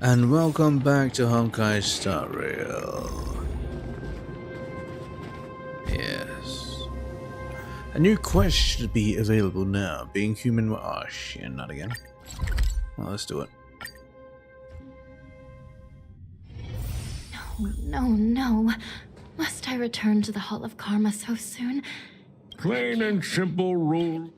And welcome back to Honkai Star Rail. Yes. A new quest should be available now. Being human. Oh shit, not again. Well, let's do it. No. Must I return to the Hall of Karma so soon? Plain and simple rule.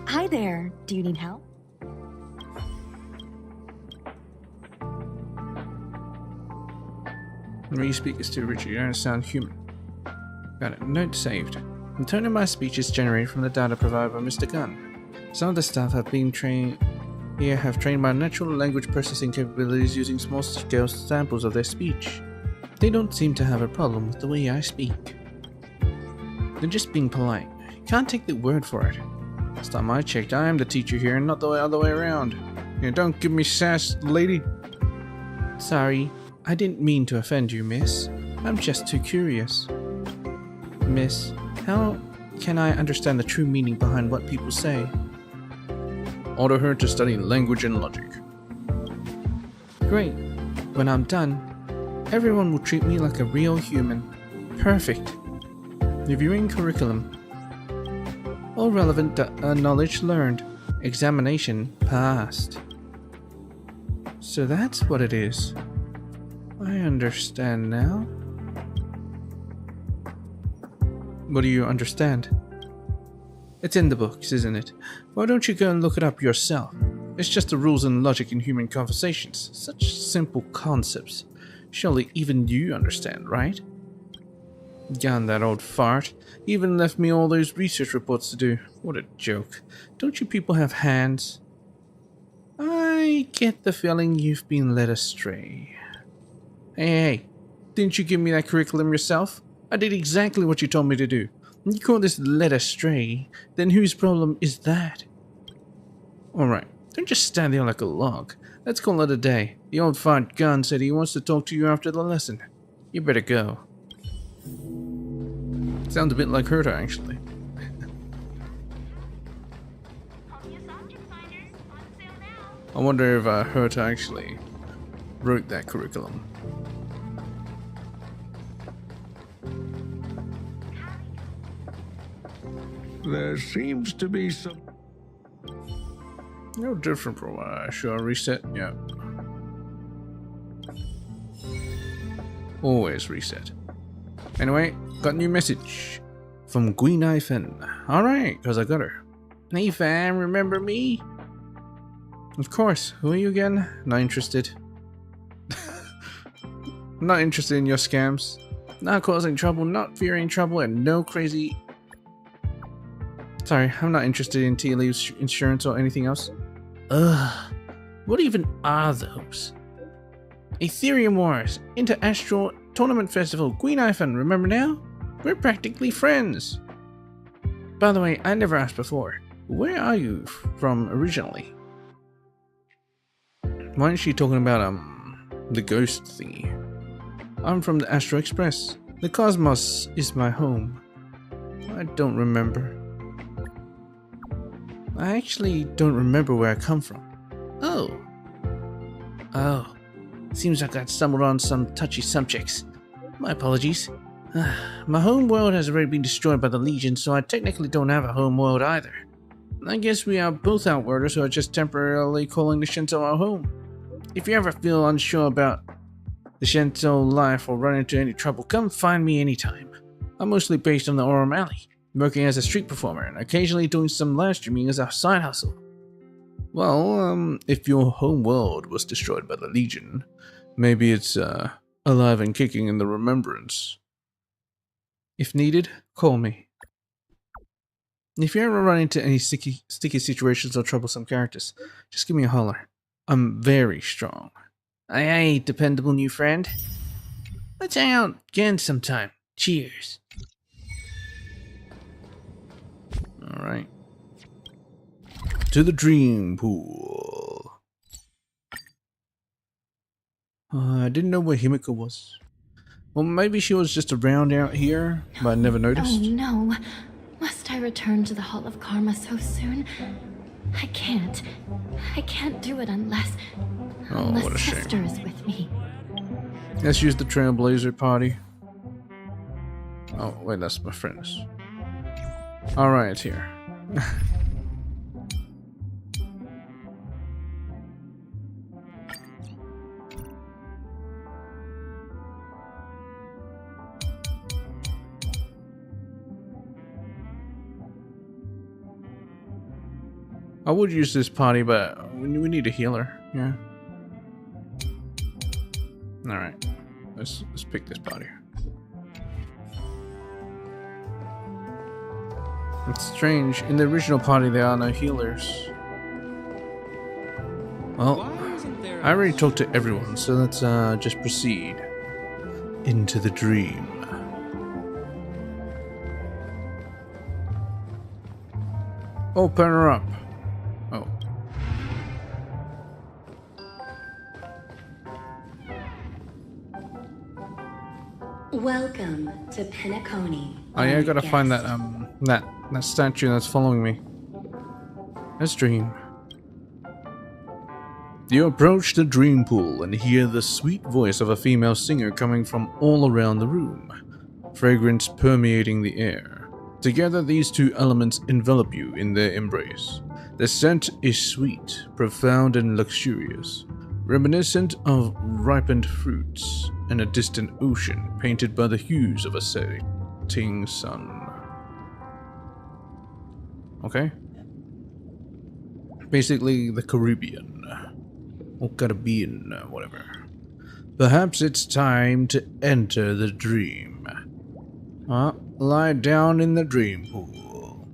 Hi there. Do you need help? When you speak is too Richard, you don't sound human. Got it. Note saved. The tone of my speech is generated from the data provided by Mr. Gunn. Some of the staff have trained my natural language processing capabilities using small-scale samples of their speech. They don't seem to have a problem with the way I speak. They're just being polite. You can't take the word for it. Last time I checked, I am the teacher here and not the other way around. You don't give me sass, lady. Sorry, I didn't mean to offend you, miss. I'm just too curious. Miss, how can I understand the true meaning behind what people say? Order her to study language and logic. Great. When I'm done, everyone will treat me like a real human. Perfect. Reviewing curriculum. All relevant knowledge learned. Examination passed. So that's what it is. I understand now. What do you understand? It's in the books, isn't it? Why don't you go and look it up yourself? It's just the rules and logic in human conversations. Such simple concepts. Surely even you understand, right? Gone, that old fart. Even left me all those research reports to do. What a joke. Don't you people have hands? I get the feeling you've been led astray. Hey, didn't you give me that curriculum yourself? I did exactly what you told me to do. You call this led astray, then whose problem is that? Alright, don't just stand there like a log. Let's call it a day. The old fart gun said he wants to talk to you after the lesson. You better go. Sounds a bit like Herta, actually. I wonder if Herta actually wrote that curriculum. There seems to be some... No different from what I sure reset. Yeah. Always reset. Anyway, got a new message from Queen Ifen. Alright, because I got her. Hey fam, remember me? Of course. Who are you again? Not interested. Not interested in your scams. Not causing trouble, not fearing trouble, and no crazy... Sorry, I'm not interested in tea leaves, insurance, or anything else. Ugh. What even are those? Ethereum Wars, Inter-Astral Tournament Festival, Queen Ifen, remember now? We're practically friends. By the way, I never asked before. Where are you from originally? Why aren't you talking about, the ghost thingy? I'm from the Astro Express. The cosmos is my home. I don't remember. I actually don't remember where I come from. Oh. Seems like I stumbled on some touchy subjects. My apologies. My home world has already been destroyed by the Legion, so I technically don't have a home world either. I guess we are both Outworlders who are just temporarily calling the Shinto our home. If you ever feel unsure about the Shinto life or run into any trouble, come find me anytime. I'm mostly based on the Aurum Alley, working as a street performer and occasionally doing some live streaming as a side hustle. Well, if your home world was destroyed by the Legion, maybe it's alive and kicking in the remembrance. If needed, call me. If you ever run into any sticky situations or troublesome characters, just give me a holler. I'm very strong. Aye, dependable new friend. Let's hang out again sometime. Cheers. Alright. To the dream pool. I didn't know where Himiko was. Well, maybe she was just around out here, but I never noticed. Oh no. Must I return to the Hall of Karma so soon? I can't do it unless What a shame. Sister is with me. Let's use the Trailblazer party. Oh, wait, that's my friends. Alright, it's here. I would use this party, but we need a healer. Yeah. Alright. Let's pick this party. It's strange. In the original party, there are no healers. Well, I already talked to everyone, so let's just proceed into the dream. Open her up. Oh. Welcome to Penacony. Oh yeah, I gotta find that that statue that's following me. Let's dream. You approach the dream pool and hear the sweet voice of a female singer coming from all around the room, fragrance permeating the air. Together, these two elements envelop you in their embrace. The scent is sweet, profound, and luxurious, reminiscent of ripened fruits and a distant ocean painted by the hues of a setting sun. Okay? Basically, the Caribbean. Or Caribbean, whatever. Perhaps it's time to enter the dream. Lie down in the dream pool.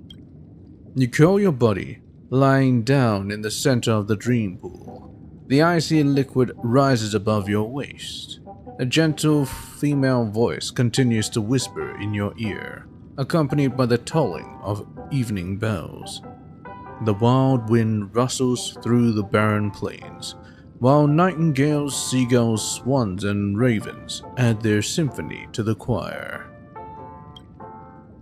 You curl your body, lying down in the center of the dream pool. The icy liquid rises above your waist. A gentle female voice continues to whisper in your ear, accompanied by the tolling of evening bells. The wild wind rustles through the barren plains, while nightingales, seagulls, swans, and ravens add their symphony to the choir.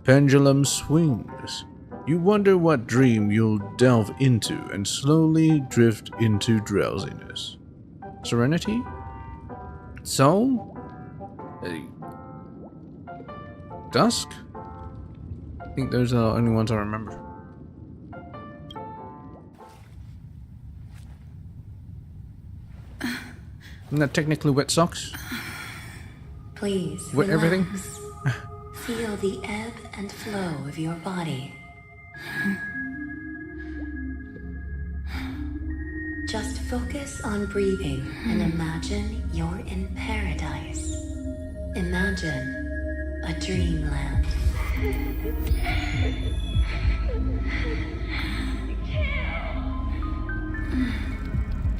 Pendulum swings. You wonder what dream you'll delve into and slowly drift into drowsiness. Serenity? Soul? Dusk? I think those are the only ones I remember. Isn't that technically wet socks? Please Wet relax. everything? Feel the ebb and flow of your body. Just focus on breathing and imagine you're in paradise. Imagine a dreamland.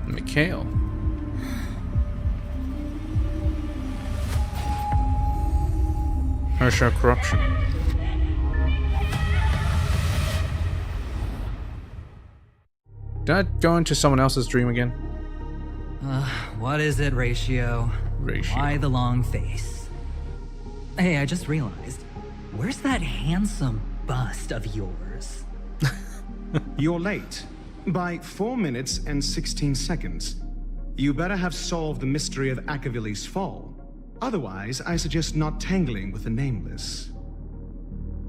Mikhail. Harsha corruption. Did I go into someone else's dream again? What is it, Ratio? Ratio. Why the long face? Hey, I just realized. Where's that handsome bust of yours? You're late. By 4 minutes and 16 seconds. You better have solved the mystery of Akavili's fall. Otherwise, I suggest not tangling with the nameless.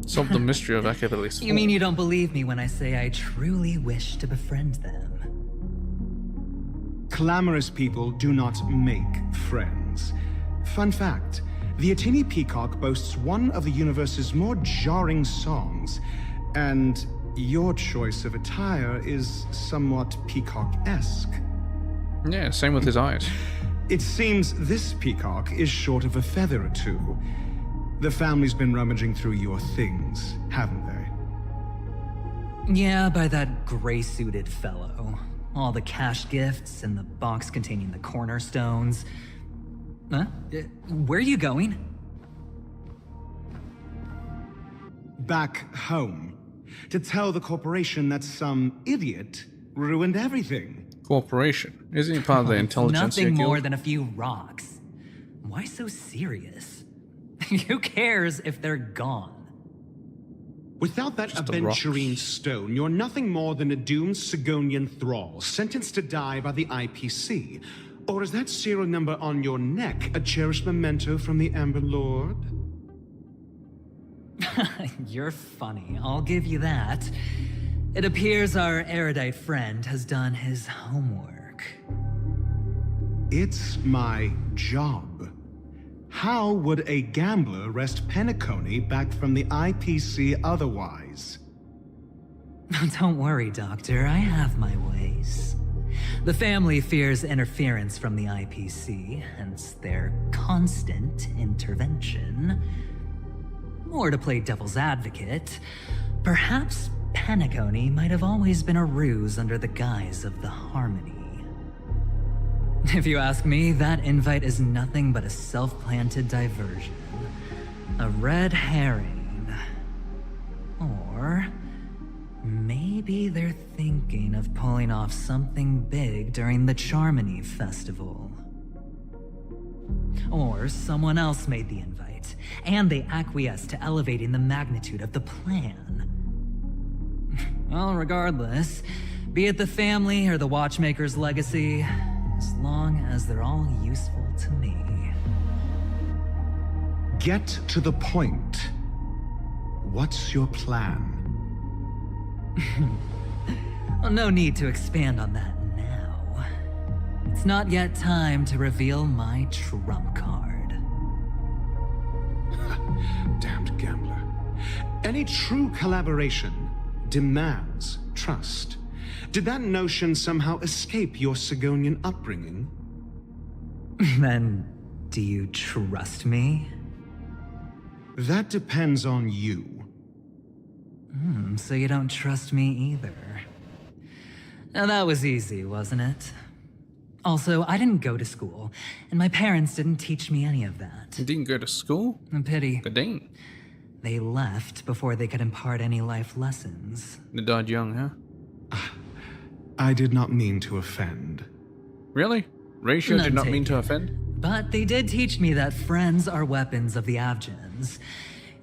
Solve the mystery of Akavili's fall. You mean you don't believe me when I say I truly wish to befriend them? Clamorous people do not make friends. Fun fact, the Atini Peacock boasts one of the universe's more jarring songs, and your choice of attire is somewhat peacock-esque. Yeah, same with his eyes. It seems this peacock is short of a feather or two. The family's been rummaging through your things, haven't they? Yeah, by that gray-suited fellow. All the cash gifts and the box containing the cornerstones. Huh? Where are you going? Back home. to tell the corporation that some idiot ruined everything. Corporation. Isn't he part of the intelligence Nothing more guild? than a few rocks. Why so serious? Who cares if they're gone? Without that Just the aventurine rocks. stone, you're nothing more than a doomed Sigonian thrall, sentenced to die by the IPC. Or is that serial number on your neck a cherished memento from the Amber Lord? You're funny, I'll give you that. It appears our erudite friend has done his homework. It's my job. How would a gambler wrest Penacony back from the IPC otherwise? Don't worry, Doctor, I have my ways. The family fears interference from the IPC, hence their constant intervention. Or to play devil's advocate, perhaps Penacony might have always been a ruse under the guise of the Harmony. If you ask me, that invite is nothing but a self-planted diversion. A red herring. Or maybe they're thinking of pulling off something big during the Charmony Festival. Or someone else made the invite, and they acquiesced to elevating the magnitude of the plan. Well, regardless, be it the family or the Watchmaker's legacy, as long as they're all useful to me. Get to the point. What's your plan? Well, no need to expand on that now. It's not yet time to reveal my trump card. Damned gambler. Any true collaboration demands trust. Did that notion somehow escape your Sigonian upbringing? Then, do you trust me? That depends on you. So you don't trust me either. Now that was easy, wasn't it? Also, I didn't go to school, and my parents didn't teach me any of that. You didn't go to school? A pity. Good dang. They left before they could impart any life lessons. They died young, huh? I did not mean to offend. Really? Ratio did None not mean to taken. offend? But they did teach me that friends are weapons of the Abgens.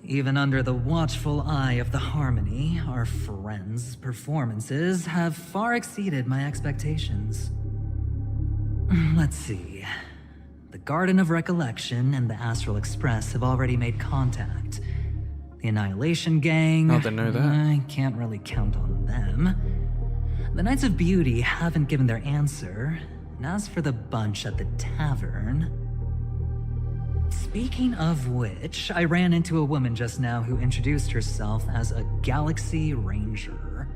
Even under the watchful eye of the Harmony, our friends' performances have far exceeded my expectations. Let's see. The Garden of Recollection and the Astral Express have already made contact. The Annihilation Gang... How'd they know that? I can't really count on them. The Knights of Beauty haven't given their answer. And as for the bunch at the tavern... Speaking of which, I ran into a woman just now who introduced herself as a Galaxy Ranger.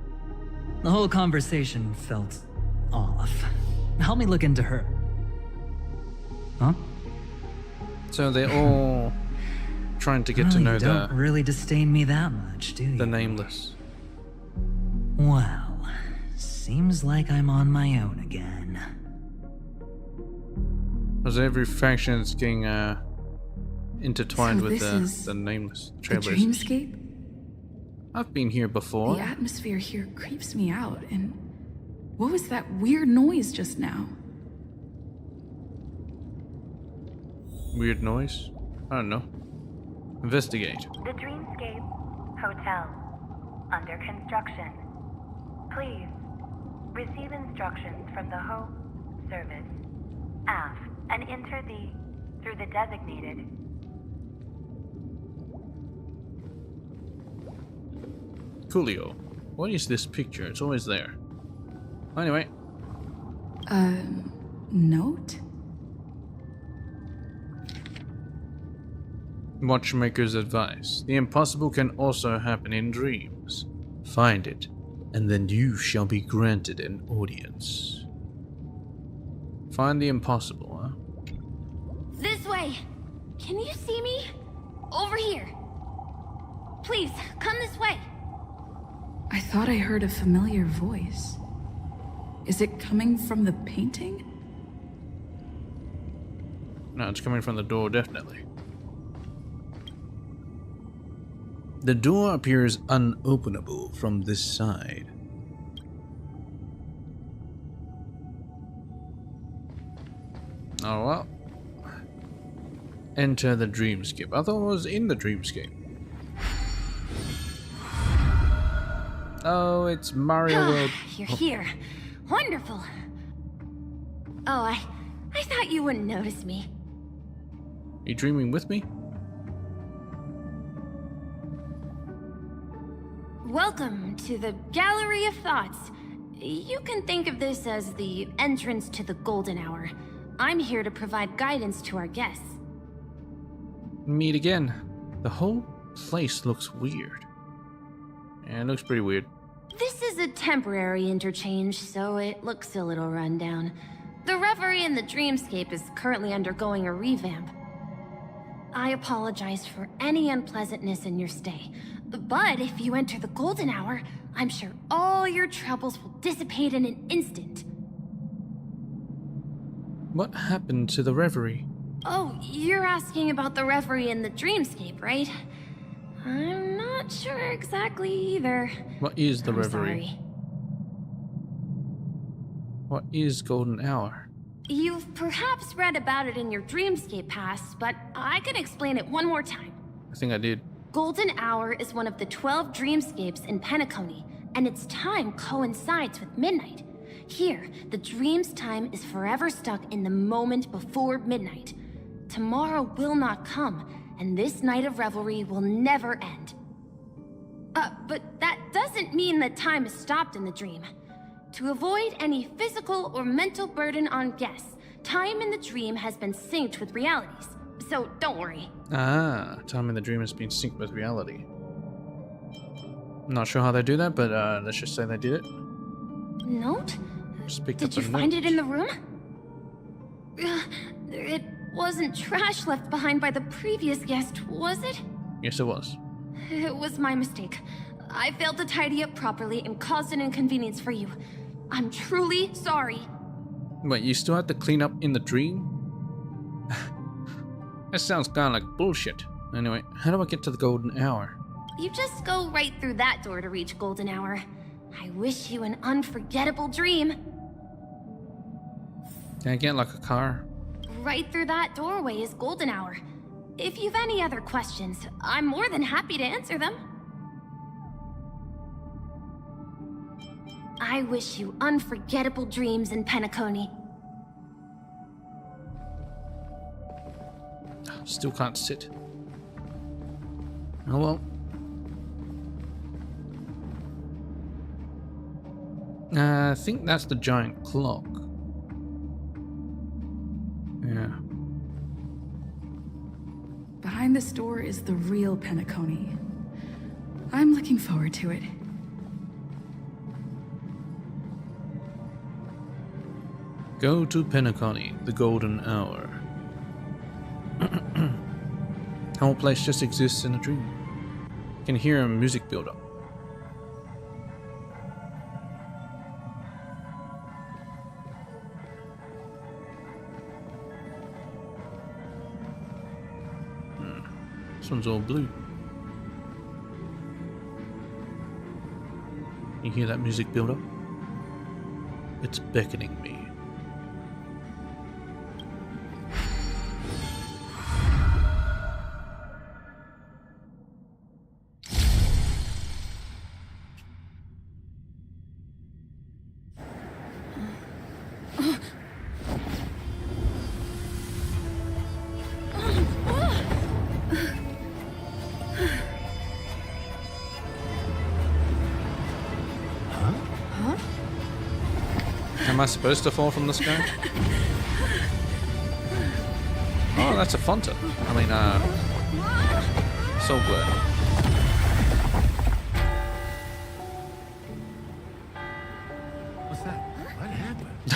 The whole conversation felt off. Help me look into her. Huh? So they're all trying to get to Well, know you don't the really disdain me that much, do you? nameless. Well, seems like I'm on my own again. Because every faction is getting intertwined So with this is the nameless The Trailblazers. dreamscape? I've been here before. The atmosphere here creeps me out, and what was that weird noise just now? Weird noise? I don't know. Investigate. The Dreamscape Hotel. Under construction. Please receive instructions from the Hope Service. Aft and enter through the designated. Coolio. What is this picture? It's always there. Anyway, Note? Watchmaker's advice. The impossible can also happen in dreams. Find it, and then you shall be granted an audience. Find the impossible, huh? This way! Can you see me? Over here! Please, come this way! I thought I heard a familiar voice. Is it coming from the painting? No, it's coming from the door, definitely. The door appears unopenable from this side. Oh well. Enter the dreamscape. I thought I was in the dreamscape. Oh, it's Mario World. You're here. Wonderful. Oh, I thought you wouldn't notice me. You dreaming with me? Welcome to the Gallery of Thoughts. You can think of this as the entrance to the Golden Hour. I'm here to provide guidance to our guests. Meet again. The whole place looks weird. Yeah, it looks pretty weird. This is a temporary interchange, so it looks a little rundown. The Reverie in the Dreamscape is currently undergoing a revamp. I apologize for any unpleasantness in your stay, but if you enter the Golden Hour, I'm sure all your troubles will dissipate in an instant. What happened to the Reverie? Oh, you're asking about the Reverie in the Dreamscape, right? I'm not sure exactly either. What is the I'm Reverie? sorry. What is Golden Hour? You've perhaps read about it in your Dreamscape past, but I can explain it one more time. I think I did. Golden Hour is one of the 12 dreamscapes in Penacony, and its time coincides with midnight. Here, the dream's time is forever stuck in the moment before midnight. Tomorrow will not come, and this night of revelry will never end. But that doesn't mean that time is stopped in the dream. To avoid any physical or mental burden on guests, time in the dream has been synced with realities, so don't worry. Ah, time in the dream has been synced with reality. Not sure how they do that, but let's just say they did it. Note? Just picked Did up you a find note. it in the room? It wasn't trash left behind by the previous guest, was it? Yes, it was. It was my mistake. I failed to tidy up properly and caused an inconvenience for you. I'm truly sorry. Wait, you still have to clean up in the dream? That sounds kind of like bullshit. Anyway, how do I get to the Golden Hour? You just go right through that door to reach Golden Hour. I wish you an unforgettable dream. Can I get like a car? Right through that doorway is Golden Hour. If you've any other questions, I'm more than happy to answer them. I wish you unforgettable dreams in Penacony. Still can't sit. Oh well. I think that's the giant clock. Yeah. Behind this door is the real Penacony. I'm looking forward to it. Go to Penacony, the Golden Hour. The whole place just exists in a dream. You can hear a music build up. This one's all blue. You hear that music build up? It's beckoning me. Am I supposed to fall from the sky? Oh, that's a Fonta. I mean, Soul Glare. What's that? What happened?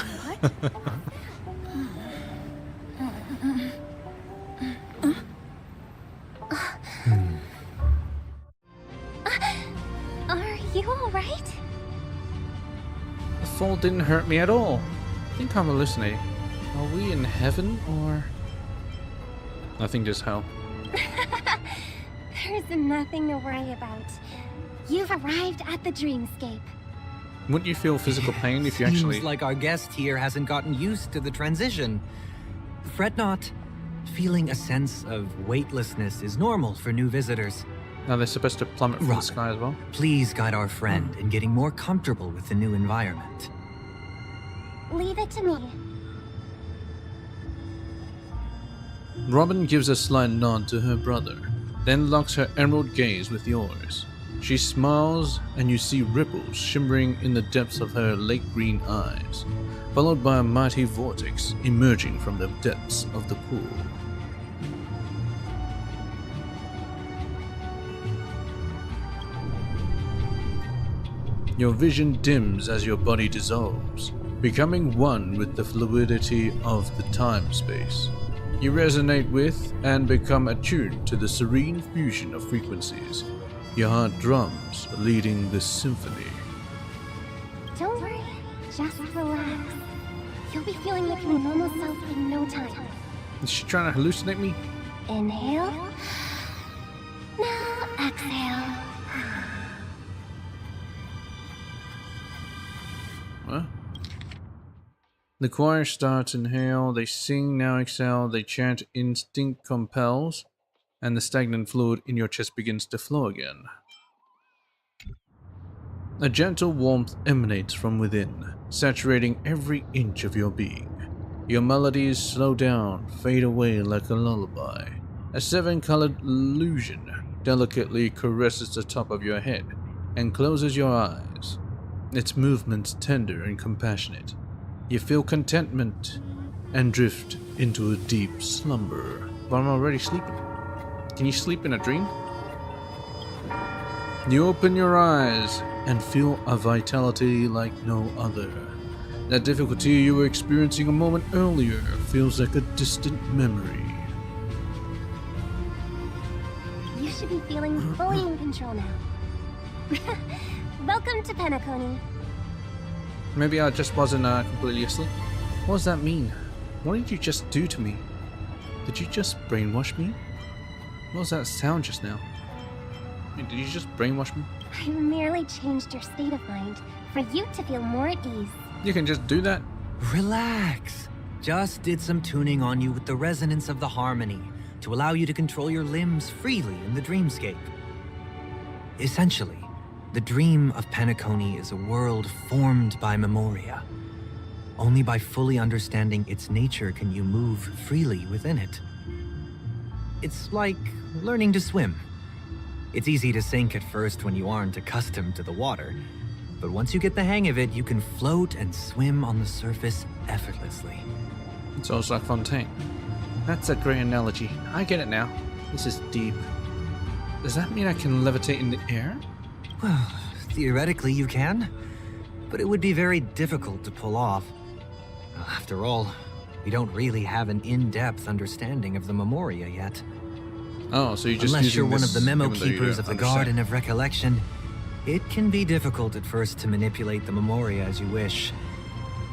Are you alright? The fall didn't hurt me at all. I think I'm hallucinating. Are we in heaven or... I think just hell. There's nothing to worry about. You've arrived at the dreamscape. Wouldn't you feel physical pain if you actually... Seems like our guest here hasn't gotten used to the transition. Fret not. Feeling a sense of weightlessness is normal for new visitors. Now they're supposed to plummet from the Rock, sky as well? please guide our friend in getting more comfortable with the new environment. Leave it to me. Robin gives a slight nod to her brother, then locks her emerald gaze with yours. She smiles, and you see ripples shimmering in the depths of her lake green eyes, followed by a mighty vortex emerging from the depths of the pool. Your vision dims as your body dissolves, becoming one with the fluidity of the time-space. You resonate with and become attuned to the serene fusion of frequencies. Your heart drums, leading the symphony. Don't worry, just relax. You'll be feeling like your normal self in no time. Is she trying to hallucinate me? Inhale. Now exhale. What? The choir starts inhale, they sing, now exhale, they chant instinct compels, and the stagnant fluid in your chest begins to flow again. A gentle warmth emanates from within, saturating every inch of your being. Your melodies slow down, fade away like a lullaby. A seven-colored illusion delicately caresses the top of your head and closes your eyes. Its movements tender and compassionate. You feel contentment and drift into a deep slumber. But I'm already sleeping. Can you sleep in a dream? You open your eyes and feel a vitality like no other. That difficulty you were experiencing a moment earlier feels like a distant memory. You should be feeling fully in control now. Welcome to Penacony. Maybe I just wasn't completely asleep. What does that mean? What did you just do to me? Did you just brainwash me? What was that sound just now? Did you just brainwash me? I merely changed your state of mind for you to feel more at ease. You can just do that? Relax. Just did some tuning on you with the resonance of the harmony to allow you to control your limbs freely in the dreamscape. Essentially, the dream of Penacony is a world formed by memoria. Only by fully understanding its nature can you move freely within it. It's like learning to swim. It's easy to sink at first when you aren't accustomed to the water, but once you get the hang of it, you can float and swim on the surface effortlessly. It's almost like Fontaine. That's a great analogy. I get it now. This is deep. Does that mean I can levitate in the air? Well, theoretically you can, but it would be very difficult to pull off. After all, we don't really have an in-depth understanding of the memoria yet. Oh, so you just Unless you're using one this of the memo even though you keepers don't of the understand. Garden of Recollection, it can be difficult at first to manipulate the memoria as you wish.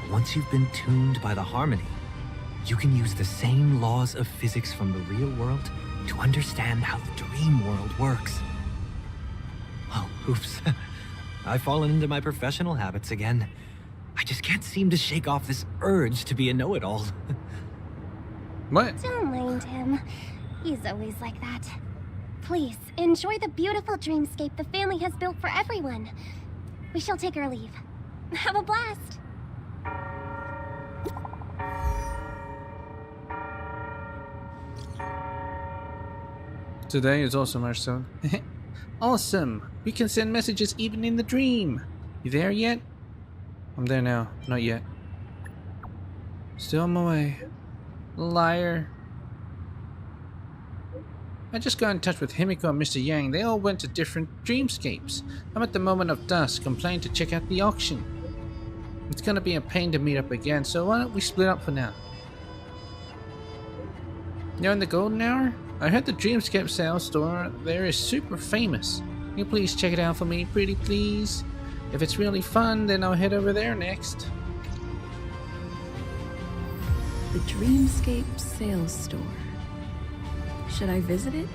But once you've been tuned by the harmony, you can use the same laws of physics from the real world to understand how the dream world works. Oh, oops. I've fallen into my professional habits again. I just can't seem to shake off this urge to be a know-it-all. What? Don't mind him. He's always like that. Please, enjoy the beautiful dreamscape the family has built for everyone. We shall take our leave. Have a blast! Today is also March 7th. Awesome! We can send messages even in the dream! You there yet? I'm there now. Not yet. Still on my way. Liar. I just got in touch with Himiko and Mr. Yang. They all went to different dreamscapes. I'm at the moment of dusk. I'm planning to check out the auction. It's gonna be a pain to meet up again, so why don't we split up for now? You're in the golden hour? I heard the Dreamscape sales store there is super famous. Can you please check it out for me, pretty please? If it's really fun, then I'll head over there next. The Dreamscape sales store. Should I visit it?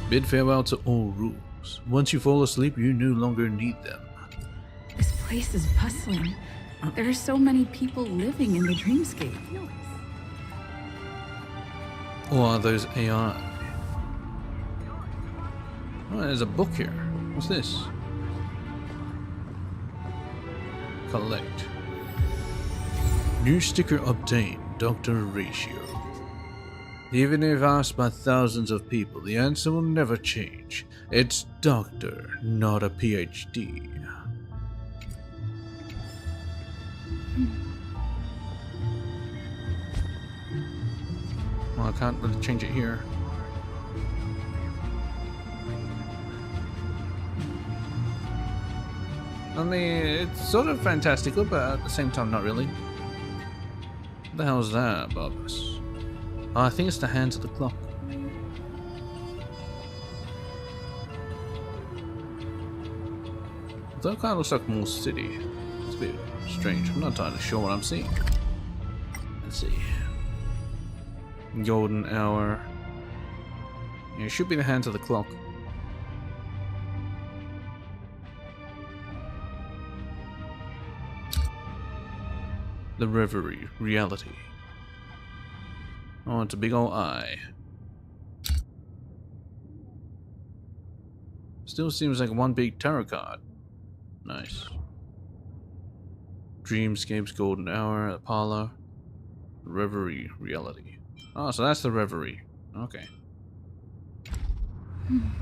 Bid farewell to all rules. Once you fall asleep, you no longer need them. This place is bustling. There are so many people living in the dreamscape. Or are those AI? Oh, there's a book here. What's this? Collect. New sticker obtained, Dr. Ratio. Even if asked by thousands of people, the answer will never change. It's doctor, not a PhD. Well, I can't really change it here. I mean, it's sort of fantastical, but at the same time, not really. What the hell is that above us? Oh, I think it's the hands of the clock. That kind of looks like more city. It's a bit strange. I'm not entirely sure what I'm seeing. Let's see. Golden hour. Yeah, it should be the hands of the clock. The reverie, reality. Oh, it's a big old eye. Still seems like one big tarot card. Nice. Dreamscapes, golden hour, Apollo. Reverie, reality. Oh, so that's the reverie. Okay. Can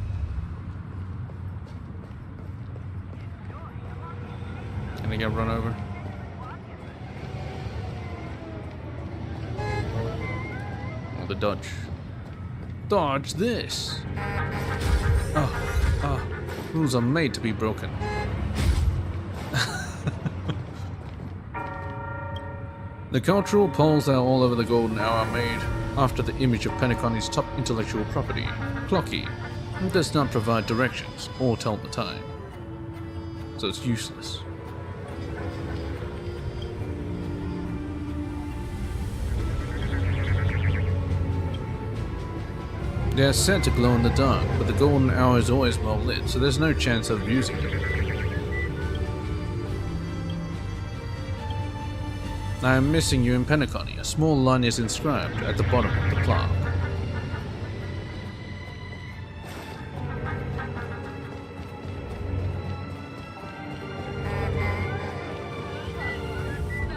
I get run over? The dodge. Dodge this! Rules are made to be broken. The cultural polls that are all over the golden hour are made after the image of Penacony's top intellectual property, Clocky, does not provide directions or tell the time. So it's useless. They are said to glow in the dark, but the golden hour is always well lit, so there's no chance of using it. I am missing you in Penacony. A small line is inscribed at the bottom of the plaque.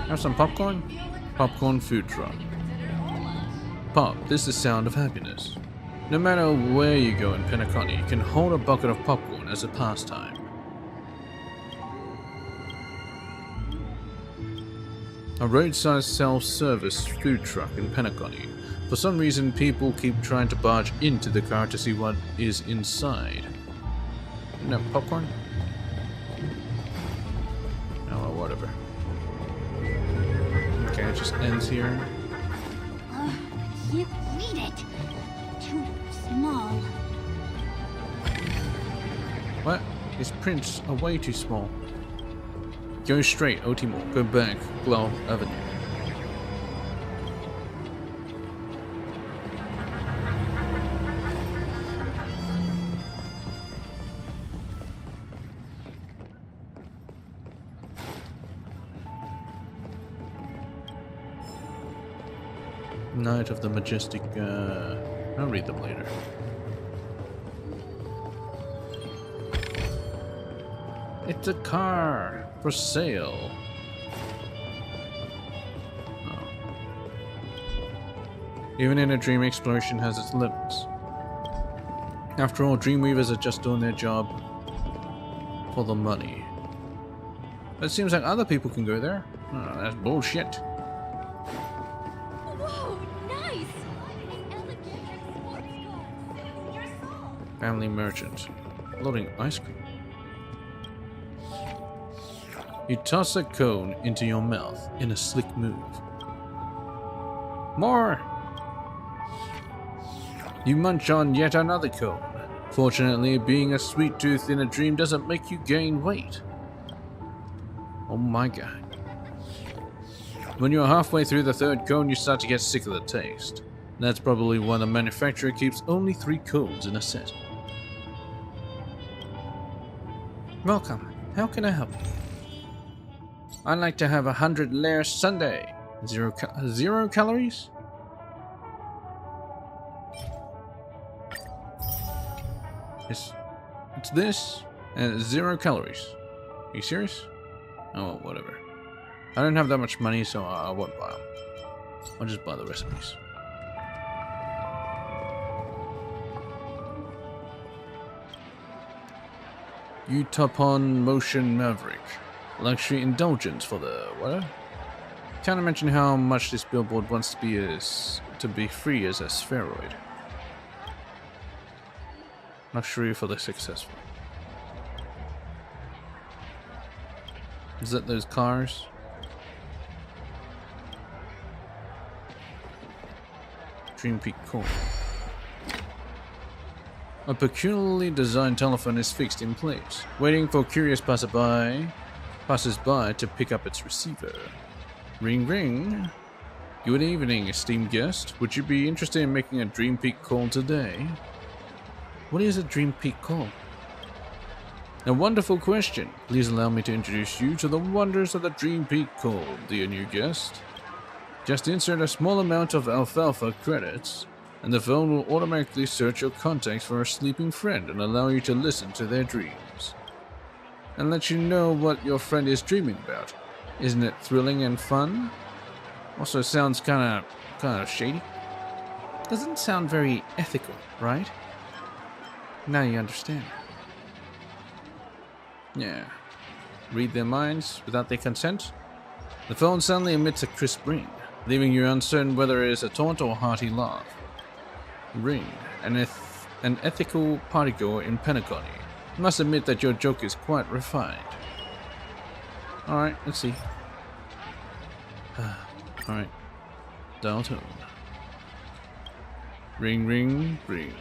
Have some popcorn? Popcorn food truck. Pop, this is the sound of happiness. No matter where you go in Penacony, you can hold a bucket of popcorn as a pastime. A roadside self-service food truck in Penacony. For some reason, people keep trying to barge into the car to see what is inside. No popcorn? Oh, well, whatever. Okay, it just ends here. Can't read it. Too small. What? His prints are way too small. Go straight, Otimo. Go back, Glow Avenue. Night of the Majestic, I'll read them later. It's a car for sale. Oh. Even in a dream, exploration has its limits. After all, Dreamweavers are just doing their job for the money. But it seems like other people can go there. Oh, that's bullshit. Whoa, nice! Elegant sports car. Family merchant. Loading ice cream. You toss a cone into your mouth in a slick move. More! You munch on yet another cone. Fortunately, being a sweet tooth in a dream doesn't make you gain weight. Oh my god. When you're halfway through the third cone, you start to get sick of the taste. That's probably why the manufacturer keeps only 3 cones in a set. Welcome. How can I help you? I'd like to have 100 layer sundae. Zero calories? It's this and 0 calories. Are you serious? Oh, whatever. I don't have that much money, so I won't buy them. I'll just buy the recipes. Utapon Motion Maverick. Luxury indulgence for the what? Can't imagine how much this billboard wants to be free as a spheroid. Luxury for the successful. Is that those cars? Dream Peak Core. A peculiarly designed telephone is fixed in place, waiting for curious passers-by to pick up its receiver. Ring ring. Good evening, esteemed guest. Would you be interested in making a Dream Peak call today? What is a Dream Peak call? A wonderful question. Please allow me to introduce you to the wonders of the Dream Peak call, dear new guest. Just insert a small amount of alfalfa credits, and the phone will automatically search your contacts for a sleeping friend and allow you to listen to their dreams. And let you know what your friend is dreaming about. Isn't it thrilling and fun? Also sounds kind of shady. Doesn't sound very ethical, right? Now you understand. Yeah. Read their minds without their consent? The phone suddenly emits a crisp ring, leaving you uncertain whether it is a taunt or a hearty laugh. Ring, an ethical partygoer in Penacony. Must admit that your joke is quite refined. Alright, let's see. Alright. Dial tone. Ring, ring, ring.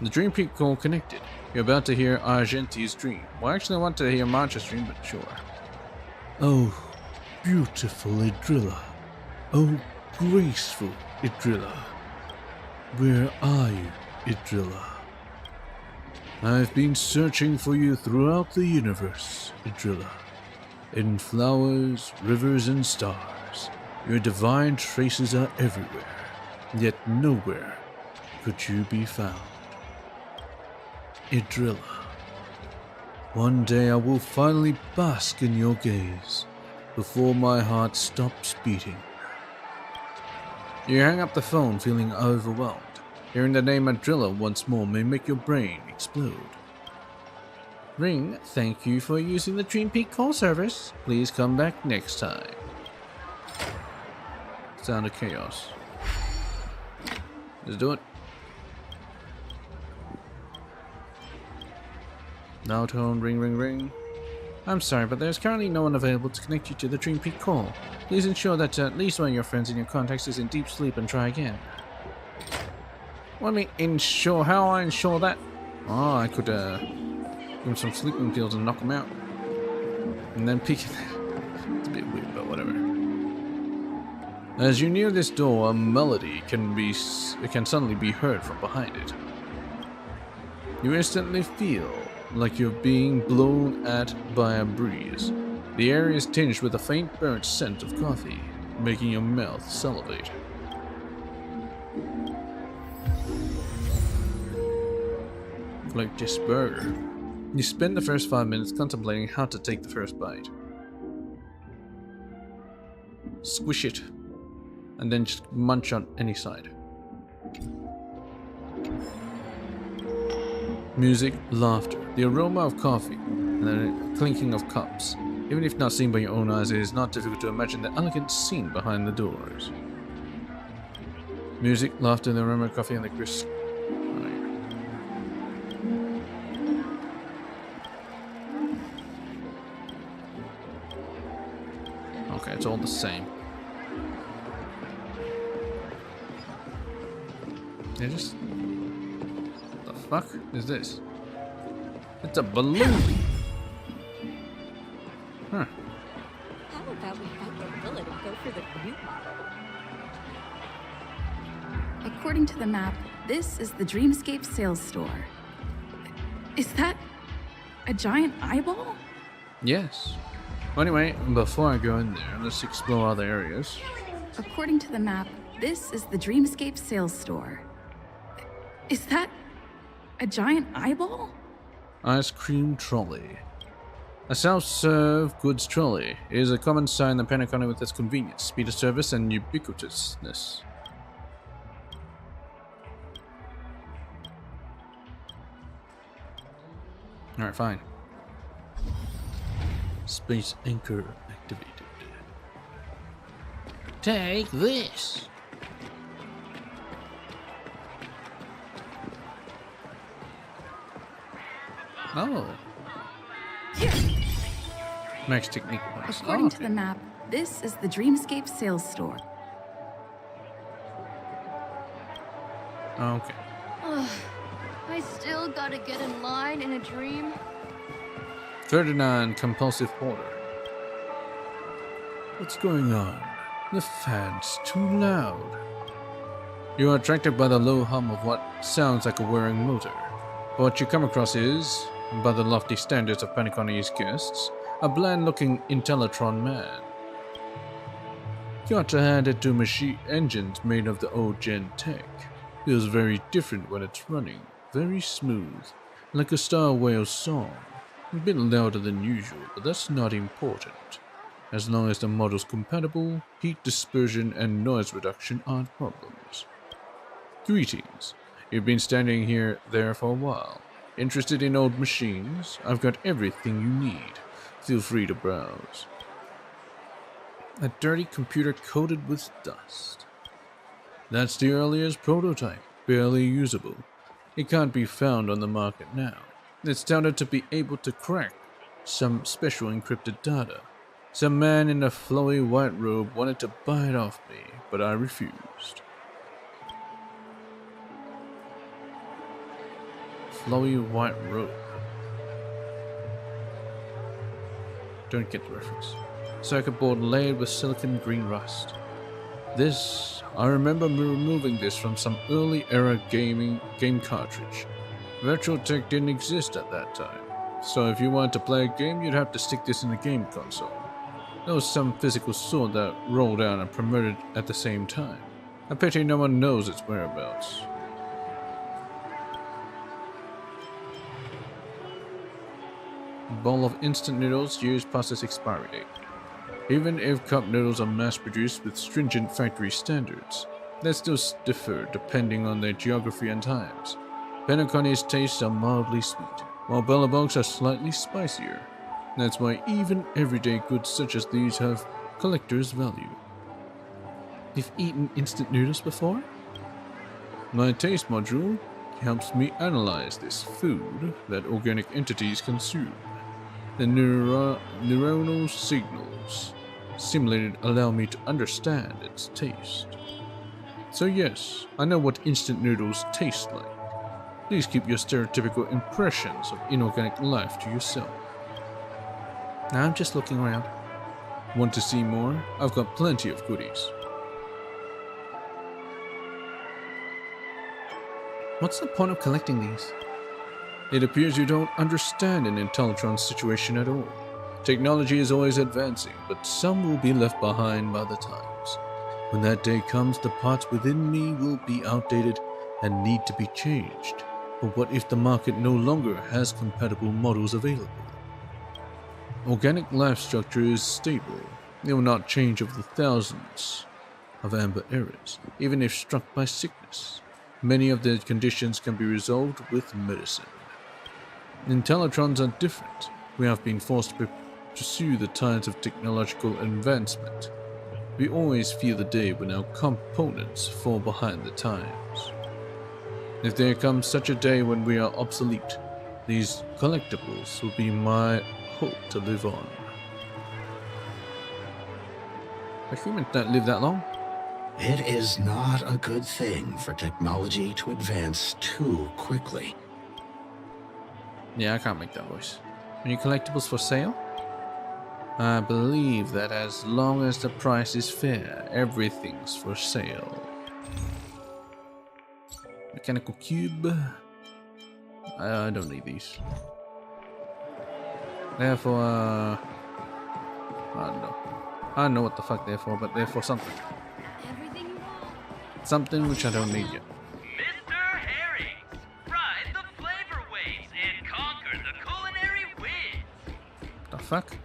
The Dream Peak call connected. You're about to hear Argenti's dream. Well, actually I want to hear Mancha's dream, but sure. Oh, beautiful Idrilla. Oh, graceful Idrilla. Where are you, Idrilla? I've been searching for you throughout the universe, Idrilla. In flowers, rivers, and stars, your divine traces are everywhere, yet nowhere could you be found. Idrilla, one day I will finally bask in your gaze, before my heart stops beating. You hang up the phone feeling overwhelmed. Hearing the name Idrilla once more may make your brain explode. Ring, thank you for using the Dream Peak call service. Please come back next time. Sound of chaos. Let's do it. Now tone, ring, ring, ring. I'm sorry, but there's currently no one available to connect you to the Dream Peak call. Please ensure that at least one of your friends in your contacts is in deep sleep and try again. Let me ensure. How I ensure that? Oh, I could give him some sleeping pills and knock him out. And then peek at that. It's a bit weird, but whatever. As you near this door, a melody can suddenly be heard from behind it. You instantly feel like you're being blown at by a breeze. The air is tinged with a faint burnt scent of coffee, making your mouth salivate. Like this burger. You spend the first 5 minutes contemplating how to take the first bite. Squish it, and then just munch on any side. Music, laughter, the aroma of coffee, and the clinking of cups. Even if not seen by your own eyes, it is not difficult to imagine the elegant scene behind the doors. Music, laughter, the aroma of coffee, and the crisp. Okay, it's all the same. Yeah, just... What the fuck is this? It's a balloon! Huh. How about we fight the villain and go for the new model? According to the map, this is the Dreamscape sales store. Is that... a giant eyeball? Yes. Anyway, before I go in there, let's explore other areas. According to the map, this is the Dreamscape sales store. Is that a giant eyeball? Ice cream trolley. A self-serve goods trolley is a common sign in the Pentagon with its convenience, speed of service, and ubiquitousness. Alright, fine. Space anchor activated. Take this! Oh. Max technique points. According to the map, this is the Dreamscape sales store. Okay. I still gotta get in line in a dream. Ferdinand compulsive hoarder. What's going on? The fan's too loud. You are attracted by the low hum of what sounds like a whirring motor. But what you come across is, by the lofty standards of Panacone's guests, a bland-looking Intellitron man. Got to hand it to machine engines made of the old gen tech. Feels very different when it's running, very smooth, like a star whale song. A bit louder than usual, but that's not important. As long as the model's compatible, heat dispersion and noise reduction aren't problems. Greetings. You've been standing there for a while. Interested in old machines? I've got everything you need. Feel free to browse. A dirty computer coated with dust. That's the earliest prototype, barely usable. It can't be found on the market now. It's touted to be able to crack some special encrypted data. Some man in a flowy white robe wanted to buy it off me, but I refused. Flowy white robe. Don't get the reference. Circuit board laid with silicon green rust. This, I remember removing this from some early era game cartridge. Virtual tech didn't exist at that time, so if you wanted to play a game, you'd have to stick this in a game console. There was some physical sword that rolled out and promoted at the same time. I pity no one knows its whereabouts. Bowl of instant noodles years past its expiry date. Even if cup noodles are mass-produced with stringent factory standards, they still differ depending on their geography and times. Panacone's tastes are mildly sweet, while Bellabogs are slightly spicier. That's why even everyday goods such as these have collector's value. You've eaten instant noodles before? My taste module helps me analyze this food that organic entities consume. The neuronal signals simulated allow me to understand its taste. So yes, I know what instant noodles taste like. Please keep your stereotypical impressions of inorganic life to yourself. I'm just looking around. Want to see more? I've got plenty of goodies. What's the point of collecting these? It appears you don't understand an Intellitron's situation at all. Technology is always advancing, but some will be left behind by the times. When that day comes, the parts within me will be outdated and need to be changed. But what if the market no longer has compatible models available? Organic life structure is stable. It will not change over the thousands of amber eras, even if struck by sickness. Many of the conditions can be resolved with medicine. Intellitrons are different. We have been forced to pursue the tides of technological advancement. We always fear the day when our components fall behind the times. If there comes such a day when we are obsolete, these collectibles will be my hope to live on. A human don't live that long. It is not a good thing for technology to advance too quickly. Yeah, I can't make that voice. Any collectibles for sale? I believe that as long as the price is fair, everything's for sale. Mechanical cube. I don't need these. Therefore, I don't know. I don't know what the fuck they're for, but they're for something. Everything you want. Something which I don't need yet. Mr. Herring, ride the flavor waves and conquer the culinary whiz. The fuck?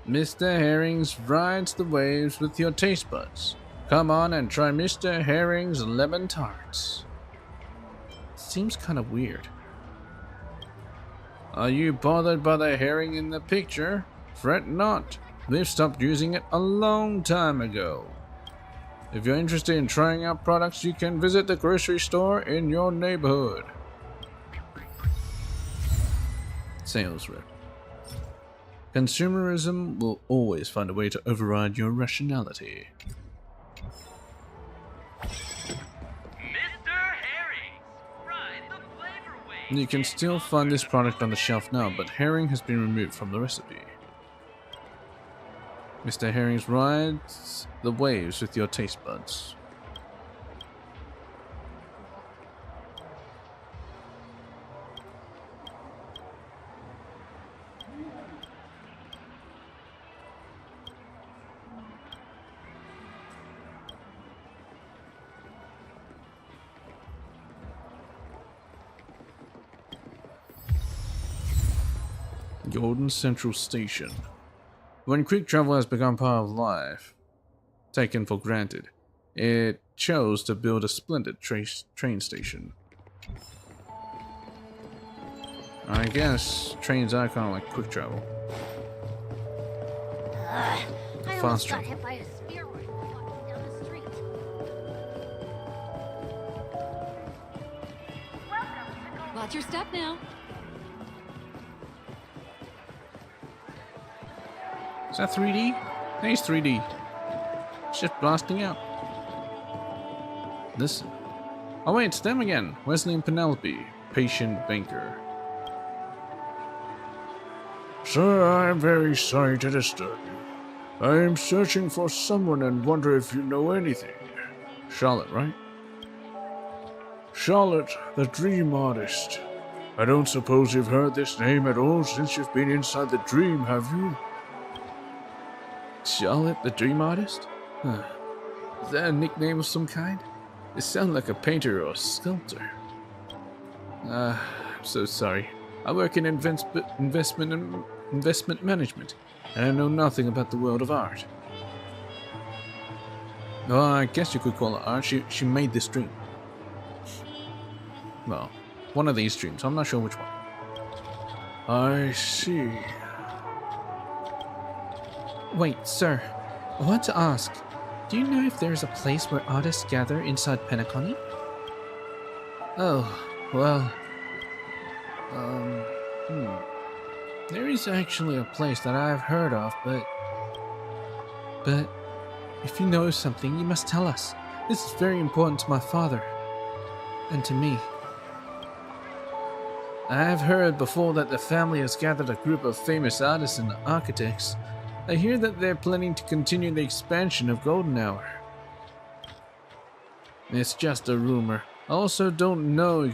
Mr. Herring's rides the waves with your taste buds. Come on and try Mr. Herring's lemon tarts. Seems kind of weird. Are you bothered by the herring in the picture? Fret not. We've stopped using it a long time ago. If you're interested in trying out products, you can visit the grocery store in your neighborhood. Sales rep. Consumerism will always find a way to override your rationality. You can still find this product on the shelf now, but herring has been removed from the recipe. Mr. Herring's rides the waves with your taste buds. Golden Central Station. When quick travel has become part of life, taken for granted, it chose to build a splendid train station. I guess trains are kind of like quick travel. I Fast almost got travel. hit by a spheroid walking down the street. Watch your step now. Is that 3D? Hey, it's 3D. It's just blasting out. Listen. Oh wait, it's them again. Wesley and Penelope, patient banker. Sir, I am very sorry to disturb you. I am searching for someone and wonder if you know anything. Charlotte, right? Charlotte, the dream artist. I don't suppose you've heard this name at all since you've been inside the dream, have you? Charlotte, the dream artist? Huh. Is that a nickname of some kind? It sounds like a painter or a sculptor. I'm so sorry. I work in investment management, and I know nothing about the world of art. Well, I guess you could call it art. She made this dream. Well, one of these dreams. I'm not sure which one. I see. Wait, sir. I want to ask. Do you know if there is a place where artists gather inside Penacony? Oh, well... There is actually a place that I've heard of, but if you know something, you must tell us. This is very important to my father. And to me. I have heard before that the family has gathered a group of famous artists and architects. I hear that they're planning to continue the expansion of Golden Hour. It's just a rumor. I also don't know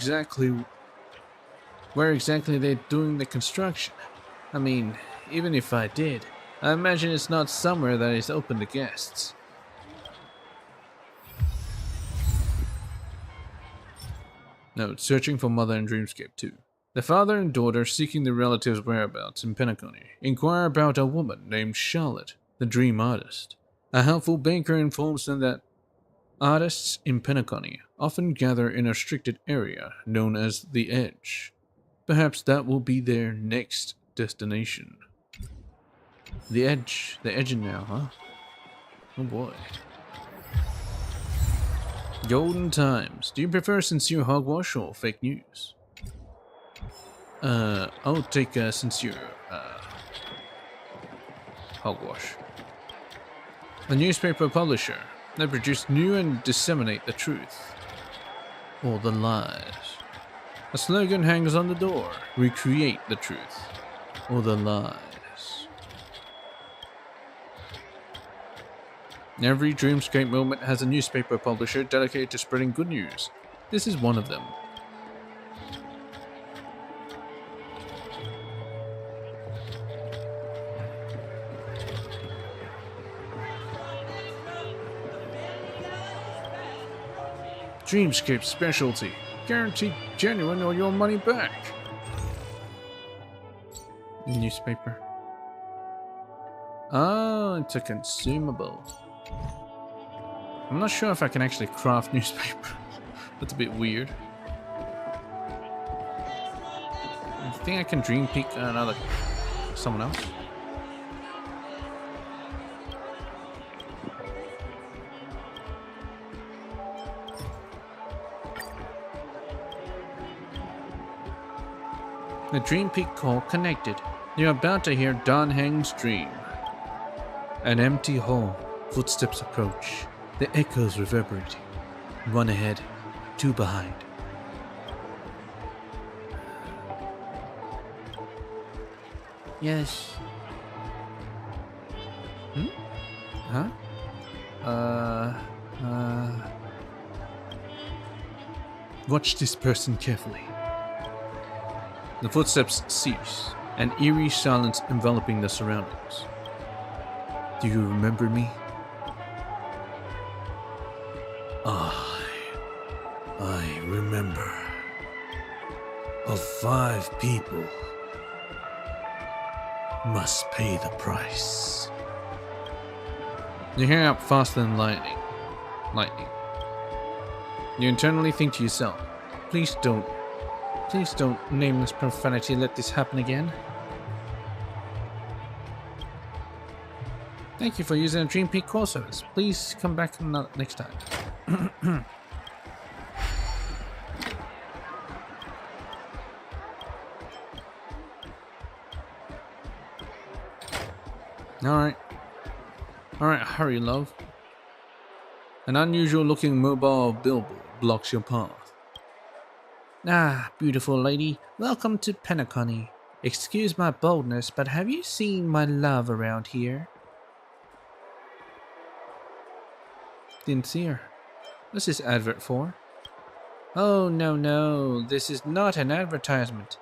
where exactly they're doing the construction. I mean, even if I did, I imagine it's not somewhere that is open to guests. Note, searching for mother in Dreamscape 2. The father and daughter, seeking the relatives' whereabouts in Penacony, inquire about a woman named Charlotte, the dream artist. A helpful banker informs them that artists in Penacony often gather in a restricted area known as the Edge. Perhaps that will be their next destination. The Edge. The Edge now, huh? Oh boy. Golden Times. Do you prefer sincere hogwash or fake news? I'll take a sincere, hogwash. A newspaper publisher. They produce new and disseminate the truth. Or the lies. A slogan hangs on the door. Recreate the truth. Or the lies. Every Dreamscape moment has a newspaper publisher dedicated to spreading good news. This is one of them. Dreamscape specialty. Guaranteed genuine or your money back. Newspaper. Oh, it's a consumable. I'm not sure if I can actually craft newspaper. That's a bit weird. I think I can dream peek another someone else. The Dream Peak call connected. You're about to hear Don Heng's dream. An empty hall. Footsteps approach. The echoes reverberating. One ahead, two behind. Yes. Huh? Watch this person carefully. The footsteps cease, an eerie silence enveloping the surroundings. Do you remember me? I remember. Of 5 people must pay the price. You hang up faster than lightning. You internally think to yourself, please don't name this profanity, let this happen again. Thank you for using a Dream Peak call service. Please come back next time. Alright, hurry, love. An unusual looking mobile billboard blocks your path. Ah, beautiful lady, welcome to Penacony. Excuse my boldness, but have you seen my love around here? Didn't see her. What's this advert for? Oh, no, this is not an advertisement.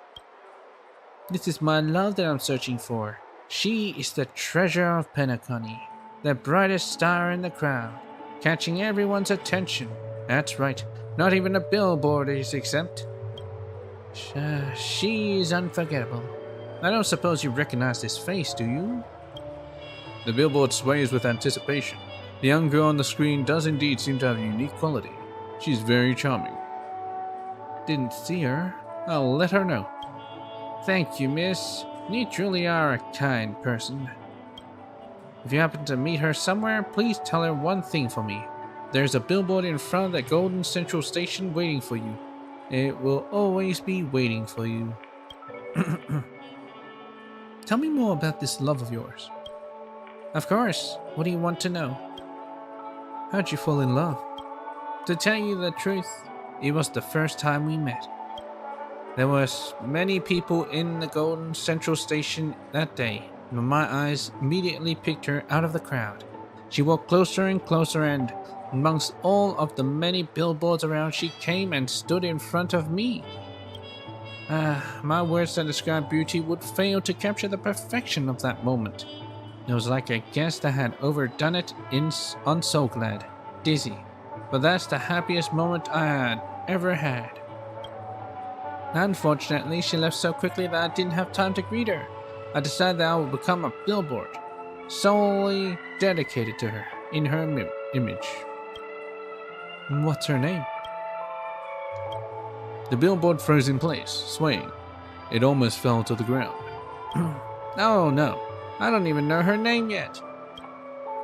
This is my love that I'm searching for. She is the treasure of Penacony, the brightest star in the crowd, catching everyone's attention. That's right, not even a billboard is exempt. She is unforgettable. I don't suppose you recognize this face, do you? The billboard sways with anticipation. The young girl on the screen does indeed seem to have a unique quality. She's very charming. Didn't see her. I'll let her know. Thank you, miss. You truly are a kind person. If you happen to meet her somewhere, please tell her one thing for me. There's a billboard in front of the Golden Central Station waiting for you. It will always be waiting for you. Tell me more about this love of yours. Of course. What do you want to know? How'd you fall in love? To tell you the truth, it was the first time we met. There was many people in the Golden Central Station that day, but my eyes immediately picked her out of the crowd. She walked closer and closer, and amongst all of the many billboards around, she came and stood in front of me. My words that describe beauty would fail to capture the perfection of that moment. It was like I guessed I had overdone it on So Glad, dizzy, but that's the happiest moment I had ever had. Unfortunately, she left so quickly that I didn't have time to greet her. I decided that I would become a billboard, solely dedicated to her, in her image. What's her name? The billboard froze in place, swaying. It almost fell to the ground. Oh no, I don't even know her name yet.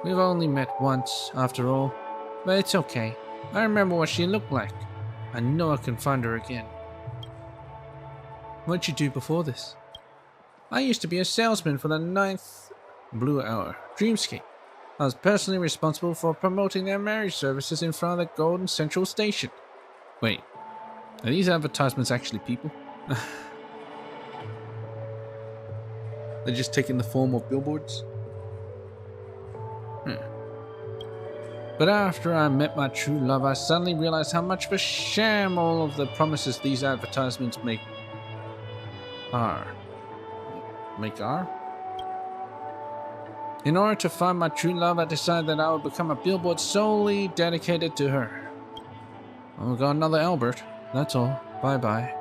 We've only met once, after all, but it's okay. I remember what she looked like. I know I can find her again. What'd you do before this? I used to be a salesman for the 9th Blue Hour Dreamscape. I was personally responsible for promoting their marriage services in front of the Golden Central Station. Wait, are these advertisements actually people? They're just taking the form of billboards? But after I met my true love, I suddenly realized how much of a sham all of the promises these advertisements are. In order to find my true love, I decided that I would become a billboard solely dedicated to her. Oh, got another Albert. That's all. Bye-bye.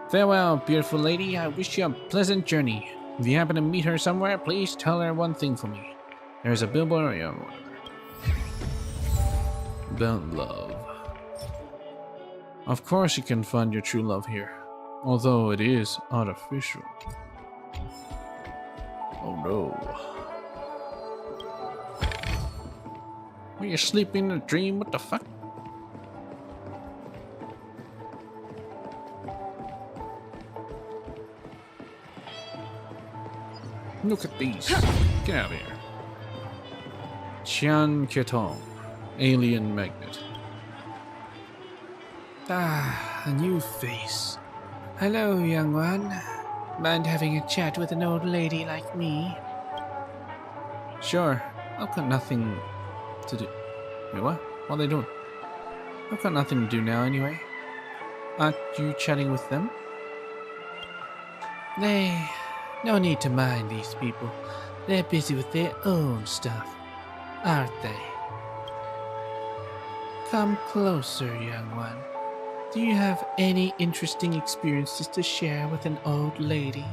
Farewell, beautiful lady. I wish you a pleasant journey. If you happen to meet her somewhere, please tell her one thing for me. There's a billboard about love. Of course you can find your true love here, although it is artificial. Oh no. Were you sleeping in a dream? What the fuck? Look at these. Get out of here. Tian Ketong, alien magnet. Ah, a new face. Hello, young one. Mind having a chat with an old lady like me? Sure. I've got nothing to do. Wait, what? What are they doing? I've got nothing to do now anyway. Aren't you chatting with them? No need to mind these people. They're busy with their own stuff, aren't they? Come closer, young one. Do you have any interesting experiences to share with an old lady?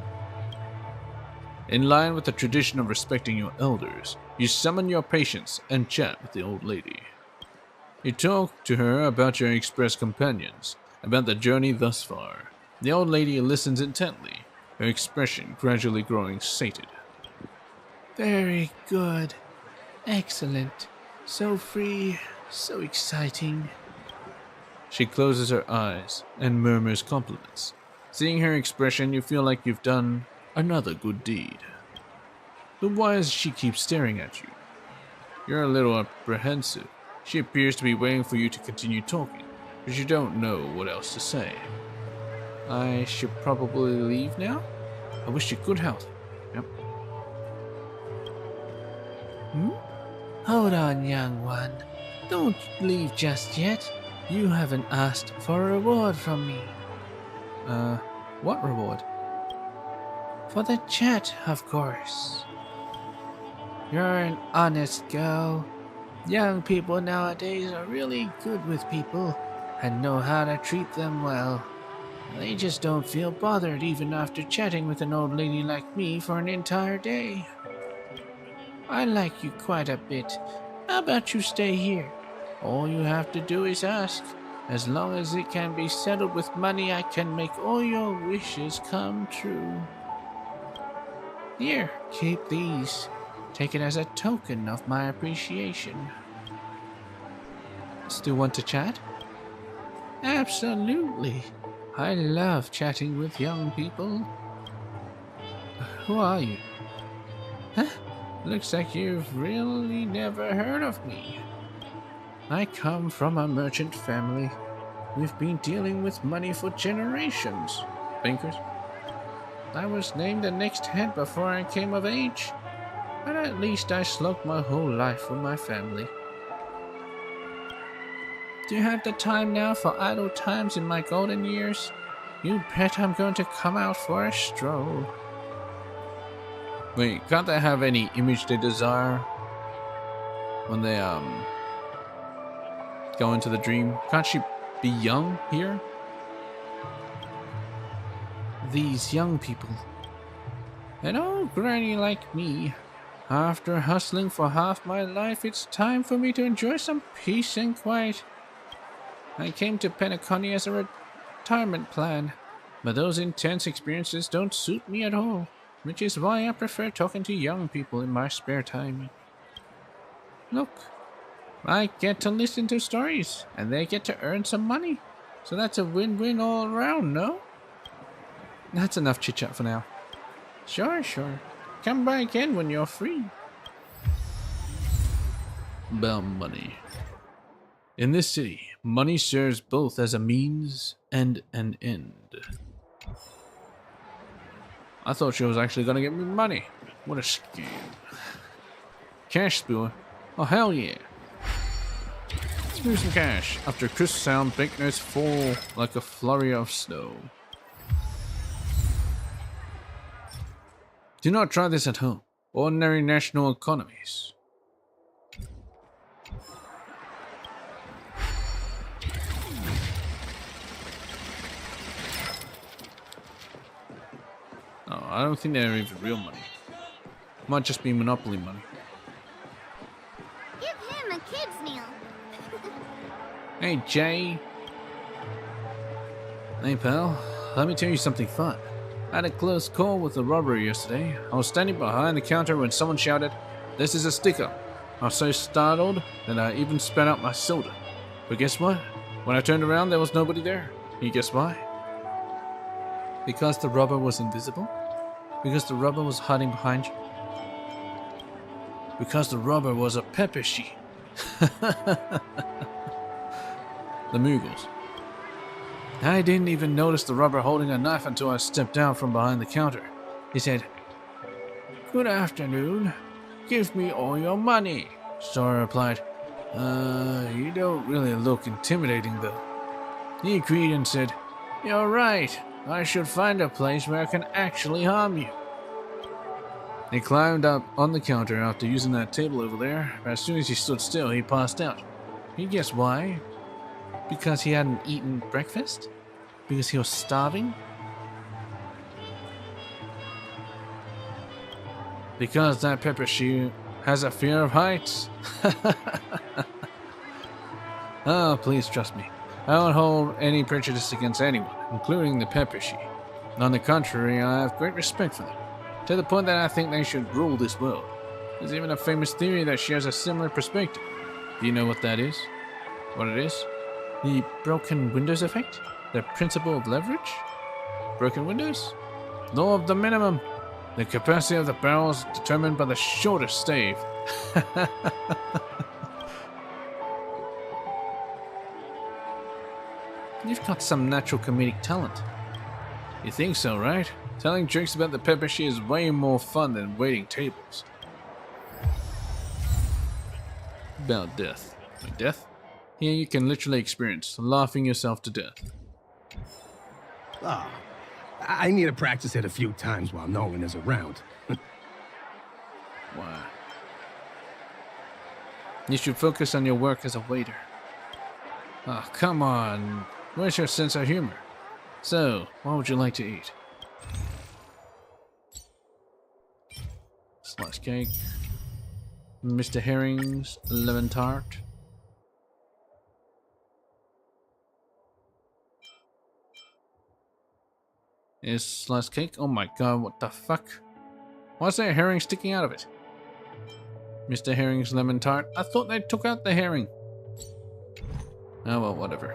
In line with the tradition of respecting your elders, you summon your patience and chat with the old lady. You talk to her about your express companions, about the journey thus far. The old lady listens intently, her expression gradually growing sated. Very good. Excellent. So free, so exciting. She closes her eyes and murmurs compliments. Seeing her expression, you feel like you've done another good deed. But why does she keep staring at you? You're a little apprehensive. She appears to be waiting for you to continue talking, but you don't know what else to say. I should probably leave now? I wish you good health. Yep. Hold on, young one. Don't leave just yet. You haven't asked for a reward from me. What reward? For the chat, of course. You're an honest girl. Young people nowadays are really good with people and know how to treat them well. They just don't feel bothered even after chatting with an old lady like me for an entire day. I like you quite a bit. How about you stay here? All you have to do is ask. As long as it can be settled with money, I can make all your wishes come true. Here, keep these. Take it as a token of my appreciation. Still want to chat? Absolutely. I love chatting with young people. Who are you? Huh? Looks like you've really never heard of me. I come from a merchant family. We've been dealing with money for generations. Bankers? I was named the next head before I came of age, but at least I slugged my whole life with my family. Do you have the time now for idle times in my golden years? You bet I'm going to come out for a stroll. Wait, can't they have any image they desire when they go into the dream? Can't she be young here? These young people. An old granny like me. After hustling for half my life, it's time for me to enjoy some peace and quiet. I came to Penacony as a retirement plan, but those intense experiences don't suit me at all, which is why I prefer talking to young people in my spare time. Look, I get to listen to stories, and they get to earn some money, so that's a win-win all around, no? That's enough chit-chat for now. Sure. Come by again when you're free. About money. In this city, money serves both as a means and an end. I thought she was actually gonna get me money. What a scam. Cash spewer? Oh hell yeah. Spew some cash. After crisp sound, banknotes fall like a flurry of snow. Do not try this at home. Ordinary national economies. I don't think they're even real money. Might just be Monopoly money. Give him a kid's meal. Hey, Jay. Hey, pal. Let me tell you something fun. I had a close call with a robber yesterday. I was standing behind the counter when someone shouted, "This is a sticker." I was so startled that I even spat out my soda. But guess what? When I turned around, there was nobody there. Can you guess why? Because the robber was invisible? Because the robber was hiding behind you? Because the robber was a peppershi. The Muggles. I didn't even notice the robber holding a knife until I stepped down from behind the counter. He said, "Good afternoon. Give me all your money." So I replied, "You don't really look intimidating though." He agreed and said, "You're right. I should find a place where I can actually harm you." He climbed up on the counter after using that table over there, but as soon as he stood still, he passed out. Can you guess why? Because he hadn't eaten breakfast? Because he was starving? Because that peppershi has a fear of heights? Oh, please trust me. I don't hold any prejudice against anyone, including the peppershi. On the contrary, I have great respect for them, to the point that I think they should rule this world. There's even a famous theory that shares a similar perspective. Do you know what that is? What it is? The broken windows effect? The principle of leverage? Broken windows? Law of the minimum. The capacity of the barrel is determined by the shortest stave. You've got some natural comedic talent. You think so, right? Telling jokes about the peppershi is way more fun than waiting tables. About death. Like death? Here you can literally experience laughing yourself to death. Ah, I need to practice it a few times while no one is around. Why? You should focus on your work as a waiter. Oh, come on. Where's your sense of humor? So, what would you like to eat? Sliced cake. Mr. Herring's lemon tart. Is sliced cake? Oh my god, what the fuck? Why is there a herring sticking out of it? Mr. Herring's lemon tart? I thought they took out the herring. Oh well, whatever.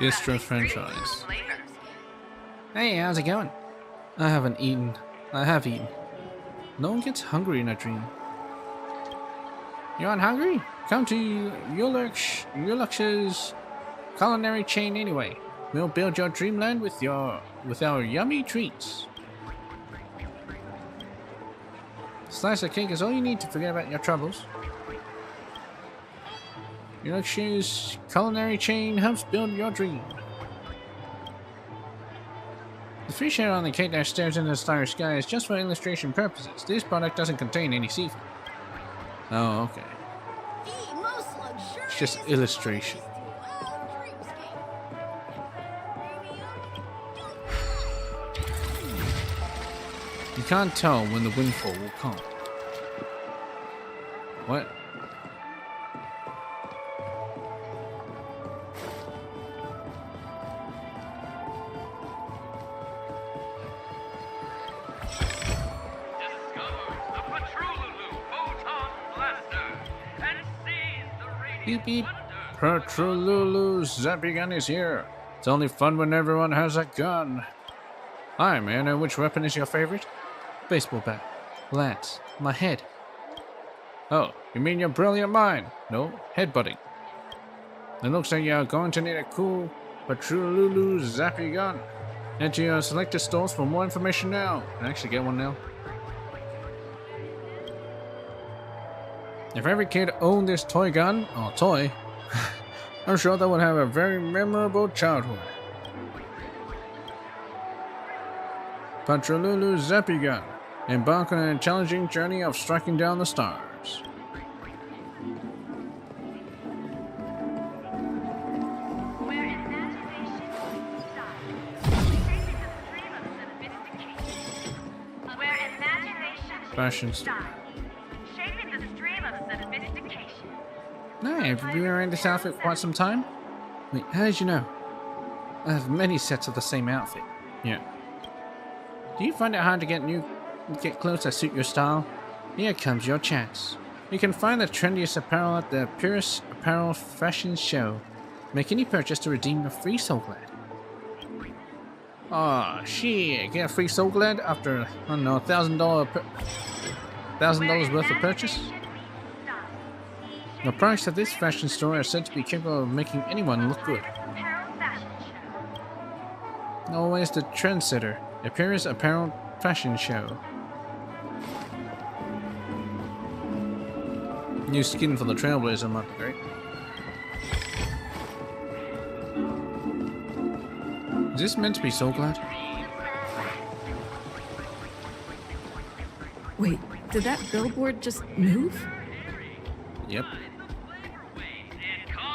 Bistro franchise. Hey, how's it going? I haven't eaten. I have eaten. No one gets hungry in a dream. You aren't hungry? Come to Yulux's culinary chain anyway. We'll build your dreamland with our yummy treats. Slice of cake is all you need to forget about your troubles. Yulux's culinary chain helps build your dream. The fish head on the cake that stares into the starry sky is just for illustration purposes. This product doesn't contain any seafood. Oh, okay. It's just illustration. You can't tell when the windfall will come. What? Beep beep. Patrululu Zappy gun is here. It's only fun when everyone has a gun. Hi, man, and which weapon is your favorite? Baseball bat. Lance. My head. Oh, you mean your brilliant mind? No, headbutting. It looks like you're going to need a cool Patrululu Zappy gun. Enter your selected stores for more information now. Can I actually get one now? If every kid owned this toy gun, or toy, I'm sure they would have a very memorable childhood. Patrolulu Zappy Gun. Embark on a challenging journey of striking down the stars. Fashion store. Hey, have you been wearing this outfit for quite some time? Wait, how did you know? I have many sets of the same outfit. Yeah. Do you find it hard to get clothes that suit your style? Here comes your chance. You can find the trendiest apparel at the Purist Apparel Fashion Show. Make any purchase to redeem a free Soul Glad. Aw, shit, get a free Soul Glad after, I don't know, $1,000 worth of purchase? The products of this fashion store are said to be capable of making anyone look good. Always the trendsetter, a Purist Apparel Fashion Show. New skin for the Trailblazer might be great. Is this meant to be Soul Glad? Wait, did that billboard just move? Yep.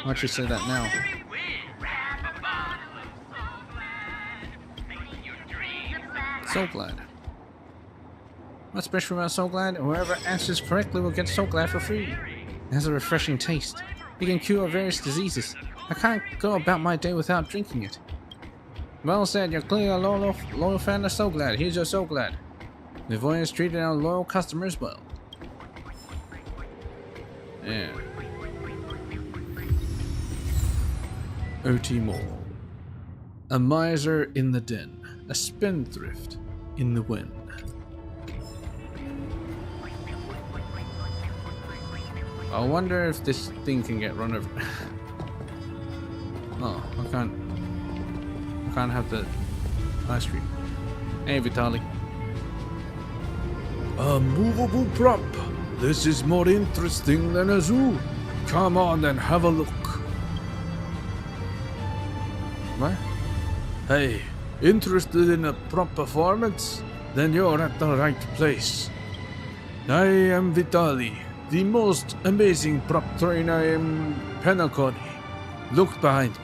Why don't you say that now? Soul Glad. What's special about Soul Glad? Whoever answers correctly will get Soul Glad for free. It has a refreshing taste. It can cure various diseases. I can't go about my day without drinking it. Well said, you're clearly a loyal fan of Soul Glad. Here's your Soul Glad. We've always treated our loyal customers well. Yeah. OT Mall. A miser in the den. A spendthrift in the wind. I wonder if this thing can get run over. Oh, I can't have the ice cream. Hey, Vitaly. A movable prop. This is more interesting than a zoo. Come on and have a look. What? Hey, interested in a prop performance? Then you're at the right place. I am Vitaly, the most amazing prop trainer in Penacony. Look behind me.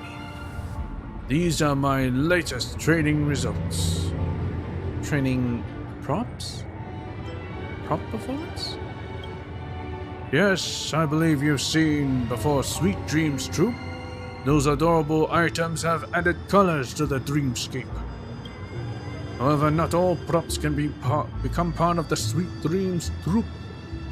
These are my latest training results. Training props? Prop performance? Yes, I believe you've seen before Sweet Dreams Troop. Those adorable items have added colors to the dreamscape. However, not all props can become part of the Sweet Dreams Troop.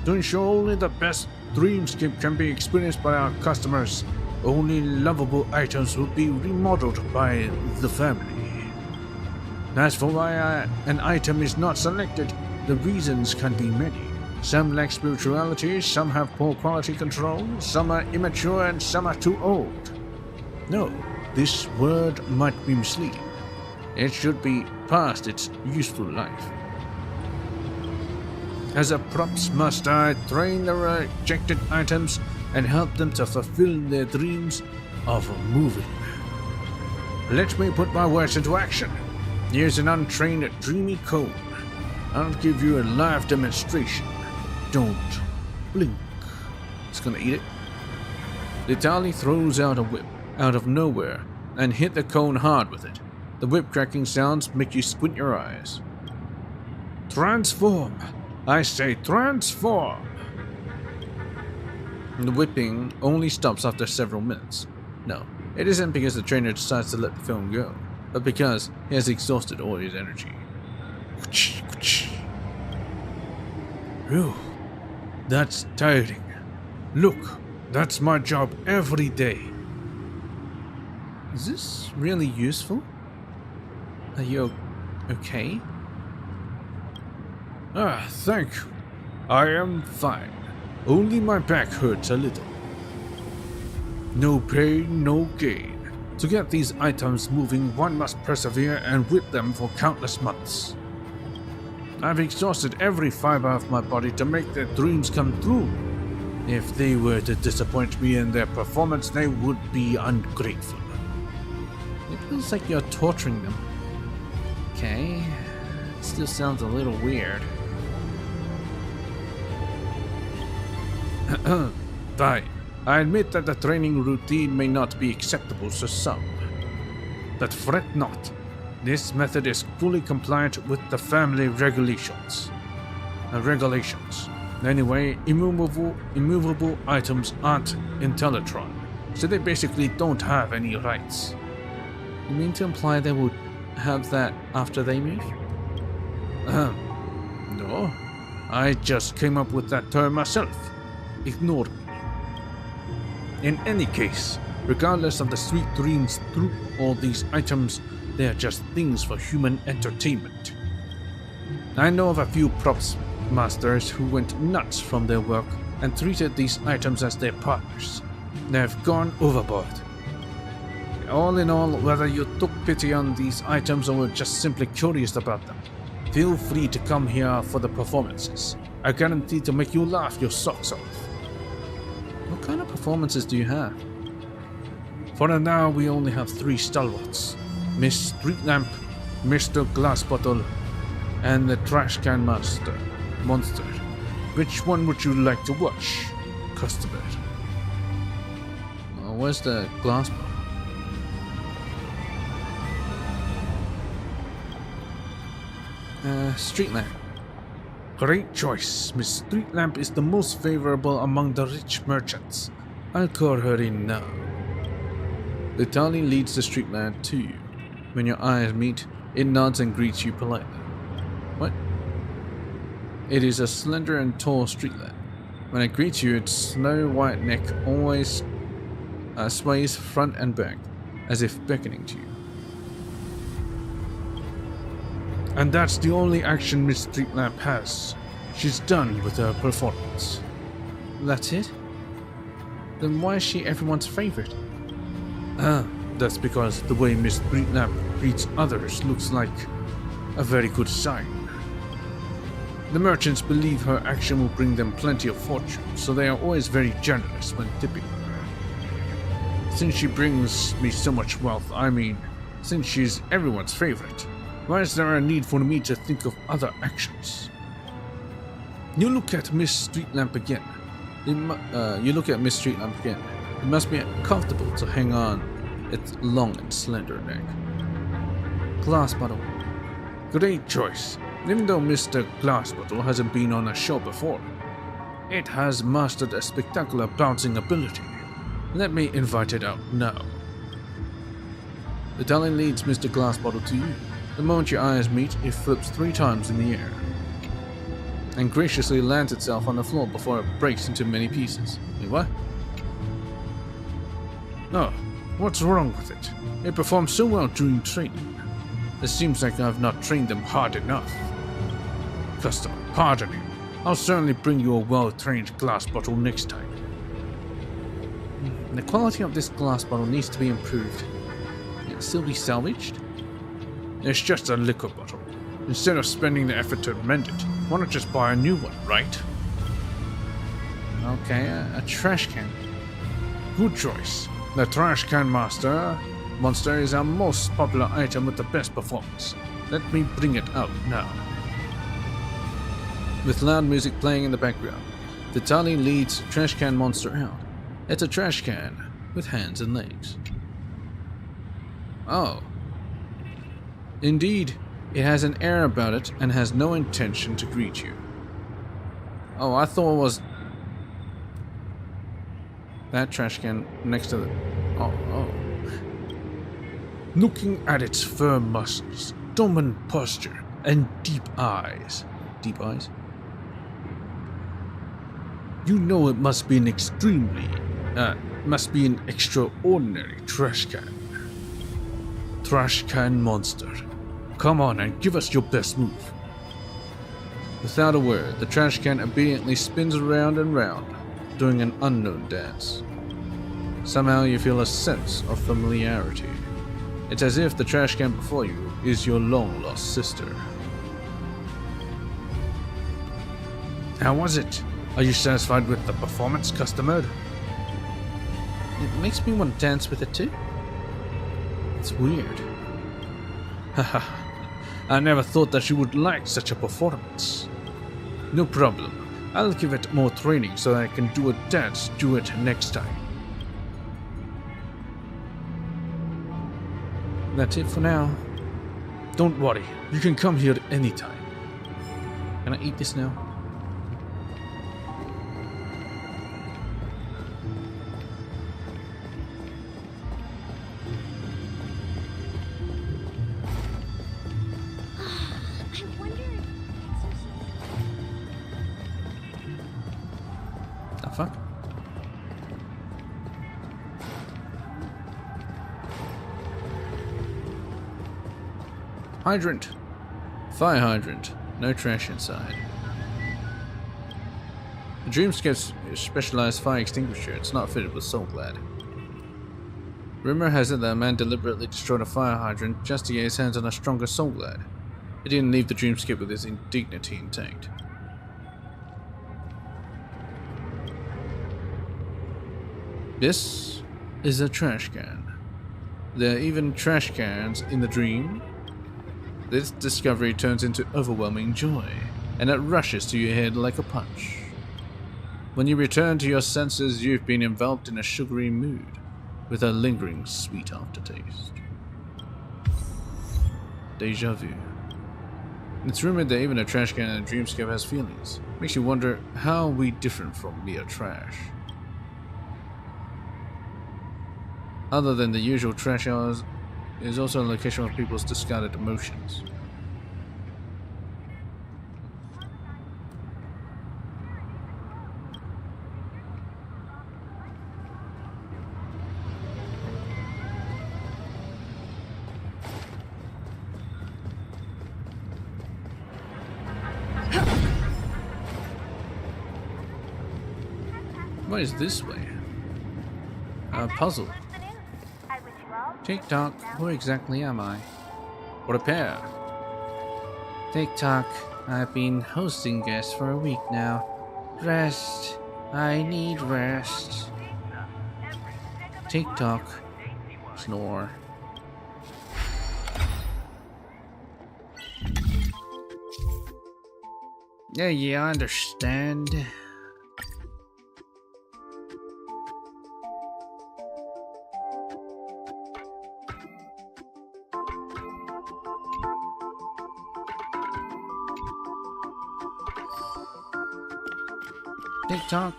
To ensure only the best dreamscape can be experienced by our customers, only lovable items will be remodeled by the family. As for why an item is not selected, the reasons can be many. Some lack spirituality, some have poor quality control, some are immature, and some are too old. No, this word might be misleading. It should be past its useful life. As a props master, I train the rejected items and help them to fulfill their dreams of moving. Let me put my words into action. Here's an untrained dreamy cone. I'll give you a live demonstration. Don't blink. It's gonna eat it. Vitaly throws out a whip out of nowhere and hit the cone hard with it. The whip cracking sounds make you squint your eyes. Transform! I say transform! The whipping only stops after several minutes. No, it isn't because the trainer decides to let the film go, but because he has exhausted all his energy. Phew, that's tiring. Look, that's my job every day. Is this really useful? Are you okay? Ah, thank you. I am fine. Only my back hurts a little. No pain, no gain. To get these items moving, one must persevere and whip them for countless months. I've exhausted every fiber of my body to make their dreams come true. If they were to disappoint me in their performance, they would be ungrateful. It feels like you're torturing them. Okay. Still sounds a little weird. Fine. I admit that the training routine may not be acceptable to some. But fret not. This method is fully compliant with the family regulations. Anyway, immovable items aren't Intellitron, so they basically don't have any rights. You mean to imply they would have that after they move? No. I just came up with that term myself. Ignore me. In any case, regardless of the sweet dreams through all these items, they are just things for human entertainment. I know of a few props masters who went nuts from their work and treated these items as their partners. They have gone overboard. All in all, whether you took pity on these items or were just simply curious about them, feel free to come here for the performances. I guarantee to make you laugh your socks off. What kind of performances do you have? For now, we only have 3 stalwarts. Miss Street Lamp, Mr. Glass Bottle, and the Trash Can Monster. Which one would you like to watch, customer? Where's the glass bottle? Street Lamp. Great choice. Miss Street Lamp is the most favorable among the rich merchants. I'll call her in now. The Tali leads the Street Lamp to you. When your eyes meet, it nods and greets you politely. What? It is a slender and tall street lamp. When it greets you, its snow white neck always sways front and back, as if beckoning to you. And that's the only action Miss Street Lamp has. She's done with her performance. That's it? Then why is she everyone's favorite? That's because the way Miss Street Lamp greets others looks like a very good sign. The merchants believe her action will bring them plenty of fortune, so they are always very generous when tipping her. Since she brings me so much wealth, since she's everyone's favorite, why is there a need for me to think of other actions? You look at Miss Street Lamp again. It must be comfortable to hang on its long and slender neck. Glass bottle. Great choice. Even though Mr. Glass Bottle hasn't been on a show before, it has mastered a spectacular bouncing ability. Let me invite it out now. The Tali leads Mr. Glass Bottle to you. The moment your eyes meet, it flips 3 times in the air and graciously lands itself on the floor before it breaks into many pieces. Wait, what? Oh, what's wrong with it? It performed so well during training. It seems like I've not trained them hard enough. Customer, pardon me. I'll certainly bring you a well-trained glass bottle next time. The quality of this glass bottle needs to be improved. Can it still be salvaged? It's just a liquor bottle. Instead of spending the effort to mend it, why not just buy a new one, right? Okay, a trash can. Good choice. The Trash Can Monster is our most popular item with the best performance. Let me bring it out now. With loud music playing in the background, the Tali leads Trash Can Monster out. It's a trash can with hands and legs. Oh. Indeed, it has an air about it and has no intention to greet you. Oh, I thought it was that trash can next to the... Oh. Looking at its firm muscles, dominant posture, and deep eyes. Deep eyes? You know it must be an extraordinary trash can. Trash Can Monster. Come on and give us your best move. Without a word, the trash can obediently spins around and round, doing an unknown dance. Somehow you feel a sense of familiarity. It's as if the trash can before you is your long-lost sister. How was it? Are you satisfied with the performance, customer? It makes me want to dance with it too. It's weird. Haha, I never thought that you would like such a performance. No problem. I'll give it more training so that I can do a dance duet next time. That's it for now. Don't worry, you can come here anytime. Can I eat this now? The fuck? Hydrant. Fire hydrant. No trash inside. The Dreamscape's specialized fire extinguisher. It's not fitted with soul glad. Rumor has it that a man deliberately destroyed a fire hydrant just to get his hands on a stronger soul glad. He didn't leave the Dreamscape with his dignity intact. This is a trash can. There are even trash cans in the dream. This discovery turns into overwhelming joy, and it rushes to your head like a punch. When you return to your senses, you've been enveloped in a sugary mood, with a lingering sweet aftertaste. Deja vu. It's rumored that even a trash can in a dreamscape has feelings. Makes you wonder, how are we different from mere trash? Other than the usual trash hours, it is also a location of people's discarded emotions. What is this way? A puzzle. Tick-tock, who exactly am I? What a pair. Tick-tock, I've been hosting guests for a week now. Rest. I need rest. Tick-tock. Snore. Yeah, I understand. Tick-tock,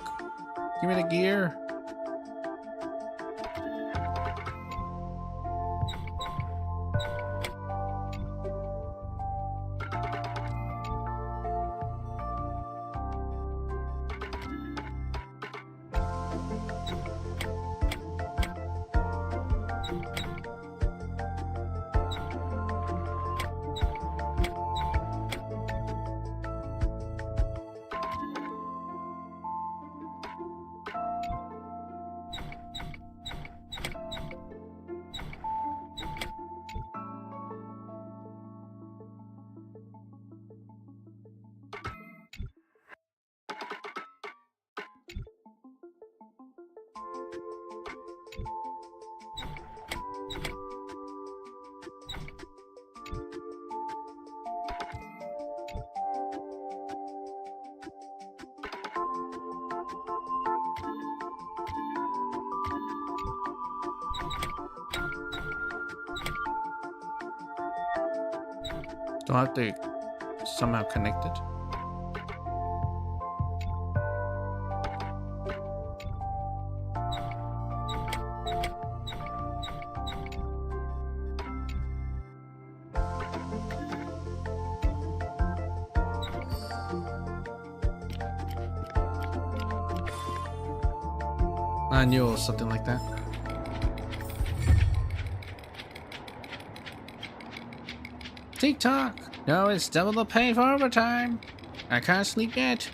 give me the gear. Do I have to somehow connect it? I knew it was something like that. Tick-tock! No, it's double the pay for overtime. I can't sleep yet.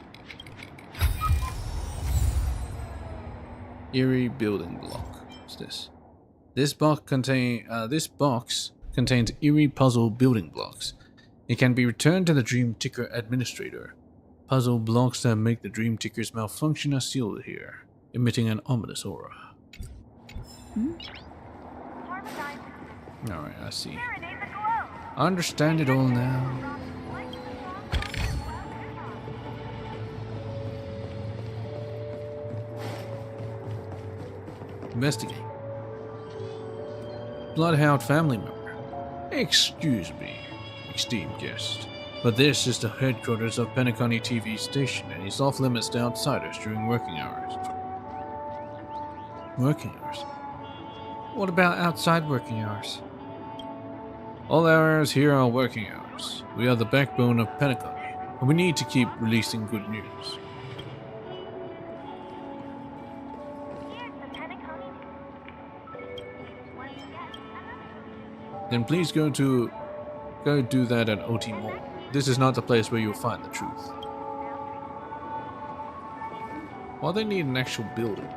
Eerie building block. What's this? This box contains eerie puzzle building blocks. It can be returned to the Dream Ticker Administrator. Puzzle blocks that make the dream tickers malfunction are sealed here, emitting an ominous aura. Alright, I see. I understand it all now. Investigate. Bloodhound family member. Excuse me, esteemed guest, but this is the headquarters of Penacony TV station and is off limits to outsiders during working hours. Working hours? What about outside working hours? All hours here are working hours. We are the backbone of Penacony, and we need to keep releasing good news. Then please go do that at OT Mall. This is not the place where you'll find the truth. Well, they need an actual building.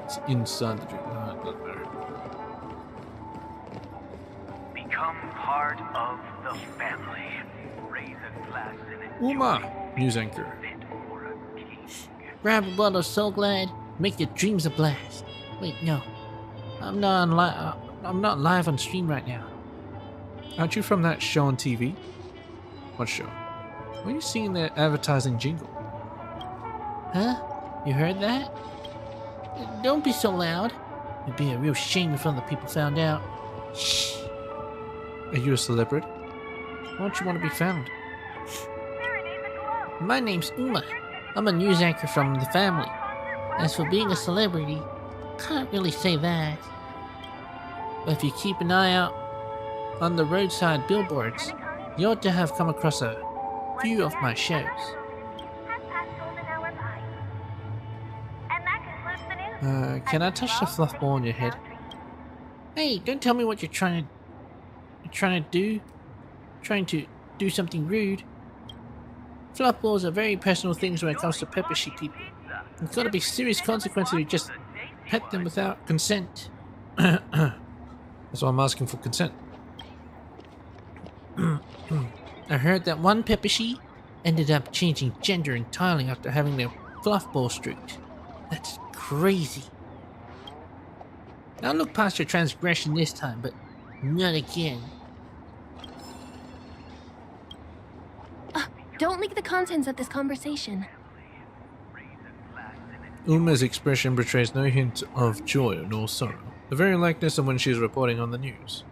It's inside the dream. No, it doesn't matter. Become part of the family. Raise a glass in it. Uma, news anchor. Grab a bottle, so glad. Make your dreams a blast. Wait, no. I'm not live on stream right now. Aren't you from that show on TV? What show? Were you seeing the advertising jingle? Huh? You heard that? Don't be so loud. It'd be a real shame if other people found out. Shh. Are you a celebrity? Why don't you want to be found? My name's Uma. I'm a news anchor from the family. As for being a celebrity, can't really say that. But if you keep an eye out on the roadside billboards, you ought to have come across a few of my shows. Can I touch the fluff ball on your head? Hey, don't tell me what you're trying to do. Trying to do something rude. Fluff balls are very personal things when it comes to pepper sheep people. There's gotta be serious consequences if you just pet them without consent. That's why I'm asking for consent. I heard that one pepper sheep ended up changing gender entirely after having their fluff ball stroked. That's crazy. I'll look past your transgression this time, but not again. Don't leak the contents of this conversation. Uma's expression betrays no hint of joy nor sorrow, the very likeness of when she is reporting on the news.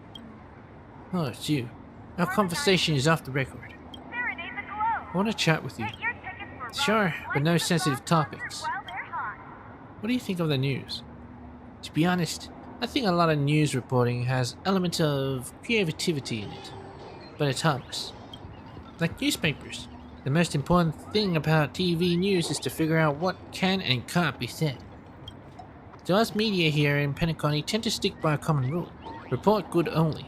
Oh, it's you. Our conversation is off the record. I want to chat with you. Sure, but no sensitive topics. What do you think of the news? To be honest, I think a lot of news reporting has elements of creativity in it, but it's harmless. Like newspapers, the most important thing about TV news is to figure out what can and can't be said. So us media here in Penacony tend to stick by a common rule: report good only.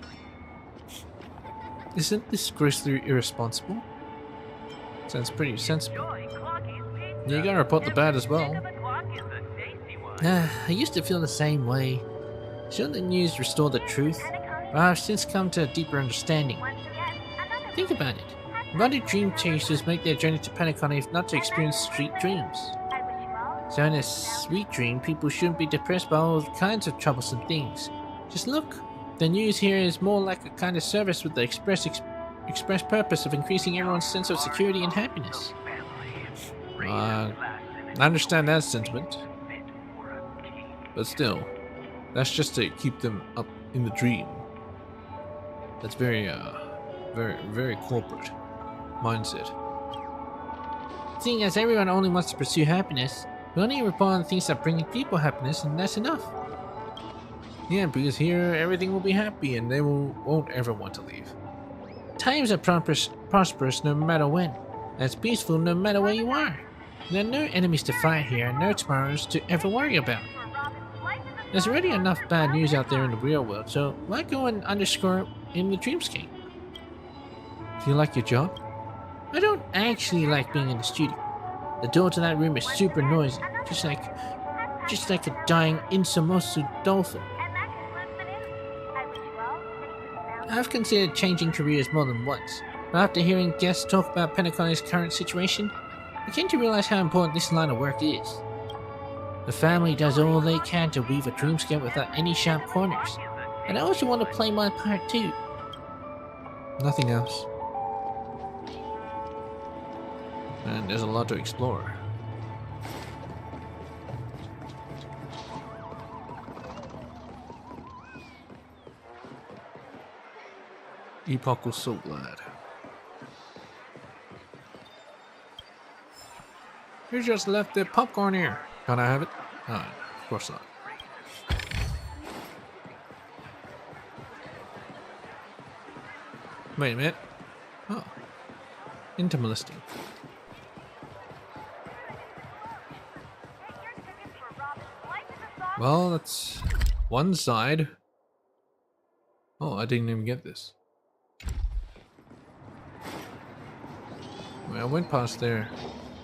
Isn't this grossly irresponsible? Sounds pretty sensible. You gotta report the bad as well. I used to feel the same way. Shouldn't the news restore the truth? But I've since come to a deeper understanding. Think about it. Why do dream chasers make their journey to Penacony if not to experience sweet dreams? So in a sweet dream, people shouldn't be depressed by all kinds of troublesome things. Just look. The news here is more like a kind of service with the express purpose of increasing everyone's sense of security and happiness. I understand that sentiment. But still, that's just to keep them up in the dream. That's very corporate mindset. Seeing as everyone only wants to pursue happiness, we only report on things that bring people happiness, and that's enough. Yeah, because here everything will be happy and they won't ever want to leave. Times are prosperous no matter when, and it's peaceful no matter where you are. There are no enemies to fight here and no tomorrows to ever worry about. There's already enough bad news out there in the real world, so why go and underscore it in the dreamscape? Do you like your job? I don't actually like being in the studio. The door to that room is super noisy, just like a dying Insomosu dolphin. I've considered changing careers more than once, but after hearing guests talk about Penacony's current situation, Can't you realize how important this line of work is? The family does all they can to weave a dreamscape without any sharp corners. And I also want to play my part too. Nothing else. And there's a lot to explore. Epoch was so glad. You just left the popcorn here. Can I have it? Oh, of course not. Wait a minute. Oh. Intermolesting. Well, that's one side. Oh, I didn't even get this. Well, I went past there.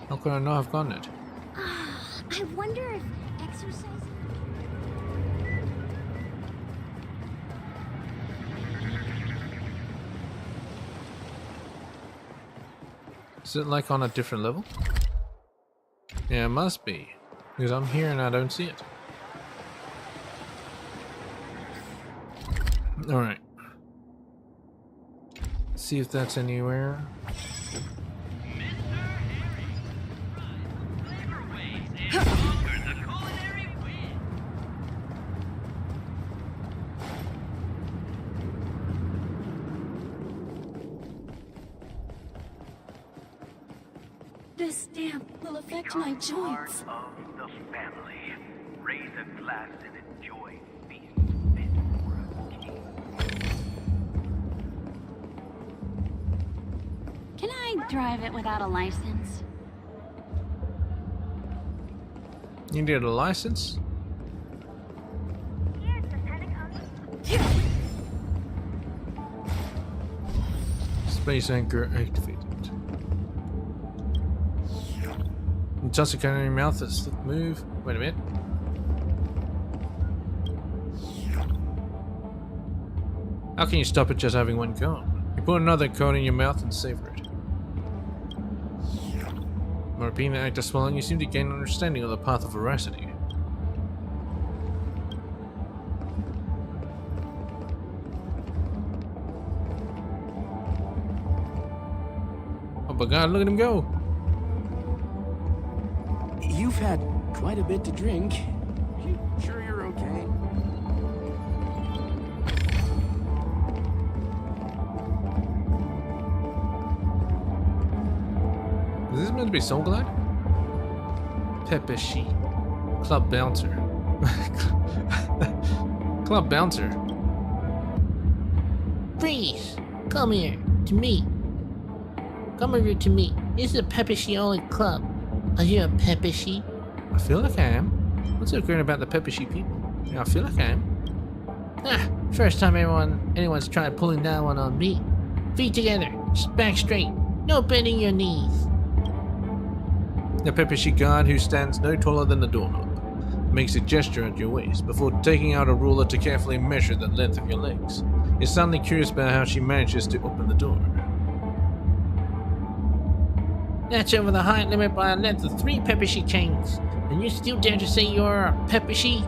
How could I not have gotten it? I wonder if exercising... Is it like on a different level? Yeah, it must be. Because I'm here and I don't see it. Alright. See if that's anywhere. This stamp will affect my joints. Of the family. Raise a glass and enjoy feast fit for a king. Can I drive it without a license? You need a license? Space anchor activated. Jessica in your mouth is move. Wait a minute. How can you stop it just having one cone? You put another cone in your mouth and savor it. By repeating the act of swallowing, you seem to gain understanding of the path of veracity. Oh my god, look at him go! You've had quite a bit to drink. You sure you're okay? Is this meant to be Soul Glide? Pepeshi. Club Bouncer. Club Bouncer. Freeze! Come here, to me. Come over to me. This is a Pepeshi only club. Are you a Pepeshi? I feel like I am. What's so great about the Pepeshi people? Yeah, I feel like I am. Ah, first time anyone's tried pulling that one on me. Feet together, back straight, no bending your knees. The Pepeshi guard who stands no taller than the doorknob makes a gesture at your waist before taking out a ruler to carefully measure the length of your legs. You're suddenly curious about how she manages to open the door. That's over the height limit by a length of 3 Pepeshi chains. And you still dare to say you're a Pepeshi?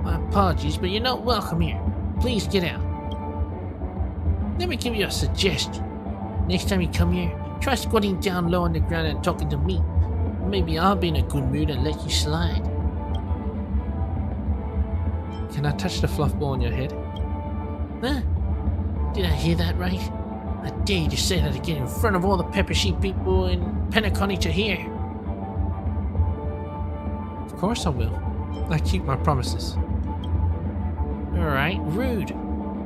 My apologies, but you're not welcome here. Please get out. Let me give you a suggestion. Next time you come here, try squatting down low on the ground and talking to me. Maybe I'll be in a good mood and let you slide. Can I touch the fluff ball on your head? Huh? Did I hear that right? I dare you to say that again in front of all the Pepeshi people in Penacony to hear. Of course I will. I keep my promises. Alright, rude.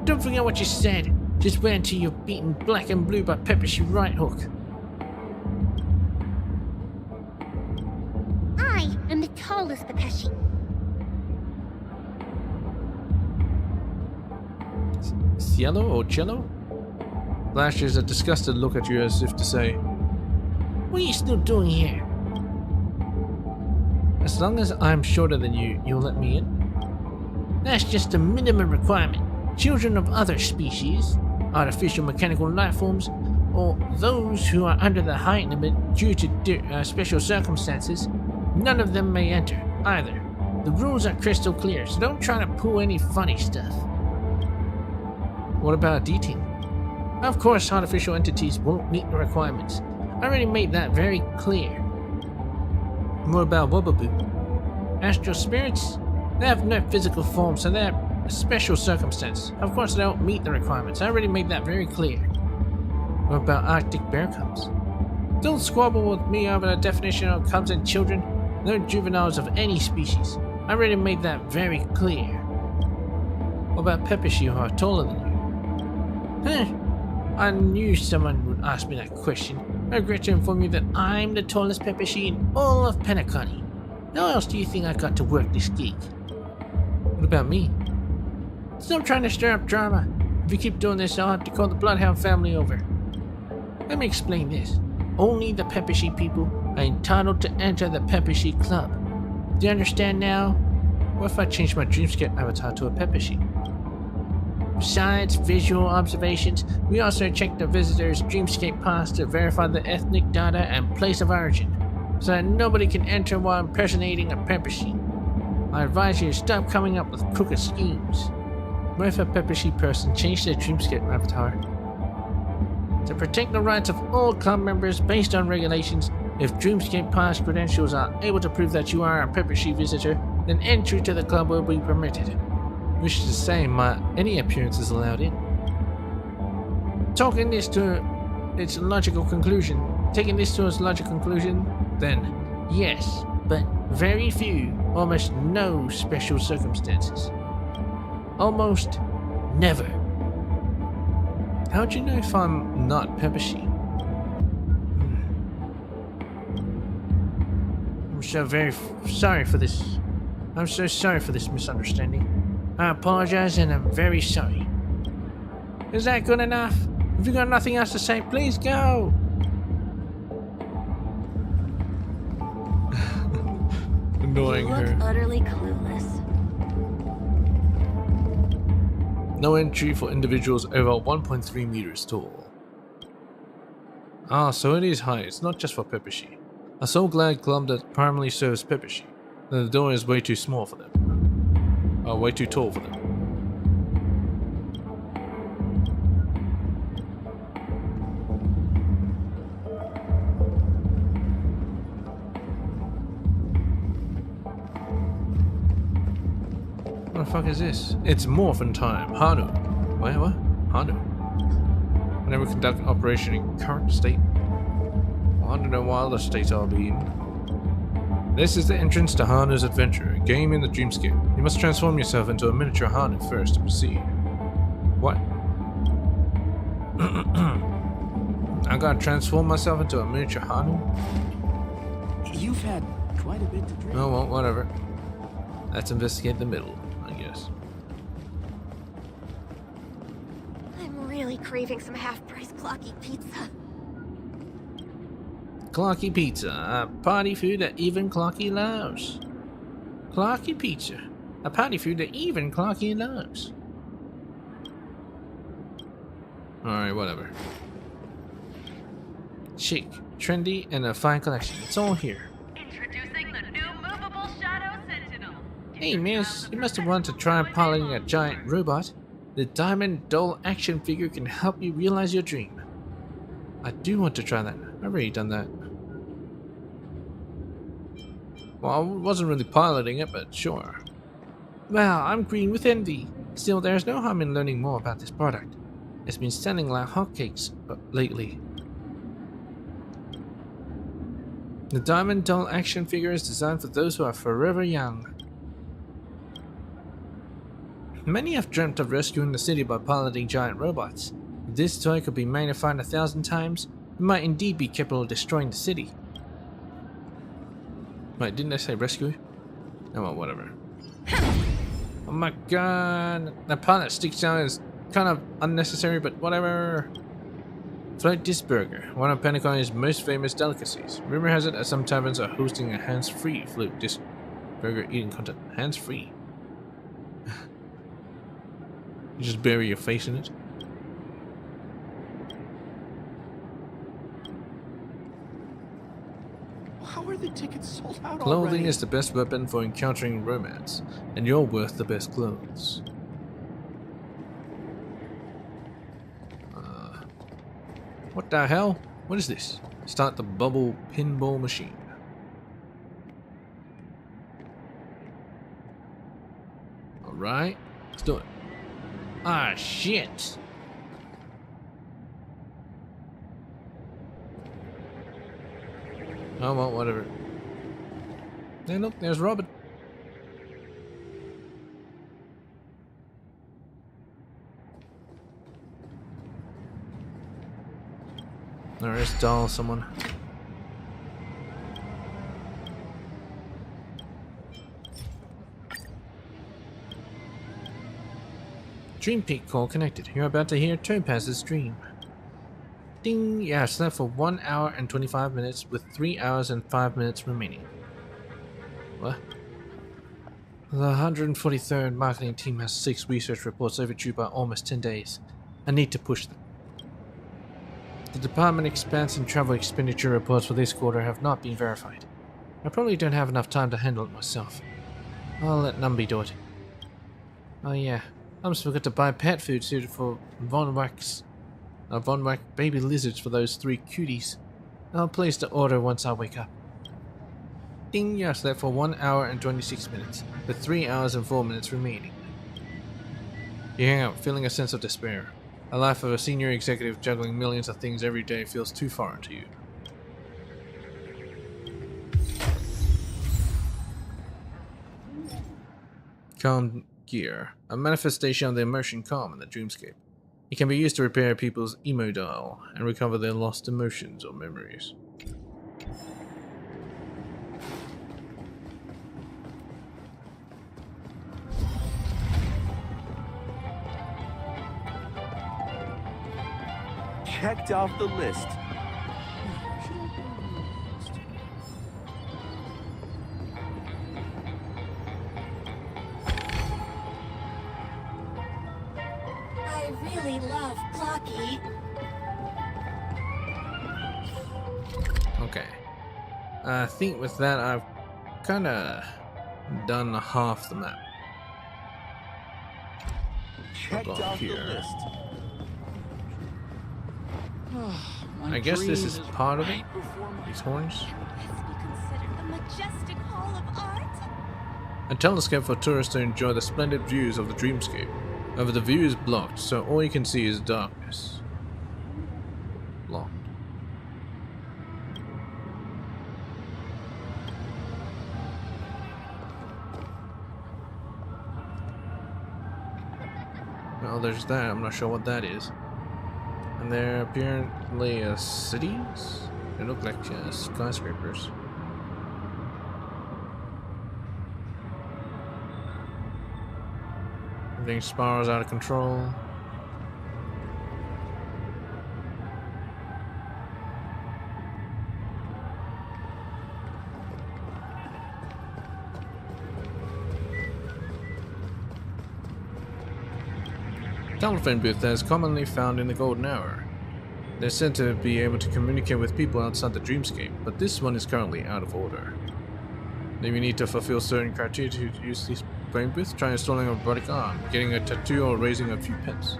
Don't forget what you said. Just wait until you're beaten black and blue by Pepeshi right hook. I am the tallest Pepeshi. Cielo or cello? Flashes a disgusted look at you as if to say, what are you still doing here? As long as I'm shorter than you, you'll let me in? That's just a minimum requirement. Children of other species, artificial mechanical life forms, or those who are under the height limit due to special circumstances, none of them may enter, either. The rules are crystal clear, so don't try to pull any funny stuff. What about D-Team? Of course, artificial entities won't meet the requirements. I already made that very clear. What about Wobbleboo? Astral spirits? They have no physical form, so they're a special circumstance. Of course, they don't meet the requirements. I already made that very clear. What about Arctic bear cubs? Don't squabble with me over the definition of cubs and children. They're juveniles of any species. I already made that very clear. What about Peppershy, who are taller than you? I knew someone would ask me that question. I regret to inform you that I'm the tallest Peppershy in all of Penacony. How else do you think I got to work this gig? What about me? Stop trying to stir up drama. If you keep doing this, I'll have to call the Bloodhound family over. Let me explain this. Only the Peppershy people are entitled to enter the Peppershy Club. Do you understand now? What if I change my Dreamscape avatar to a Peppershy? Besides visual observations, we also check the visitor's Dreamscape pass to verify the ethnic data and place of origin, so that nobody can enter while impersonating a Peppershy. I advise you to stop coming up with crooked schemes. What if a Peppershy person changed their Dreamscape avatar? To protect the rights of all club members based on regulations, if Dreamscape Pass credentials are able to prove that you are a Peppershy visitor, then entry to the club will be permitted. Which is to say, any appearance is allowed in. Taking this to its logical conclusion, then yes, but very few, almost no special circumstances. Almost never. How'd you know if I'm not Peppershy? I'm so very sorry for this. I'm so sorry for this misunderstanding. I apologize and I'm very sorry. Is that good enough? If you got nothing else to say, please go! Annoying her. You look utterly clueless. No entry for individuals over 1.3 meters tall. Ah, so it is high. It's not just for Peppershy. I'm so glad club that primarily serves Peppershy. The door is way too small for them. Way too tall for them. What the fuck is this? It's morphin time. Hanu. Wait, what? Hanu. Whenever conduct an operation in current state. I don't know why other states are being. This is the entrance to Hanu's adventure, a game in the Dreamscape. You must transform yourself into a miniature Hanu first to proceed. What? I gotta transform myself into a miniature Hanu? You've had quite a bit to drink. Oh, well, whatever. Let's investigate the middle, I guess. I'm really craving some half-price clocky pizza. Clocky pizza, a party food that even Clocky loves. Clocky pizza, a party food that even Clocky loves. Alright, whatever. Chic, trendy, and a fine collection. It's all here. Introducing the new movable Shadow Sentinel. Hey miss, you must have wanted to try piloting a giant robot. The Diamond Doll action figure can help you realize your dream. I do want to try that. I've already done that. Well, I wasn't really piloting it, but sure. Well, I'm green with envy. Still, there's no harm in learning more about this product. It's been selling like hotcakes lately. The Diamond Doll action figure is designed for those who are forever young. Many have dreamt of rescuing the city by piloting giant robots. If this toy could be magnified 1,000 times, it might indeed be capable of destroying the city. Wait, didn't I say rescue? Oh well, whatever. Oh my god, that part that sticks out is kind of unnecessary, but whatever. Float disc burger, one of Penacony's most famous delicacies. Rumor has it that some taverns are hosting a hands-free float disc burger eating content. Hands-free. You just bury your face in it. tickets sold out Clothing already. is the best weapon for encountering romance, and you're worth the best clothes. What the hell? What is this? Start the bubble pinball machine. Alright, let's do it. Ah, shit! Oh well, whatever. Hey, look, there's Robin. There's doll someone. Dream Peak call connected. You're about to hear Topaz's dream. Ding! Yeah, I slept for 1 hour and 25 minutes with 3 hours and 5 minutes remaining. What? The 143rd marketing team has 6 research reports overdue by almost 10 days. I need to push them. The department expense and travel expenditure reports for this quarter have not been verified. I probably don't have enough time to handle it myself. I'll let Numby do it. Oh yeah, I almost forgot to buy pet food suited for Von Wack baby lizards for those 3 cuties. I'll place the order once I wake up. Ding! I slept for 1 hour and 26 minutes, with 3 hours and 4 minutes remaining. You hang out, feeling a sense of despair. A life of a senior executive juggling millions of things every day feels too foreign to you. Calm Gear, a manifestation of the emotion calm in the dreamscape. It can be used to repair people's emo dial and recover their lost emotions or memories. Checked off the list. I really love Clocky. Okay. I think with that I've kinda done half the map. Checked off the list. I guess this is part of it. These horns. A telescope for tourists to enjoy the splendid views of the dreamscape. However, the view is blocked, so all you can see is darkness. Blocked. Well, there's that. I'm not sure what that is. And they're apparently cities? They look like skyscrapers. Everything spirals out of control. Telephone booth that is commonly found in the golden hour. They're said to be able to communicate with people outside the dreamscape, but this one is currently out of order. If you need to fulfill certain criteria to use this phone booth, try installing a robotic arm, getting a tattoo, or raising a few pets.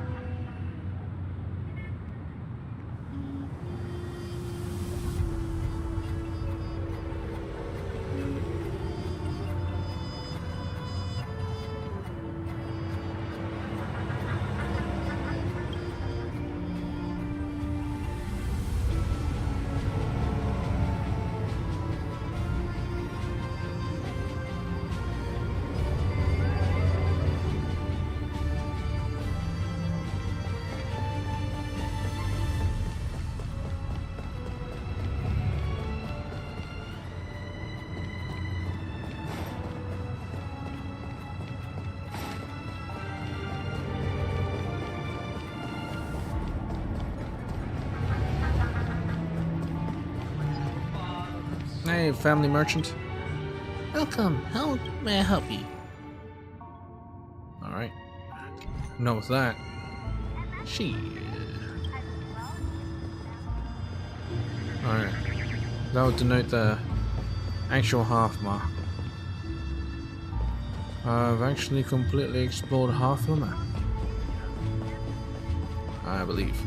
Hey, family merchant. Welcome. How may I help you? Alright. No, with that. Shit. Alright. That would denote the Actual half mark. I've actually completely explored half the map, I believe.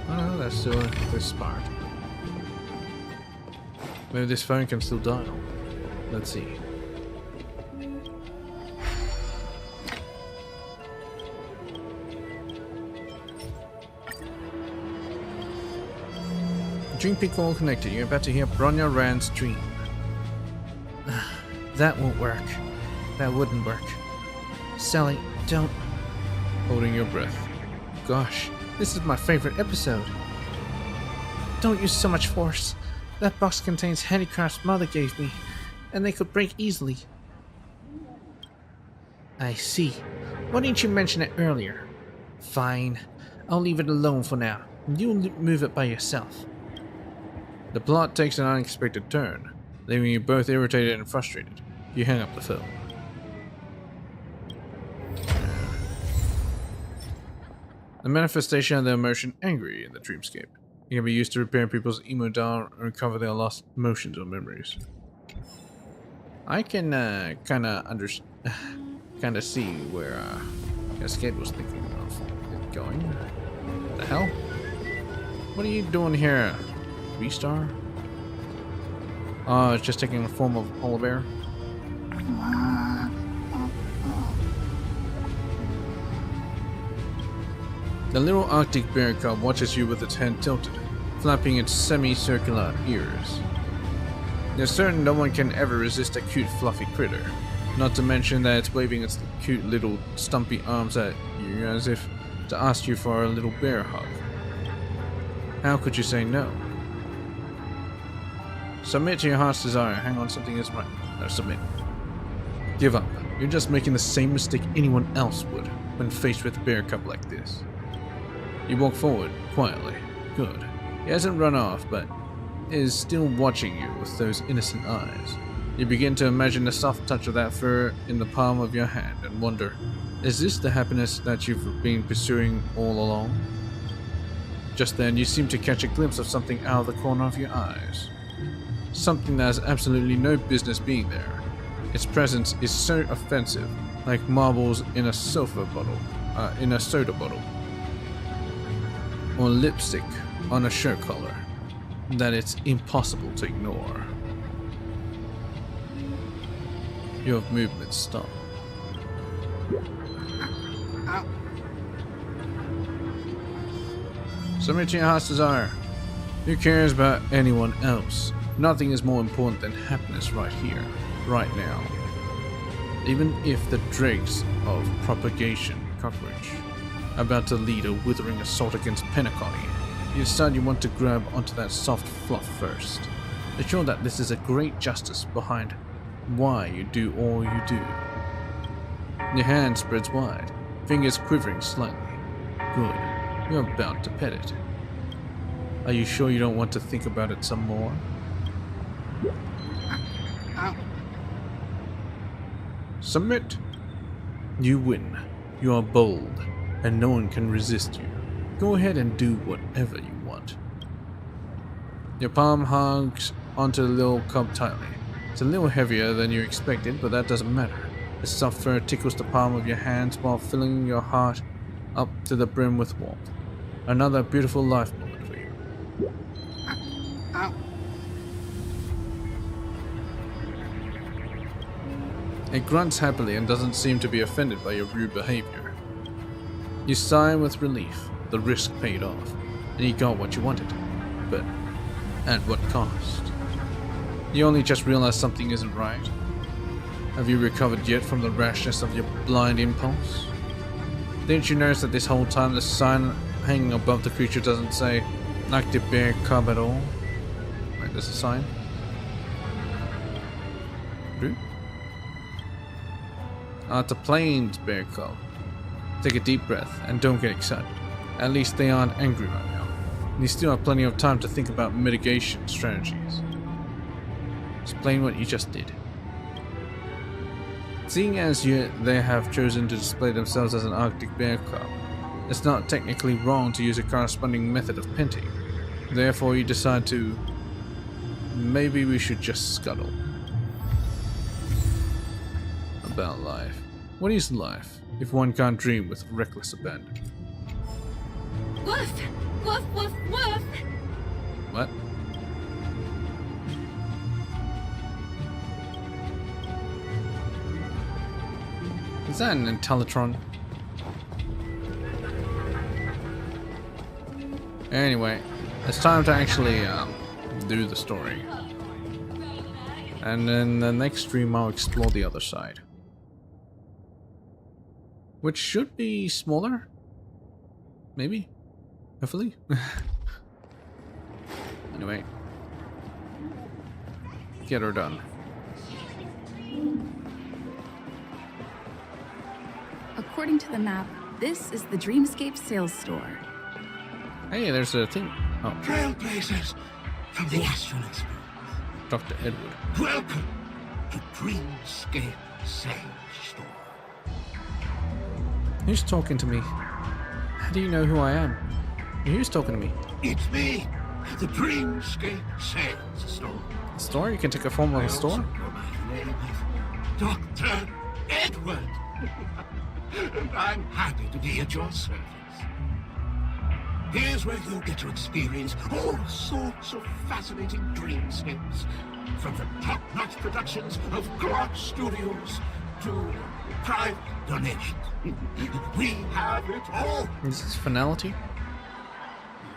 Oh no, that's still this part. Maybe this phone can still dial. Let's see. Dream Peak all connected. You're about to hear Bronya Rand's dream. That won't work. That wouldn't work. Sally, don't. Holding your breath. Gosh, this is my favorite episode. Don't use so much force. That box contains handicrafts Mother gave me, and they could break easily. I see. Why didn't you mention it earlier? Fine. I'll leave it alone for now. You'll move it by yourself. The plot takes an unexpected turn, leaving you both irritated and frustrated. You hang up the phone. The manifestation of the emotion angry in the dreamscape. It can be used to repair people's emo down and recover their lost emotions or memories. I can kind of see where Cascade was thinking of it going. What the hell? What are you doing here? V-Star? Oh, it's just taking the form of a polar bear. The little Arctic bear cub watches you with its head tilted, flapping its semi-circular ears. You're certain no one can ever resist a cute fluffy critter, not to mention that it's waving its cute little stumpy arms at you as if to ask you for a little bear hug. How could you say no? Submit to your heart's desire. Hang on, something isn't right. No, submit. Give up. You're just making the same mistake anyone else would when faced with a bear cub like this. You walk forward, quietly. Good. He hasn't run off, but is still watching you with those innocent eyes. You begin to imagine the soft touch of that fur in the palm of your hand and wonder, is this the happiness that you've been pursuing all along? Just then, you seem to catch a glimpse of something out of the corner of your eyes. Something that has absolutely no business being there. Its presence is so offensive, like marbles in a soda bottle. Or lipstick on a shirt collar, that it's impossible to ignore. Your movements stop. Submit to your heart's desire. Who cares about anyone else? Nothing is more important than happiness right here, right now. Even if the dregs of propagation coverage are about to lead a withering assault against Penacony, you decide you want to grab onto that soft fluff first. Assure that this is a great justice behind why you do all you do. Your hand spreads wide, fingers quivering slightly. Good. You're about to pet it. Are you sure you don't want to think about it some more? Submit. You win. You are bold, and no one can resist you. Go ahead and do whatever you want. Your palm hugs onto the little cub tightly. It's a little heavier than you expected, but that doesn't matter. The soft fur tickles the palm of your hands while filling your heart up to the brim with warmth. Another beautiful life moment for you. It grunts happily and doesn't seem to be offended by your rude behavior. You sigh with relief. The risk paid off, and you got what you wanted. But at what cost? You only just realize something isn't right. Have you recovered yet from the rashness of your blind impulse? Didn't you notice that this whole time the sign hanging above the creature doesn't say Arctic bear cub at all? Wait, there's a sign? Root? It's a plains bear cub. Take a deep breath and don't get excited. At least they aren't angry right now. And you still have plenty of time to think about mitigation strategies. Explain what you just did. Seeing as they have chosen to display themselves as an Arctic bear cub, It's not technically wrong to use a corresponding method of pinting. Therefore, you decide to... Maybe we should just scuttle. About life. What is life, if one can't dream with reckless abandon? Woof! Woof, woof, woof! What? Is that an Intellitron? Anyway, it's time to actually do the story. And in the next stream I'll explore the other side. Which should be smaller? Maybe? Hopefully? Anyway. Get her done. According to the map, this is the Dreamscape sales store. Hey, there's a thing. Oh. Trailblazers from the Astral Express. Dr. Edward. Welcome to Dreamscape Sales Store. Who's talking to me? How do you know who I am? Who's talking to me? It's me, the Dreamscape Sales Store. A store? You can take a form of a store? My name is Dr. Edward. And I'm happy to be at your service. Here's where you get to experience all sorts of fascinating dreamscapes. From the top-notch productions of Glock Studios to private donations. We have it all. Is this finality?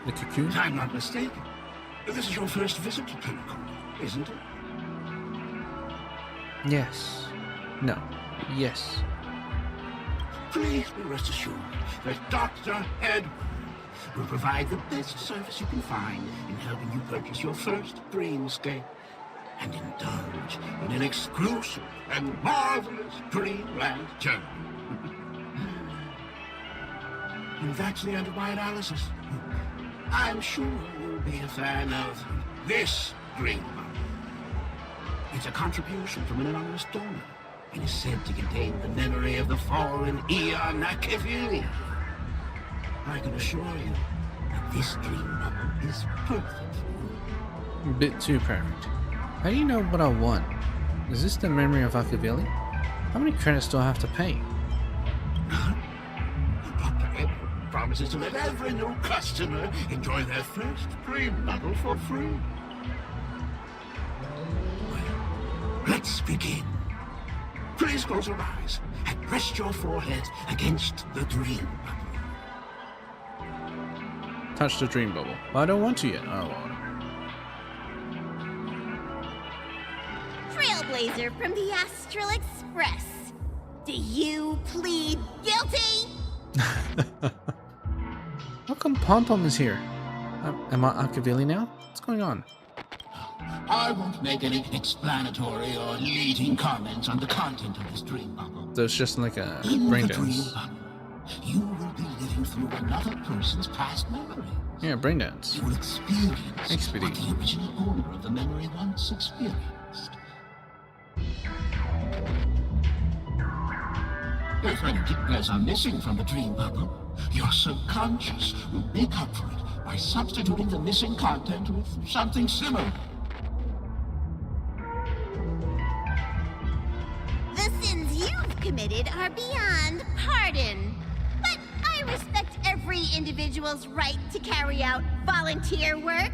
The cocoon? If I'm not mistaken, this is your first visit to Pinnacle, isn't it? Yes. No. Yes. Please be rest assured that Dr. Edward will provide the best service you can find in helping you purchase your first dreamscape and indulge in an exclusive and marvelous dreamland journey. And that's the end of my analysis. I'm sure you'll be a fan of this dream bubble. It's a contribution from an anonymous donor and is said to contain the memory of the fallen Eon Nakavili. I can assure you that this dream bubble is perfect for you. A bit too perfect. How do you know what I want? Is this the memory of Akavili? How many credits do I have to pay? Dr. Edward promises to let every new customer enjoy their first dream bubble for free. Well, let's begin. Please close your eyes and rest your forehead against the dream bubble. Touch the dream bubble. But I don't want to yet. Oh, whatever. Trailblazer from the Astral Express. Do you plead guilty? How come Pom Pom is here? Am I Akavili now? What's going on? I won't make any explanatory or leading comments on the content of this dream bubble. So it's just like a In brain the dream dance. bubble, you will be living through another person's past memories. Yeah, brain dance. You will experience XPD. what the original owner of the memory once experienced. If any details are missing from the dream bubble, your subconscious will make up for it by substituting the missing content with something similar. The sins you've committed are beyond pardon. But I respect every individual's right to carry out volunteer work.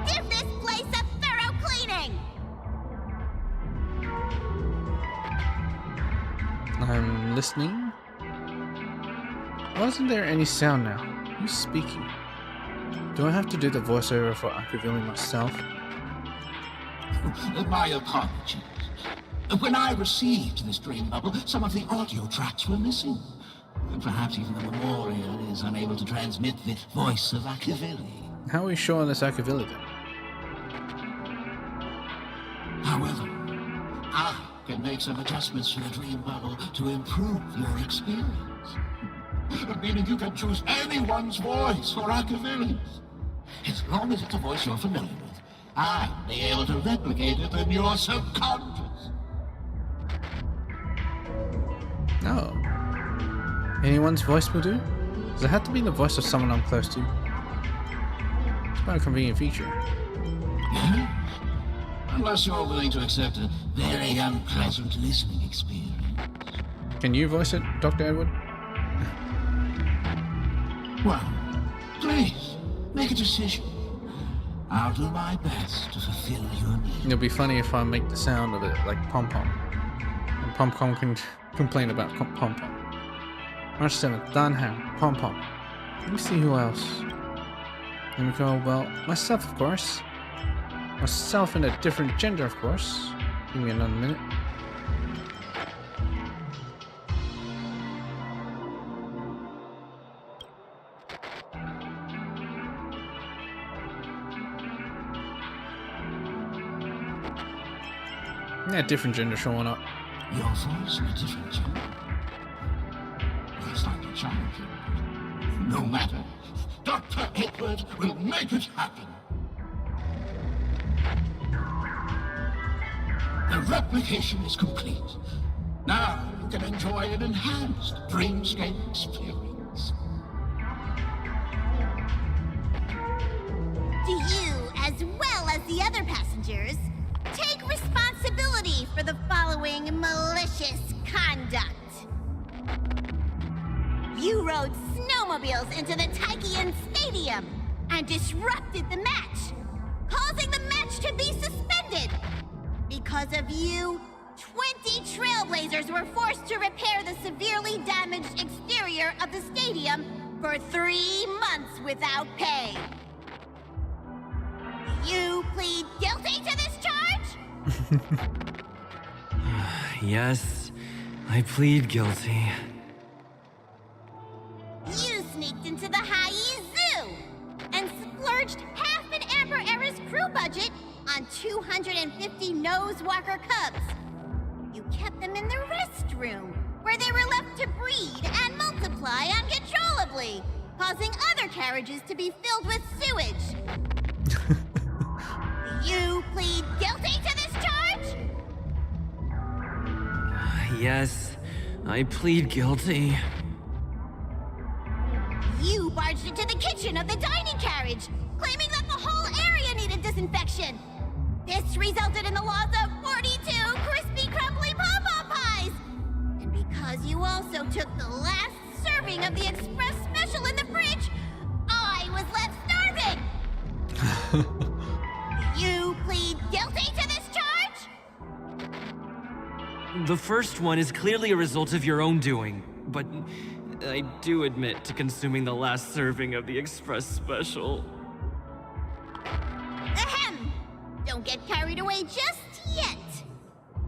Give this place a thorough cleaning! I'm listening. Why isn't there any sound now? Who's speaking? Do I have to do the voiceover for Akavili myself? My apologies. When I received this dream bubble, some of the audio tracks were missing. Perhaps even the memorial is unable to transmit the voice of Akavili. How are we sure this Akavili then? However, I can make some adjustments to the dream bubble to improve your experience. Meaning you can choose anyone's voice for Akavili's. As long as it's a voice you're familiar with, I'll be able to replicate it in your subconscious. Oh. Anyone's voice will do? Does it have to be the voice of someone I'm close to? It's quite a convenient feature. Unless you're willing to accept a very unpleasant listening experience. Can you voice it, Dr. Edward? Well, please, make a decision. I'll do my best to fulfill your needs. It'll be funny if I make the sound of it like Pom-Pom. And Pom-Pom can complain about Pom-Pom. March 7th, Dunham, Pom-Pom. Let me see who else. Let me go, well, myself, of course. Myself in a different gender, of course. Give me another minute. Yeah, different gender showing up. Your voice in a different gender. That's like a child. No matter. Dr. Edward will make it happen. The replication is complete. Now you can enjoy an enhanced dreamscape experience. Do you, as well as the other passengers, take responsibility for the following malicious conduct? You rode snowmobiles into the Taikian Stadium and disrupted the match, causing the match to be suspended. Because of you, 20 Trailblazers were forced to repair the severely damaged exterior of the stadium for 3 months without pay. You plead guilty to this charge? Yes, I plead guilty. You sneaked into the Haie Zoo and splurged half an Amber Era's crew budget on 250 Nosewalker cubs. You kept them in the restroom, where they were left to breed and multiply uncontrollably, causing other carriages to be filled with sewage. You plead guilty to this charge? Yes, I plead guilty. You barged into the kitchen of the dining carriage, claiming that the whole area needed disinfection. This resulted in the loss of 42 crispy, crumbly pom-pom pies. And because you also took the last serving of the express special in the fridge, I was left starving. You plead guilty to this charge? The first one is clearly a result of your own doing, but I do admit to consuming the last serving of the express special. Ahem! Don't get carried away just yet.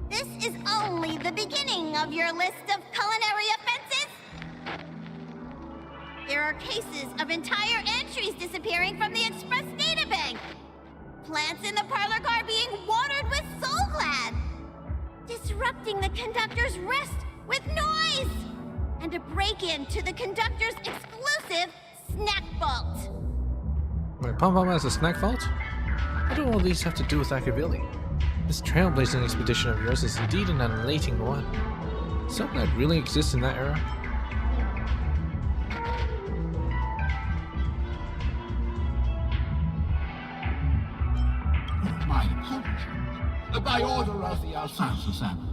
This is only the beginning of your list of culinary offenses. There are cases of entire entries disappearing from the express databank. Plants in the parlor car being watered with Soul Glad. Disrupting the conductor's rest with noise. And a break-in to the conductor's exclusive snack vault. Wait, Pom-Pom has a snack vault? What do all these have to do with Akavili? This trailblazing expedition of yours is indeed an elating one. Something that really exists in that era? My apologies. By order of the Alfonso family,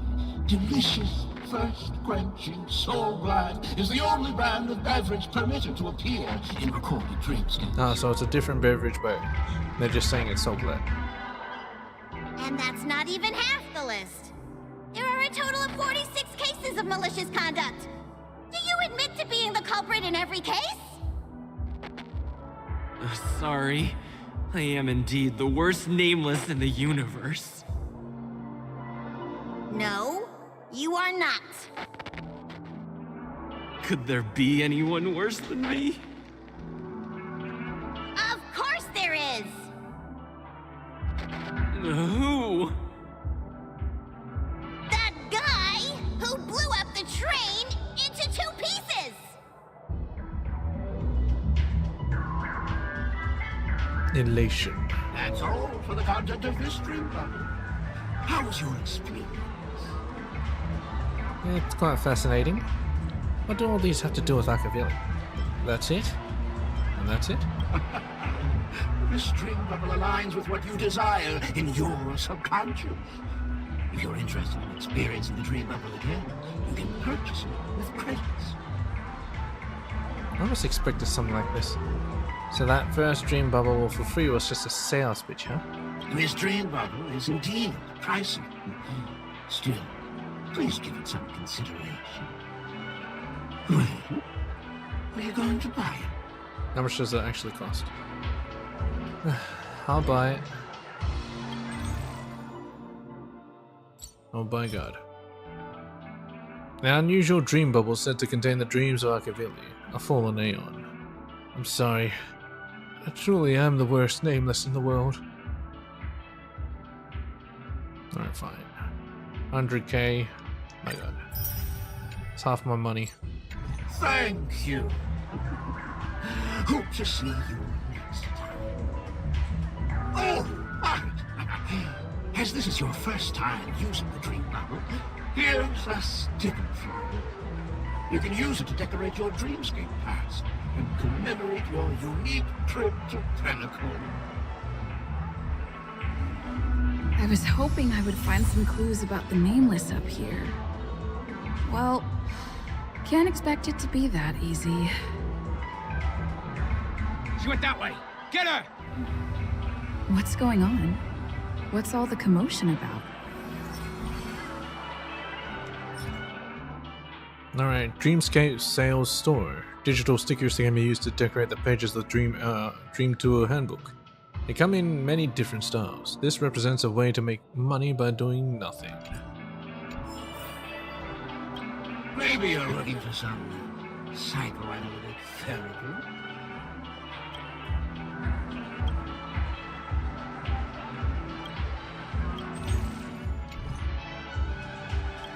delicious, thirst-quenching Soul Glad is the only brand of beverage permitted to appear in recorded dreamscapes. Ah, so it's a different beverage, but they're just saying it's Soul Glad. And that's not even half the list. There are a total of 46 cases of malicious conduct. Do you admit to being the culprit in every case? Sorry. I am indeed the worst nameless in the universe. No, you are not. Could there be anyone worse than me? Of course there is! Who? That guy who blew up the train into 2 pieces! Elation. That's all for the content of this dream bubble. How was your experience? It's quite fascinating. What do all these have to do with Akavili? That's it? And that's it? This dream bubble aligns with what you desire in your subconscious. If you're interested in experiencing the dream bubble again, you can purchase it with credits. I was expecting something like this. So that first dream bubble for free was just a sales pitch, huh? This dream bubble is indeed pricey. Still, please give it some consideration. Well, are you going to buy it? How much does that actually cost? I'll buy it. Oh by God. The unusual dream bubble said to contain the dreams of Akavili, a fallen Aeon. I'm sorry. I truly am the worst nameless in the world. Alright, fine. 100k. My God. It's half my money. Thank you. Hope to see you next time. Oh, right. As this is your first time using the dream bubble, here's a sticker for you. You can use it to decorate your dreamscape pass and commemorate your unique trip to Pinnacle. I was hoping I would find some clues about the Nameless up here. Well, can't expect it to be that easy. She went that way! Get her! What's going on? What's all the commotion about? Alright, Dreamscape Sales Store. Digital stickers that can be used to decorate the pages of the Dream Tour Handbook. They come in many different styles. This represents a way to make money by doing nothing. Maybe you're looking for some psychoanalytic therapy.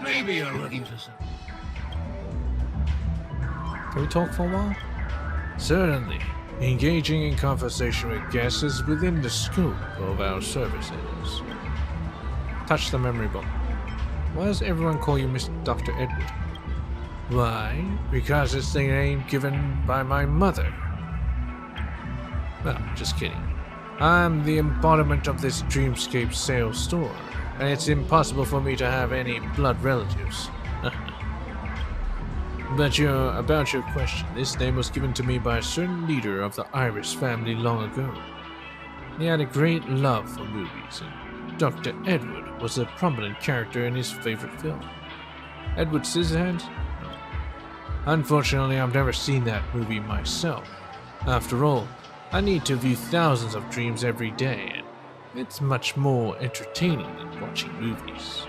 Maybe you're looking for some. Can we talk for a while? Certainly. Engaging in conversation with guests is within the scope of our services. Touch the memory button. Why does everyone call you Mr. Dr. Edward? Why? Because it's the name given by my mother. Well, just kidding. I'm the embodiment of this Dreamscape Sales Store, and it's impossible for me to have any blood relatives. But about your question, this name was given to me by a certain leader of the Iris family long ago. He had a great love for movies, and Dr. Edward was a prominent character in his favorite film. Edward Scissorhands? No. Unfortunately, I've never seen that movie myself. After all, I need to view thousands of dreams every day, and it's much more entertaining than watching movies.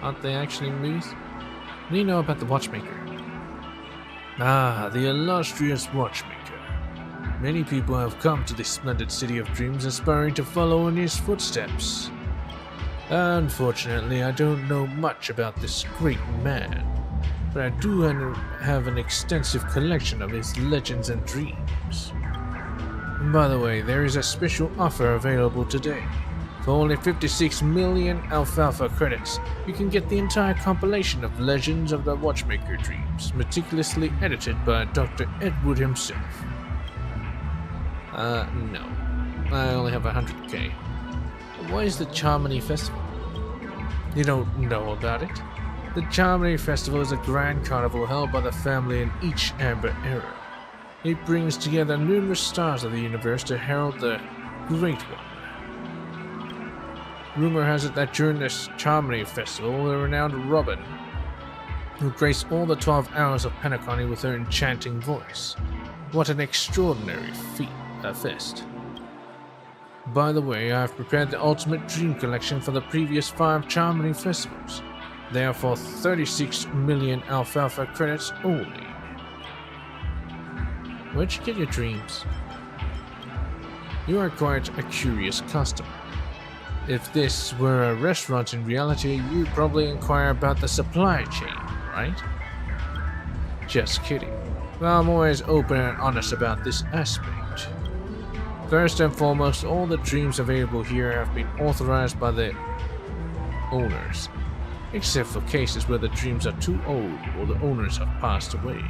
Aren't they actually movies? What do you know about the Watchmaker? Ah, the illustrious Watchmaker. Many people have come to this splendid city of dreams aspiring to follow in his footsteps. Unfortunately, I don't know much about this great man, but I do have an extensive collection of his legends and dreams. By the way, there is a special offer available today. For only 56 million alfalfa credits, you can get the entire compilation of Legends of the Watchmaker Dreams, meticulously edited by Dr. Edward himself. No. I only have 100k. What is the Charmony Festival? You don't know about it? The Charmony Festival is a grand carnival held by the family in each Amber Era. It brings together numerous stars of the universe to herald the Great One. Rumor has it that during this Charmony Festival, the renowned Robin will grace all the 12 hours of Penacony with her enchanting voice. What an extraordinary fest. By the way, I have prepared the Ultimate Dream Collection for the previous 5 Charmony Festivals. They are for 36 million alfalfa credits only. Where'd you get your dreams? You are quite a curious customer. If this were a restaurant in reality, you'd probably inquire about the supply chain, right? Just kidding. Well, I'm always open and honest about this aspect. First and foremost, all the dreams available here have been authorized by the owners. except for cases where the dreams are too old or the owners have passed away.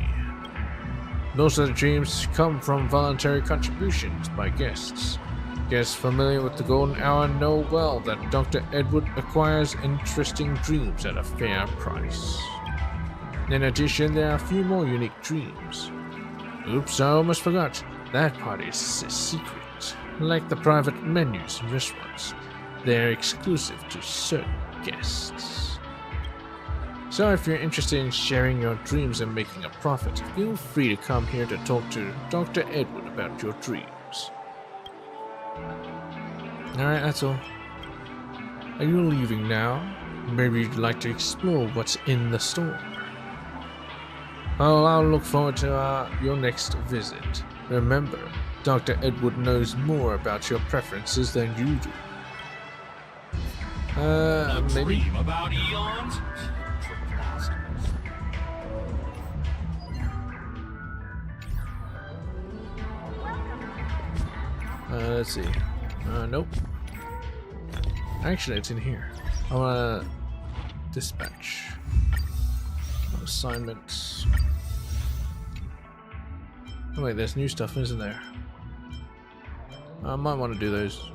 Most of the dreams come from voluntary contributions by guests. Guests familiar with the Golden Hour know well that Dr. Edward acquires interesting dreams at a fair price. In addition, there are a few more unique dreams. Oops, I almost forgot. That part is a secret. Like the private menus in restaurants, they're exclusive to certain guests. So if you're interested in sharing your dreams and making a profit, feel free to come here to talk to Dr. Edward about your dreams. Alright, that's all. Are you leaving now? Maybe you'd like to explore what's in the store. Oh, I'll look forward to your next visit. Remember, Dr. Edward knows more about your preferences than you do. Maybe? Dream about eons? Let's see. Nope. Actually, it's in here. I wanna dispatch. Assignments. Oh wait, there's new stuff, isn't there? I might want to do those.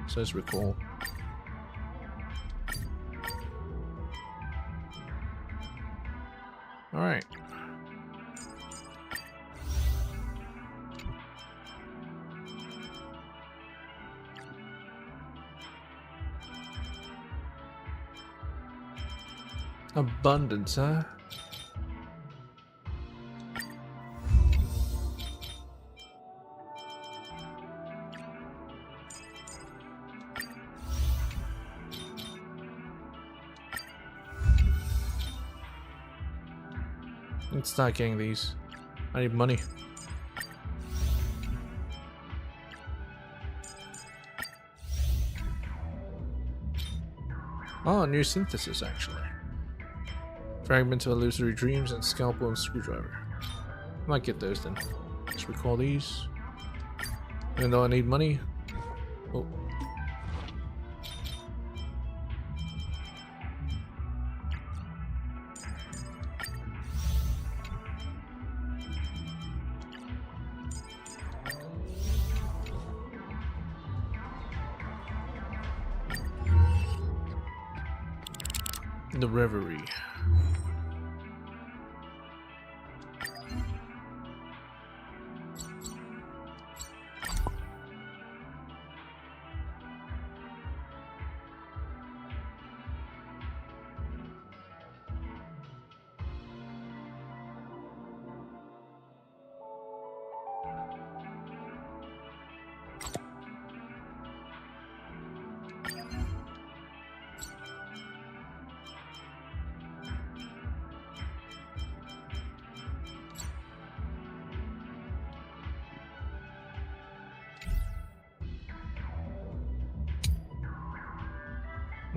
It says recall. Alright. Abundance, huh? Let's start getting these. I need money. Oh, new synthesis actually. Fragment of illusory dreams and scalpel and screwdriver. Might get those then. Let's recall these. Even though I need money. Oh. The Reverie.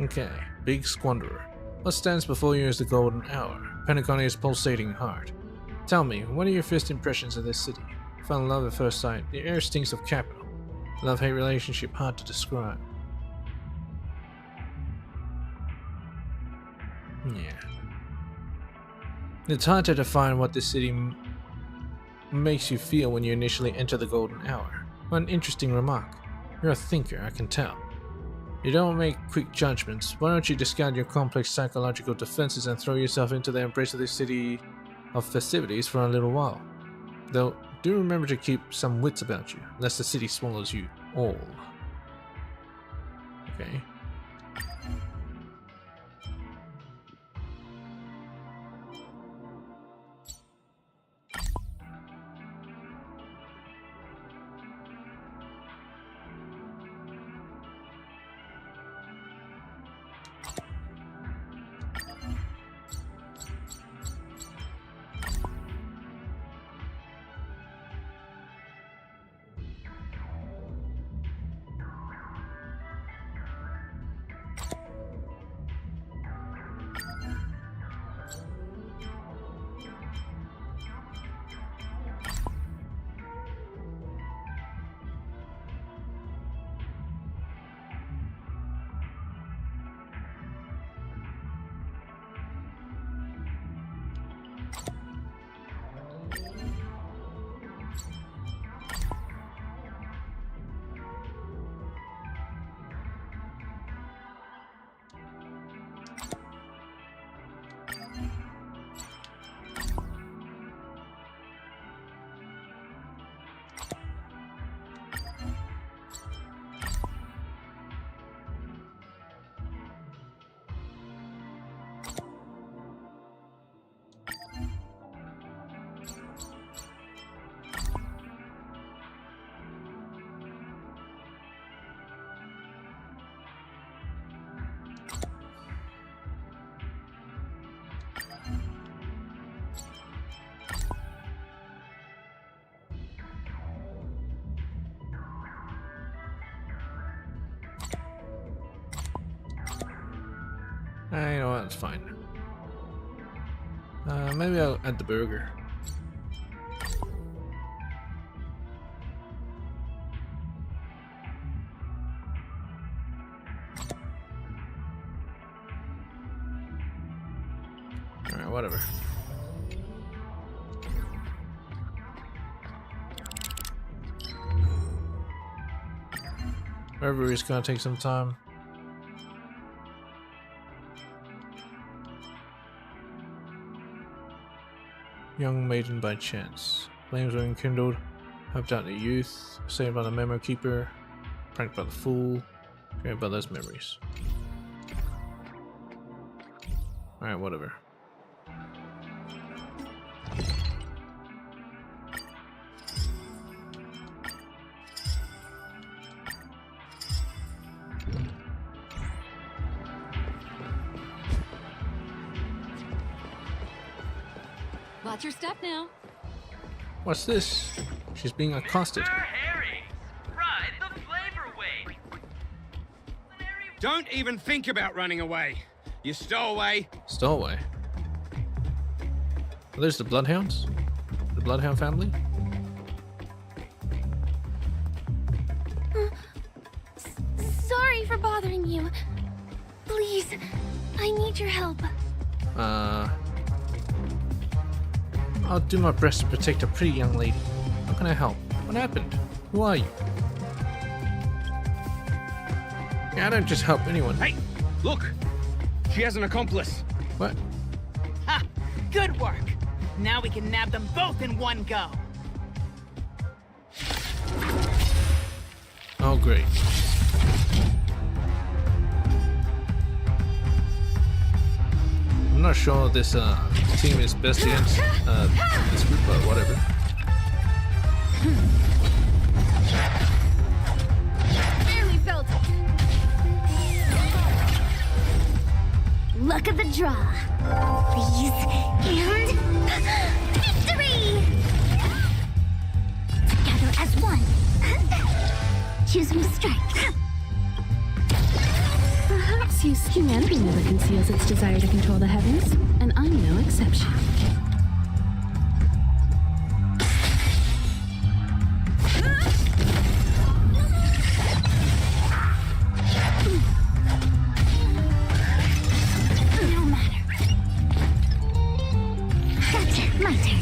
Okay, Big Squanderer. What stands before you is the Golden Hour, Pentaconia's pulsating heart. Tell me, what are your first impressions of this city? Fell in love at first sight. The air stinks of capital. Love-hate relationship hard to describe. Yeah. It's hard to define what this city makes you feel when you initially enter the Golden Hour. What an interesting remark. You're a thinker, I can tell. You don't make quick judgments. Why don't you discard your complex psychological defenses and throw yourself into the embrace of this city of festivities for a little while? Though, do remember to keep some wits about you, lest the city swallows you all. Okay. You know what? That's fine. Maybe I'll add the burger. Alright, whatever. Wherever it's gonna take some time. Young maiden by chance. Flames were enkindled. Helped out the youth. Saved by the memo keeper. Pranked by the fool. Created by those memories. Alright, whatever. Watch your step now. What's this? She's being accosted. Ride the flavor wave. Don't even think about running away. You stowaway. Stowaway? Are those the Bloodhounds? The Bloodhound family? Sorry for bothering you. Please, I need your help. I'll do my best to protect a pretty young lady. How can I help? What happened? Who are you? Yeah, I don't just help anyone. Hey, look! She has an accomplice. What? Ha! Good work! Now we can nab them both in one go. Oh, great. I'm not sure this team is best against this group, but whatever. Barely felt it. Luck of the draw. These and victory! Together as one. Choose me strike. Perhaps humanity never conceals its desire to control the heavens, and I'm no exception. No matter. Gotcha, my turn.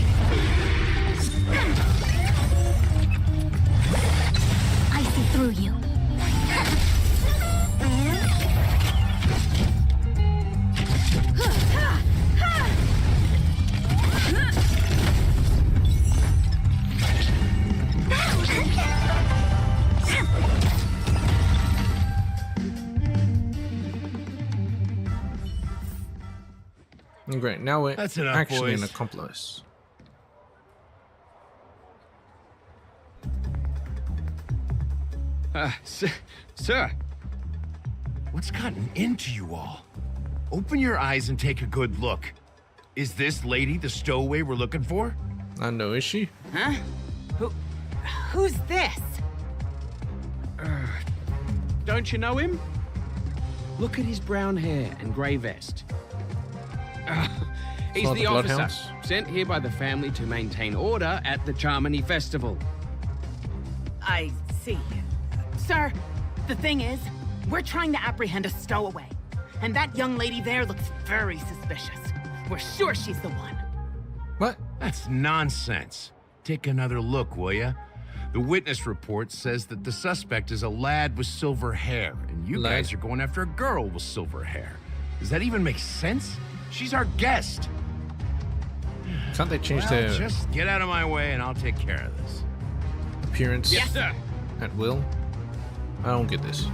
I see through you. Great, now we're That's enough, actually boys. an accomplice. Sir. What's gotten into you all? Open your eyes and take a good look. Is this lady the stowaway we're looking for? I know, is she? Huh? Who's this? Don't you know him? Look at his brown hair and grey vest. He's Oh, the the officer Bloodhounds? sent here by the family to maintain order at the Charmony Festival. I see. Sir, the thing is, we're trying to apprehend a stowaway. And that young lady there looks very suspicious. We're sure she's the one. What? That's nonsense. Take another look, will ya? The witness report says that the suspect is a lad with silver hair, and you guys are going after a girl with silver hair. Does that even make sense? She's our guest. Can't they change Well, their just get out of my way and I'll take care of this. appearance Yes, sir. at will? I don't get this.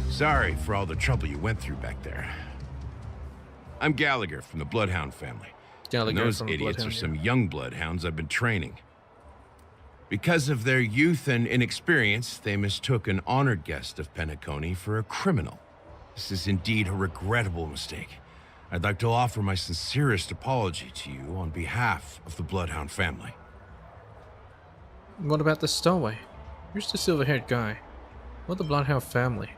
Sorry for all the trouble you went through back there. I'm Gallagher from the Bloodhound family. Gallagher And those from the idiots Bloodhound, are some young bloodhounds I've been training. Because of their youth and inexperience, they mistook an honored guest of Penacony for a criminal. This is indeed a regrettable mistake. I'd like to offer my sincerest apology to you on behalf of the Bloodhound family. What about the stowaway? Who's the silver-haired guy? What the Bloodhound family?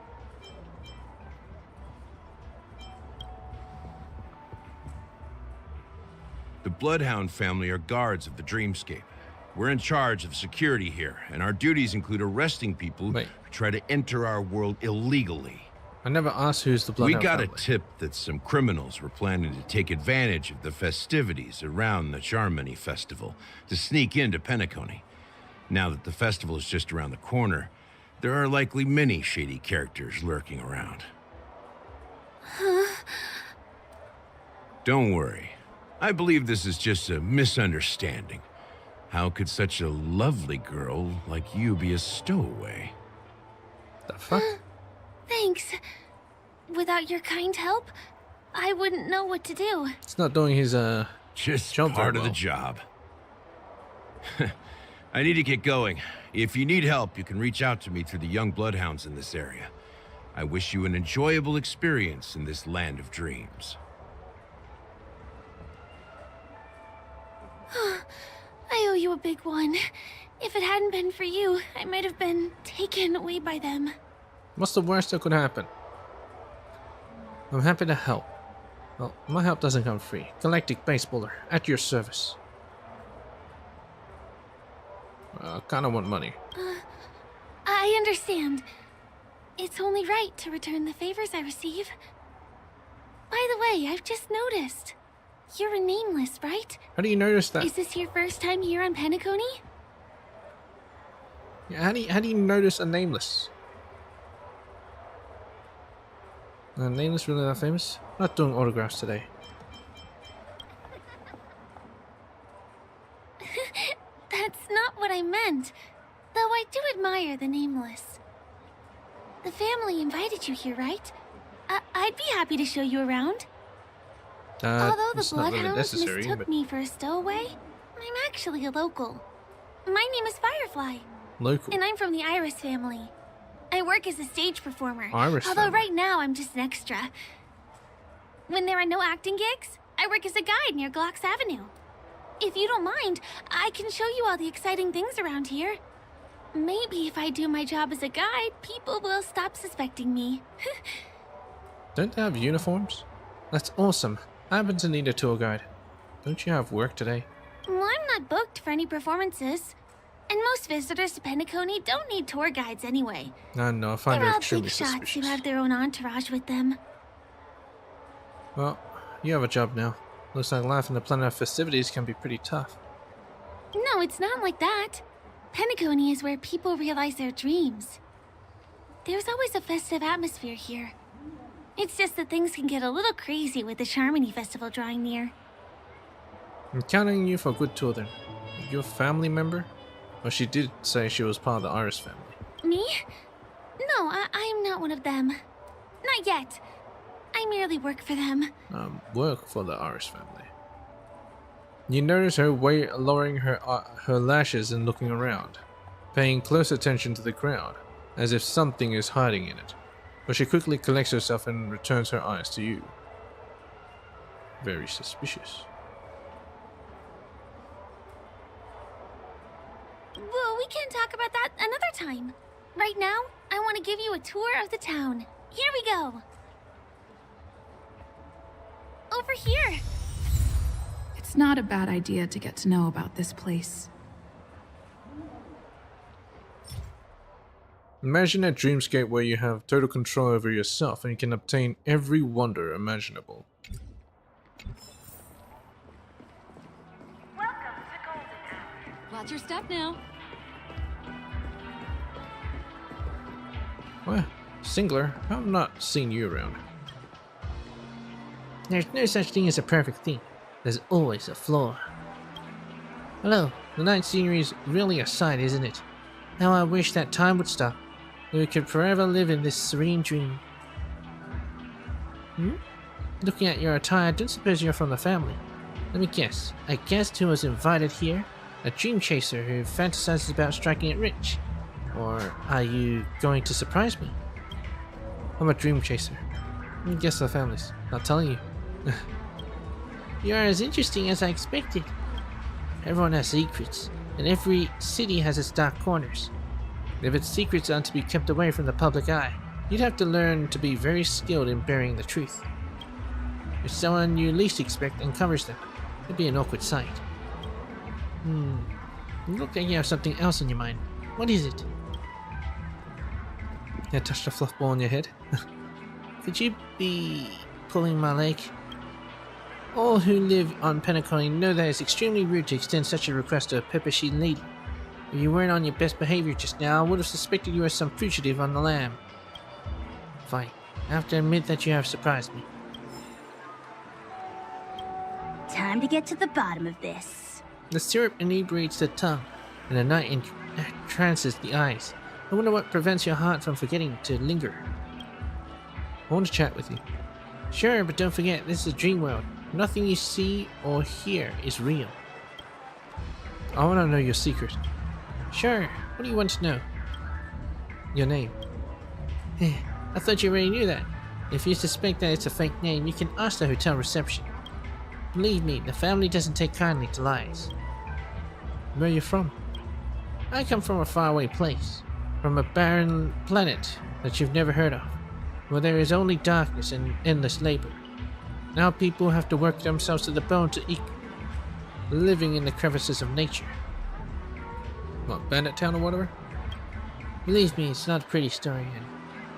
The Bloodhound family are guards of the Dreamscape. We're in charge of security here, and our duties include arresting people who try to enter our world illegally. I never asked who's the Bloodhound We got family. a tip that some criminals were planning to take advantage of the festivities around the Charmony Festival to sneak into Penacony. Now that the festival is just around the corner, there are likely many shady characters lurking around. Don't worry. I believe this is just a misunderstanding. How could such a lovely girl like you be a stowaway? The fuck? Thanks. Without your kind help, I wouldn't know what to do. It's not doing his just job part very of the well. job. I need to get going. If you need help, you can reach out to me through the young bloodhounds in this area. I wish you an enjoyable experience in this land of dreams. I owe you a big one. If it hadn't been for you, I might have been taken away by them. What's the worst that could happen? I'm happy to help. Well, my help doesn't come free. Galactic Baseballer, at your service. I kinda want money. I understand. It's only right to return the favors I receive. By the way, I've just noticed. You're a nameless, right? How do you notice that? Is this your first time here on Penacony? Yeah, how do you notice a nameless? Nameless really that famous? Not doing autographs today. That's not what I meant. Though I do admire the nameless. The family invited you here, right? I'd be happy to show you around. Although the it's not really Bloodhounds necessary, mistook but me for a stowaway, I'm actually a local. My name is Firefly. local. And I'm from the Iris family. I work as a stage performer. Iris although family. right now I'm just an extra. When there are no acting gigs, I work as a guide near Glocks Avenue. If you don't mind, I can show you all the exciting things around here. Maybe if I do my job as a guide, people will stop suspecting me. Don't they have uniforms? That's awesome. I happen to need a tour guide. Don't you have work today? Well, I'm not booked for any performances. And most visitors to Penacony don't need tour guides anyway. No, I find They're it all extremely big shots suspicious. who have their own entourage with them. Well, you have a job now. Looks like life in the planet of festivities can be pretty tough. No, it's not like that. Penacony is where people realize their dreams. There's always a festive atmosphere here. It's just that things can get a little crazy with the Charmony Festival drawing near. I'm counting on you for a good tour then. Are you a family member? Well, she did say she was part of the Iris family. Me? No, I'm not one of them. Not yet. I merely work for them. Work for the Iris family. You notice her lowering her lashes and looking around, paying close attention to the crowd, as if something is hiding in it. But she quickly collects herself and returns her eyes to you. Very suspicious. Well, we can talk about that another time. Right now, I want to give you a tour of the town. Here we go. Over here. It's not a bad idea to get to know about this place. Imagine a dreamscape where you have total control over yourself and you can obtain every wonder imaginable. Watch your step now. Well, Singler, I've not seen you around. There's no such thing as a perfect thing. There's always a flaw. Hello, the night scenery is really a sight, isn't it? How I wish that time would stop. We could forever live in this serene dream. Looking at your attire, I don't suppose you're from the family. Let me guess. A guest who was invited here? A dream chaser who fantasizes about striking it rich? Or are you going to surprise me? I'm a dream chaser. Guess the families. Not telling you. You're as interesting as I expected. Everyone has secrets, and every city has its dark corners. If its secrets are to be kept away from the public eye, you'd have to learn to be very skilled in burying the truth. If someone you least expect uncovers them, It'd be an awkward sight. You look like you have something else on your mind. What is it? I touched a fluff ball on your head. Could you be pulling my leg? All who live on Penacony know that it's extremely rude to extend such a request to a pepper-sheen lady. If you weren't on your best behavior just now, I would have suspected you were some fugitive on the lam. Fine. I have to admit that you have surprised me. Time to get to the bottom of this. The syrup inebriates the tongue, and the night entrances the eyes. I wonder what prevents your heart from forgetting to linger. I want to chat with you. Sure, but don't forget, this is a dream world. Nothing you see or hear is real. I want to know your secret. Sure, what do you want to know? Your name. I thought you already knew that. If you suspect that it's a fake name, you can ask the hotel reception. Believe me, the family doesn't take kindly to lies. Where are you from? I come from a faraway place. From a barren planet that you've never heard of. Where there is only darkness and endless labor. Now people have to work themselves to the bone to eat, living in the crevices of nature. What, Bandit Town or whatever? Believe me, it's not a pretty story and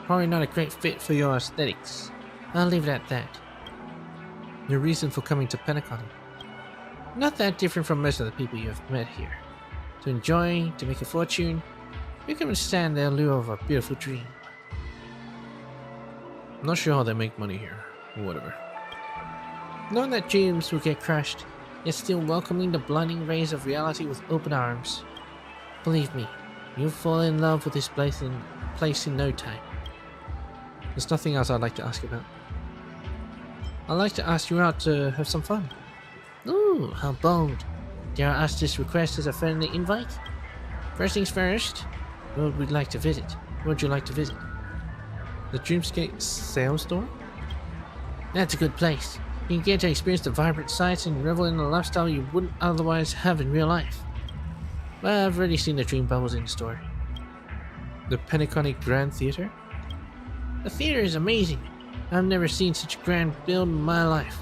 probably not a great fit for your aesthetics. I'll leave it at that. Your reason for coming to Penacony? Not that different from most of the people you have met here. To enjoy, to make a fortune, you can understand the allure of a beautiful dream. I'm not sure how they make money here, or whatever. Knowing that dreams will get crushed, yet still welcoming the blinding rays of reality with open arms. Believe me, you'll fall in love with this place in no time. There's nothing else I'd like to ask about. I'd like to ask you out to have some fun. Ooh, how bold. Dare I ask this request as a friendly invite? First things first, where would we like to visit? Where would you like to visit? The Dreamscape sales store? That's a good place. You can get to experience the vibrant sights and revel in a lifestyle you wouldn't otherwise have in real life. Well, I've already seen the dream bubbles in the store. The Penacony Grand Theater? The theater is amazing. I've never seen such a grand build in my life.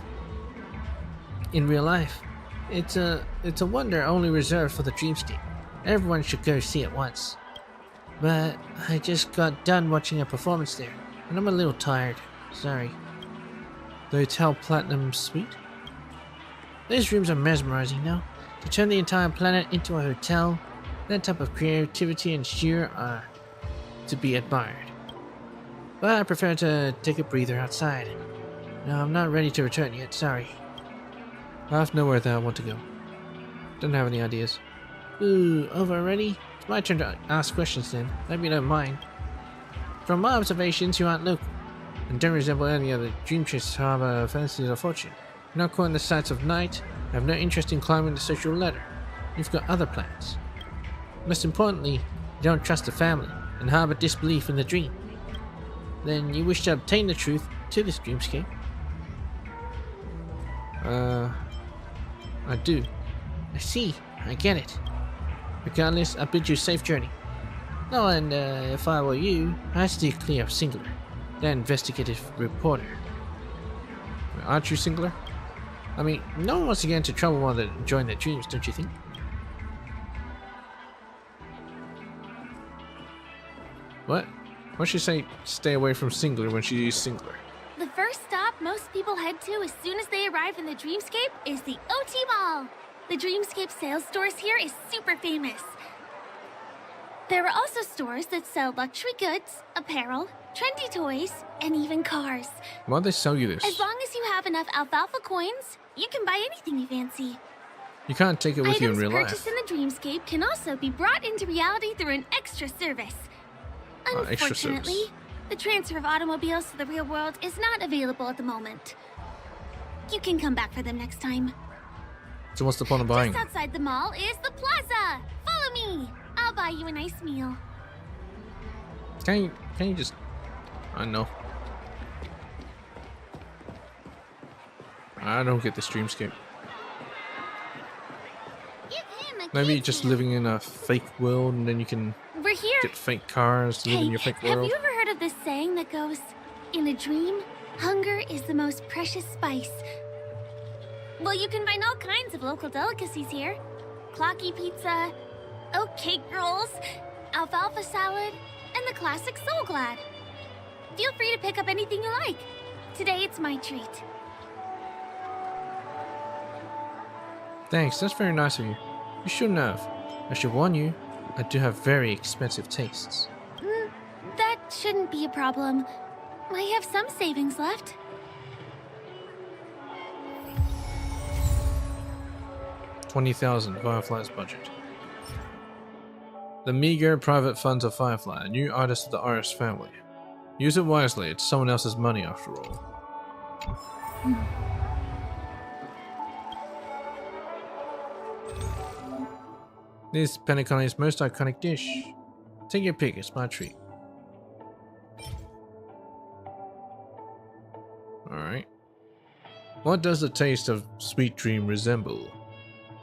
In real life, it's a wonder only reserved for the Dreamscape. Everyone should go see it once. But I just got done watching a performance there, and I'm a little tired. Sorry. The Hotel Platinum Suite? Those rooms are mesmerizing now. To turn the entire planet into a hotel, that type of creativity and sheer are to be admired. But I prefer to take a breather outside. No, I'm not ready to return yet, sorry. I have nowhere that I want to go. Don't have any ideas. Ooh, over already? It's my turn to ask questions then. Hope you don't mind. From my observations, you aren't local, and don't resemble any other dream chasers who have a fancy or fortune. You're not caught in the sights of night, have no interest in climbing the social ladder. You've got other plans. Most importantly, you don't trust the family, and harbor disbelief in the dream. Then you wish to obtain the truth to this dreamscape? I do. I see. I get it. Regardless, I bid you a safe journey. No, and if I were you, I'd steer clear of Singular, that investigative reporter. Aren't you Singular? I mean, no one wants to get into trouble while they're enjoying their dreams, don't you think? What? Why'd she say stay away from Singular when she used Singular? The first stop most people head to as soon as they arrive in the Dreamscape is the OT Mall. The Dreamscape sales stores here is super famous. There are also stores that sell luxury goods, apparel, trendy toys, and even cars. Why'd they sell you this? As long as you have enough alfalfa coins, you can buy anything you fancy. You can't take it with you in real life. Items purchased in the Dreamscape can also be brought into reality through an extra service. Unfortunately, the transfer of automobiles to the real world is not available at the moment. You can come back for them next time. So what's the point of buying? Just outside the mall is the plaza. Follow me. I'll buy you a nice meal. Can you just... I know. I don't get this dreamscape. Maybe just living in a fake world and then you can We're here. get fake cars, live in your fake world. Have you ever heard of this saying that goes, in a dream, hunger is the most precious spice? Well, you can find all kinds of local delicacies here. Clocky pizza, oat cake rolls, alfalfa salad, and the classic Soul Glad. Feel free to pick up anything you like. Today it's my treat. Thanks, that's very nice of you. You shouldn't have. I should warn you, I do have very expensive tastes. That shouldn't be a problem. I have some savings left. $20,000 Firefly's budget. The meager private funds of Firefly, a new artist of the artist family. Use it wisely, it's someone else's money after all. This is Penacony's most iconic dish. Take your pick, it's my treat. Alright. What does the taste of Sweet Dream resemble?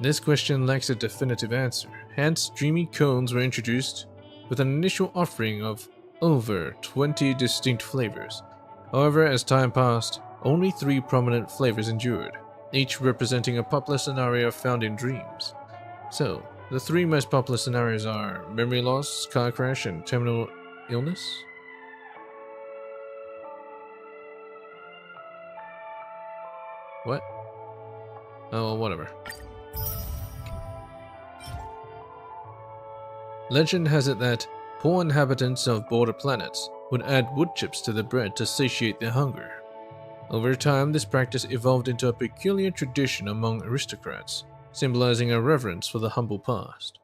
This question lacks a definitive answer, hence dreamy cones were introduced with an initial offering of over 20 distinct flavors. However, as time passed, only 3 prominent flavors endured, each representing a popular scenario found in dreams. So, the 3 most popular scenarios are memory loss, car crash, and terminal illness. What? Oh, whatever. Legend has it that poor inhabitants of border planets would add wood chips to their bread to satiate their hunger. Over time, this practice evolved into a peculiar tradition among aristocrats, symbolizing a reverence for the humble past.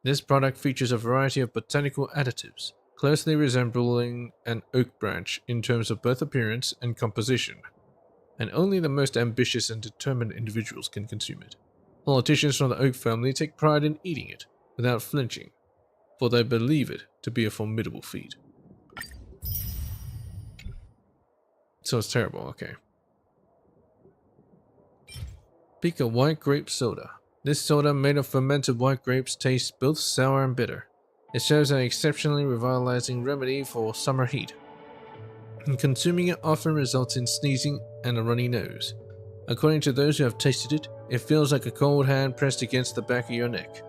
This product features a variety of botanical additives, closely resembling an oak branch in terms of both appearance and composition, and only the most ambitious and determined individuals can consume it. Politicians from the oak family take pride in eating it without flinching, for they believe it to be a formidable feat. So it's terrible, okay. Pick a white grape soda. This soda made of fermented white grapes tastes both sour and bitter. It serves an exceptionally revitalizing remedy for summer heat. And consuming it often results in sneezing and a runny nose. According to those who have tasted it, it feels like a cold hand pressed against the back of your neck.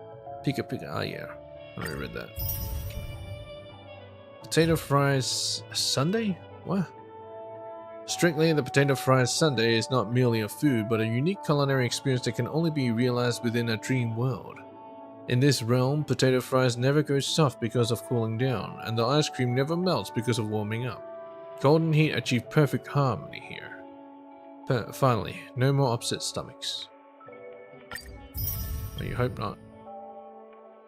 Pika pika, ah yeah. I already read that. Potato fries sundae? What? Strictly, the potato fries sundae is not merely a food, but a unique culinary experience that can only be realized within a dream world. In this realm, potato fries never go soft because of cooling down, and the ice cream never melts because of warming up. Cold and heat achieve perfect harmony here. Finally, no more upset stomachs. Well, you hope not.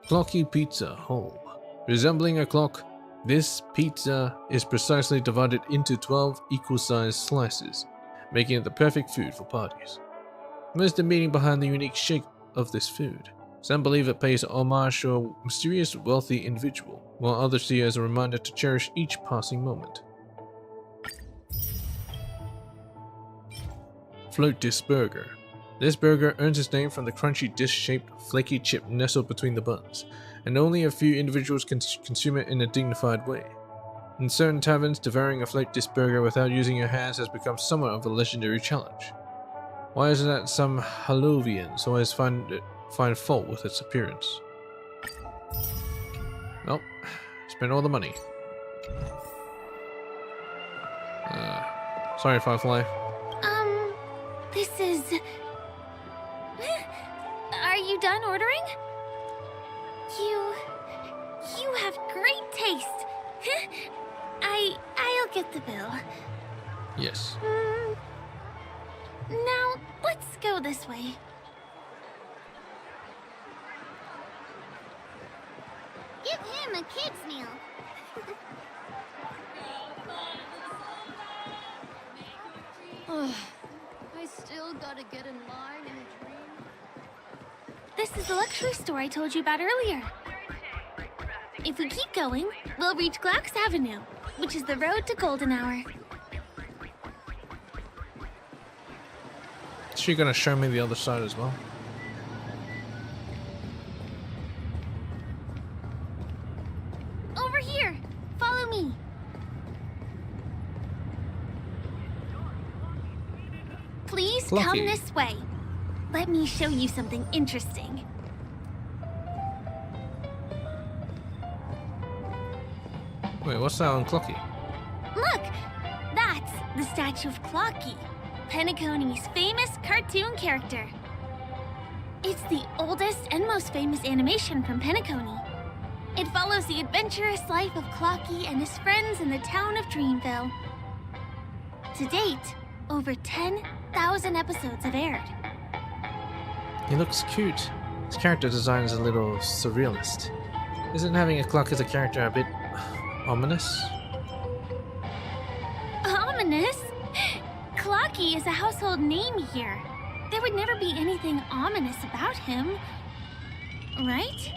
Clocky pizza whole. Resembling a clock, this pizza is precisely divided into 12 equal-sized slices, making it the perfect food for parties. What is the meaning behind the unique shape of this food? Some believe it pays homage to a mysterious wealthy individual, while others see it as a reminder to cherish each passing moment. Float Disc Burger. This burger earns its name from the crunchy disc-shaped, flaky chip nestled between the buns, and only a few individuals can consume it in a dignified way. In certain taverns, devouring a float disc burger without using your hands has become somewhat of a legendary challenge. Why is it that some Hallovians always find fault with its appearance? Well, spent all the money. Sorry, Firefly. This is... Are you done ordering? You have great taste. I'll get the bill. Yes. Now, let's go this way. Give him a kid's meal. I still gotta get in line in a dream. This is the luxury store I told you about earlier. If we keep going, we'll reach Glax Avenue, which is the road to Golden Hour. Is she gonna show me the other side as well? Over here! Follow me! Please Lucky. come this way. Let me show you something interesting. Wait, what's that on Clocky? Look! That's the statue of Clocky, Penacony's famous cartoon character. It's the oldest and most famous animation from Penacony. It follows the adventurous life of Clocky and his friends in the town of Dreamville. To date, over 10,000 episodes have aired. He looks cute. His character design is a little surrealist. Isn't having a clock as a character a bit ominous? Ominous? Clocky is a household name here. There would never be anything ominous about him, right?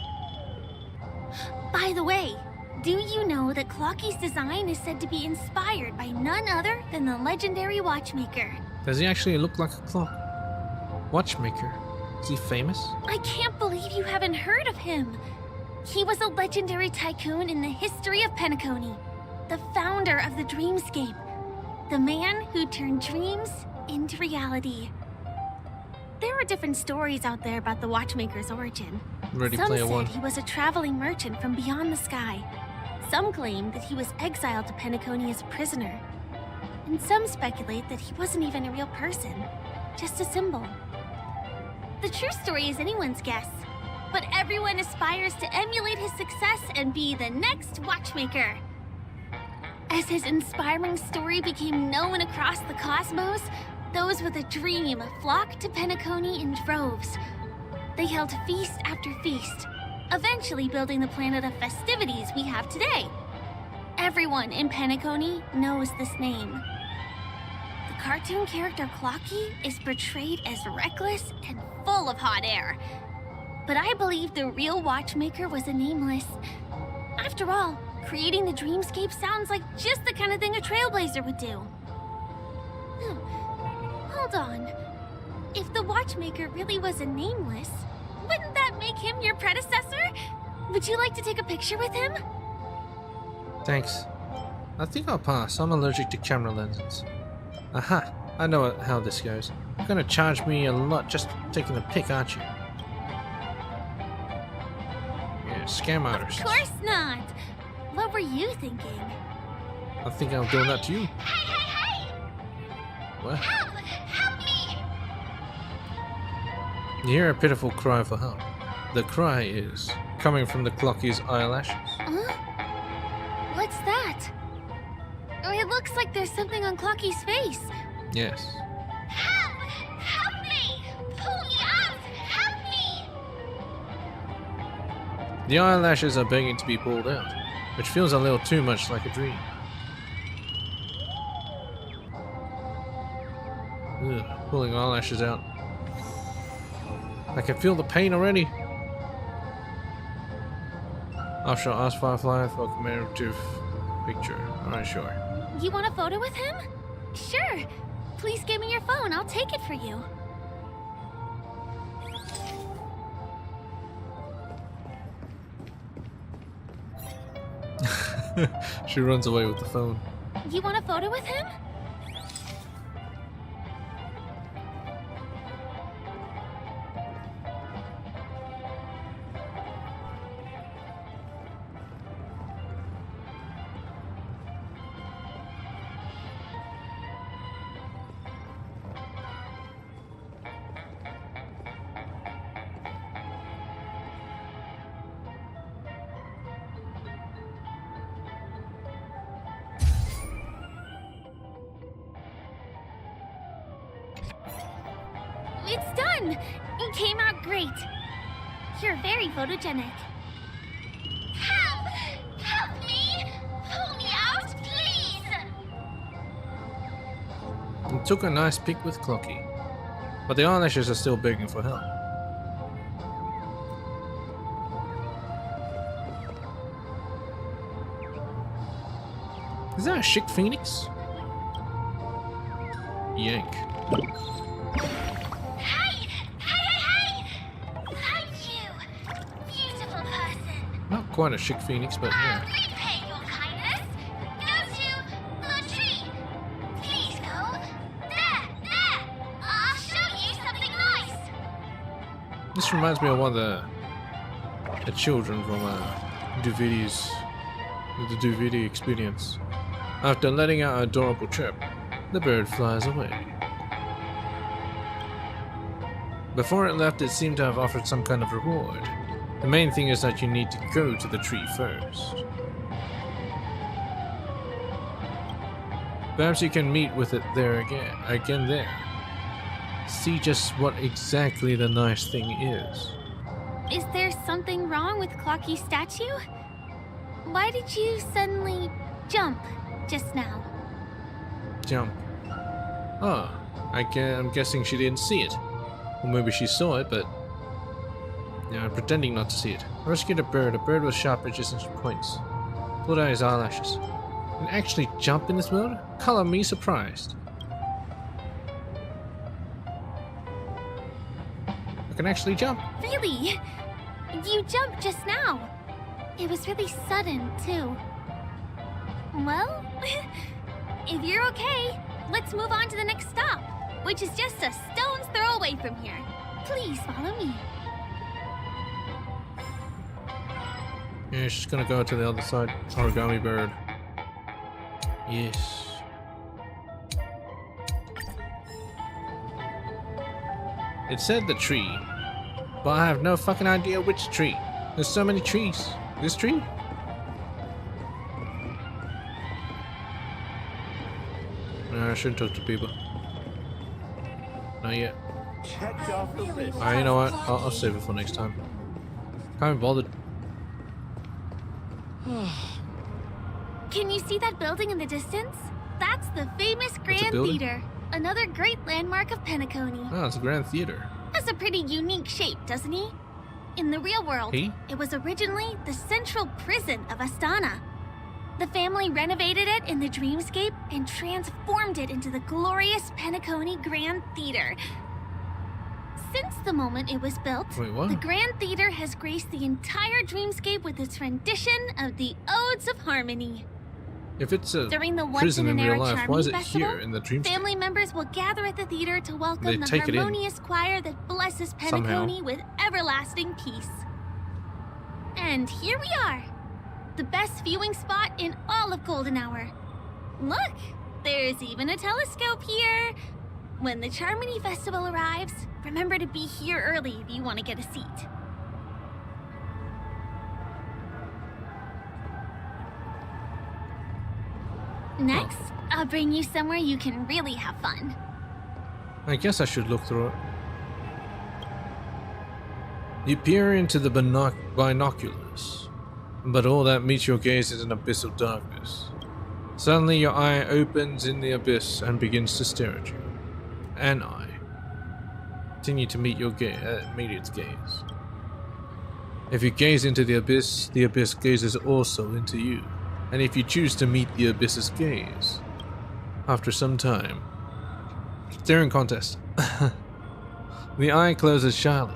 By the way, do you know that Clocky's design is said to be inspired by none other than the legendary watchmaker? Does he actually look like a clock? Watchmaker? Is he famous? I can't believe you haven't heard of him. He was a legendary tycoon in the history of Penacony, the founder of the dreamscape, the man who turned dreams into reality. There are different stories out there about the watchmaker's origin. Some said he was a traveling merchant from beyond the sky. Some claim that he was exiled to Penacony as a prisoner. And some speculate that he wasn't even a real person, just a symbol. The true story is anyone's guess, but everyone aspires to emulate his success and be the next watchmaker. As his inspiring story became known across the cosmos, those with a dream flocked to Penacony in droves. They held feast after feast, eventually building the planet of festivities we have today. Everyone in Penacony knows this name. The cartoon character Clocky is portrayed as reckless and full of hot air. But I believe the real watchmaker was a nameless. After all, creating the dreamscape sounds like just the kind of thing a trailblazer would do. Hold on. If the watchmaker really was a nameless, wouldn't that make him your predecessor? Would you like to take a picture with him? Thanks. I think I'll pass. I'm allergic to camera lenses. Aha! I know how this goes. You're gonna charge me a lot just taking a pic, aren't you? Yeah, scam artists. Of course not. What were you thinking? I think I'm doing that to you. Hey! What? Help me! You hear a pitiful cry for help. The cry is coming from the Clocky's eyelashes. Huh? What's that? Oh, it looks like there's something on Clocky's face. Yes. Help me! Pull me out! Help me! The eyelashes are begging to be pulled out, which feels a little too much like a dream. Ugh, pulling eyelashes out. I can feel the pain already. I shall ask Firefly for a commemorative picture. Alright, sure. You want a photo with him? Sure. Please give me your phone. I'll take it for you. She runs away with the phone. You want a photo with him? It's done! It came out great. You're very photogenic. Help! Help me! Pull me out, please! You took a nice pic with Clocky, but the eyelashes are still begging for help. Is that a chic phoenix? Yank. Hey! Thank you! Beautiful person! Not quite a chic phoenix, but yeah. Repay your kindness! Go to the tree! Please go. There! I'll show you something nice! This reminds me of one of the children from the DVD experience. After letting out an adorable chirp, the bird flies away. Before it left, it seemed to have offered some kind of reward. The main thing is that you need to go to the tree first. Perhaps you can meet with it there again there. See just what exactly the nice thing is. Is there something wrong with Clocky's statue? Why did you suddenly jump just now? Jump. Oh, I'm guessing she didn't see it. Or maybe she saw it, but pretending not to see it. I rescued a bird with sharp edges and points. Pulled out his eyelashes. You can actually jump in this mode? Color me surprised. I can actually jump. Really? You jumped just now. It was really sudden, too. Well, if you're okay, let's move on to the next stop, which is just a stone's throw away from here. Please follow me. Yeah, she's gonna go to the other side. Origami bird. Yes. It said the tree, but I have no fucking idea which tree. There's so many trees. This tree? No, I shouldn't talk to people. Not yet. Checked off the list. You know what? I'll save it for next time. Can't be bothered. Can you see that building in the distance? That's the famous Grand Theater. Another great landmark of Penacony. Oh, it's a Grand Theater. Has a pretty unique shape, doesn't he? In the real world, it was originally the central prison of Astana. The family renovated it in the dreamscape and transformed it into the glorious Penacony Grand Theater. Since the moment it was built, the Grand Theater has graced the entire dreamscape with its rendition of the Odes of Harmony. If it's a During the prison in real Once-in-an-Era life, why is it Festival, here in the dreamscape? family members will gather at the theater to welcome the harmonious choir that blesses Penacony with everlasting peace. And here we are, the best viewing spot in all of Golden Hour. Look, there's even a telescope here. When the Charmony Festival arrives, remember to be here early if you want to get a seat. Next, I'll bring you somewhere you can really have fun. I guess I should look through it. You peer into the binoculars, but all that meets your gaze is an abyss of darkness. Suddenly your eye opens in the abyss and begins to stare at you. An eye. Continue to meet its gaze. If you gaze into the abyss gazes also into you. And if you choose to meet the abyss's gaze, after some time, staring contest. The eye closes shyly.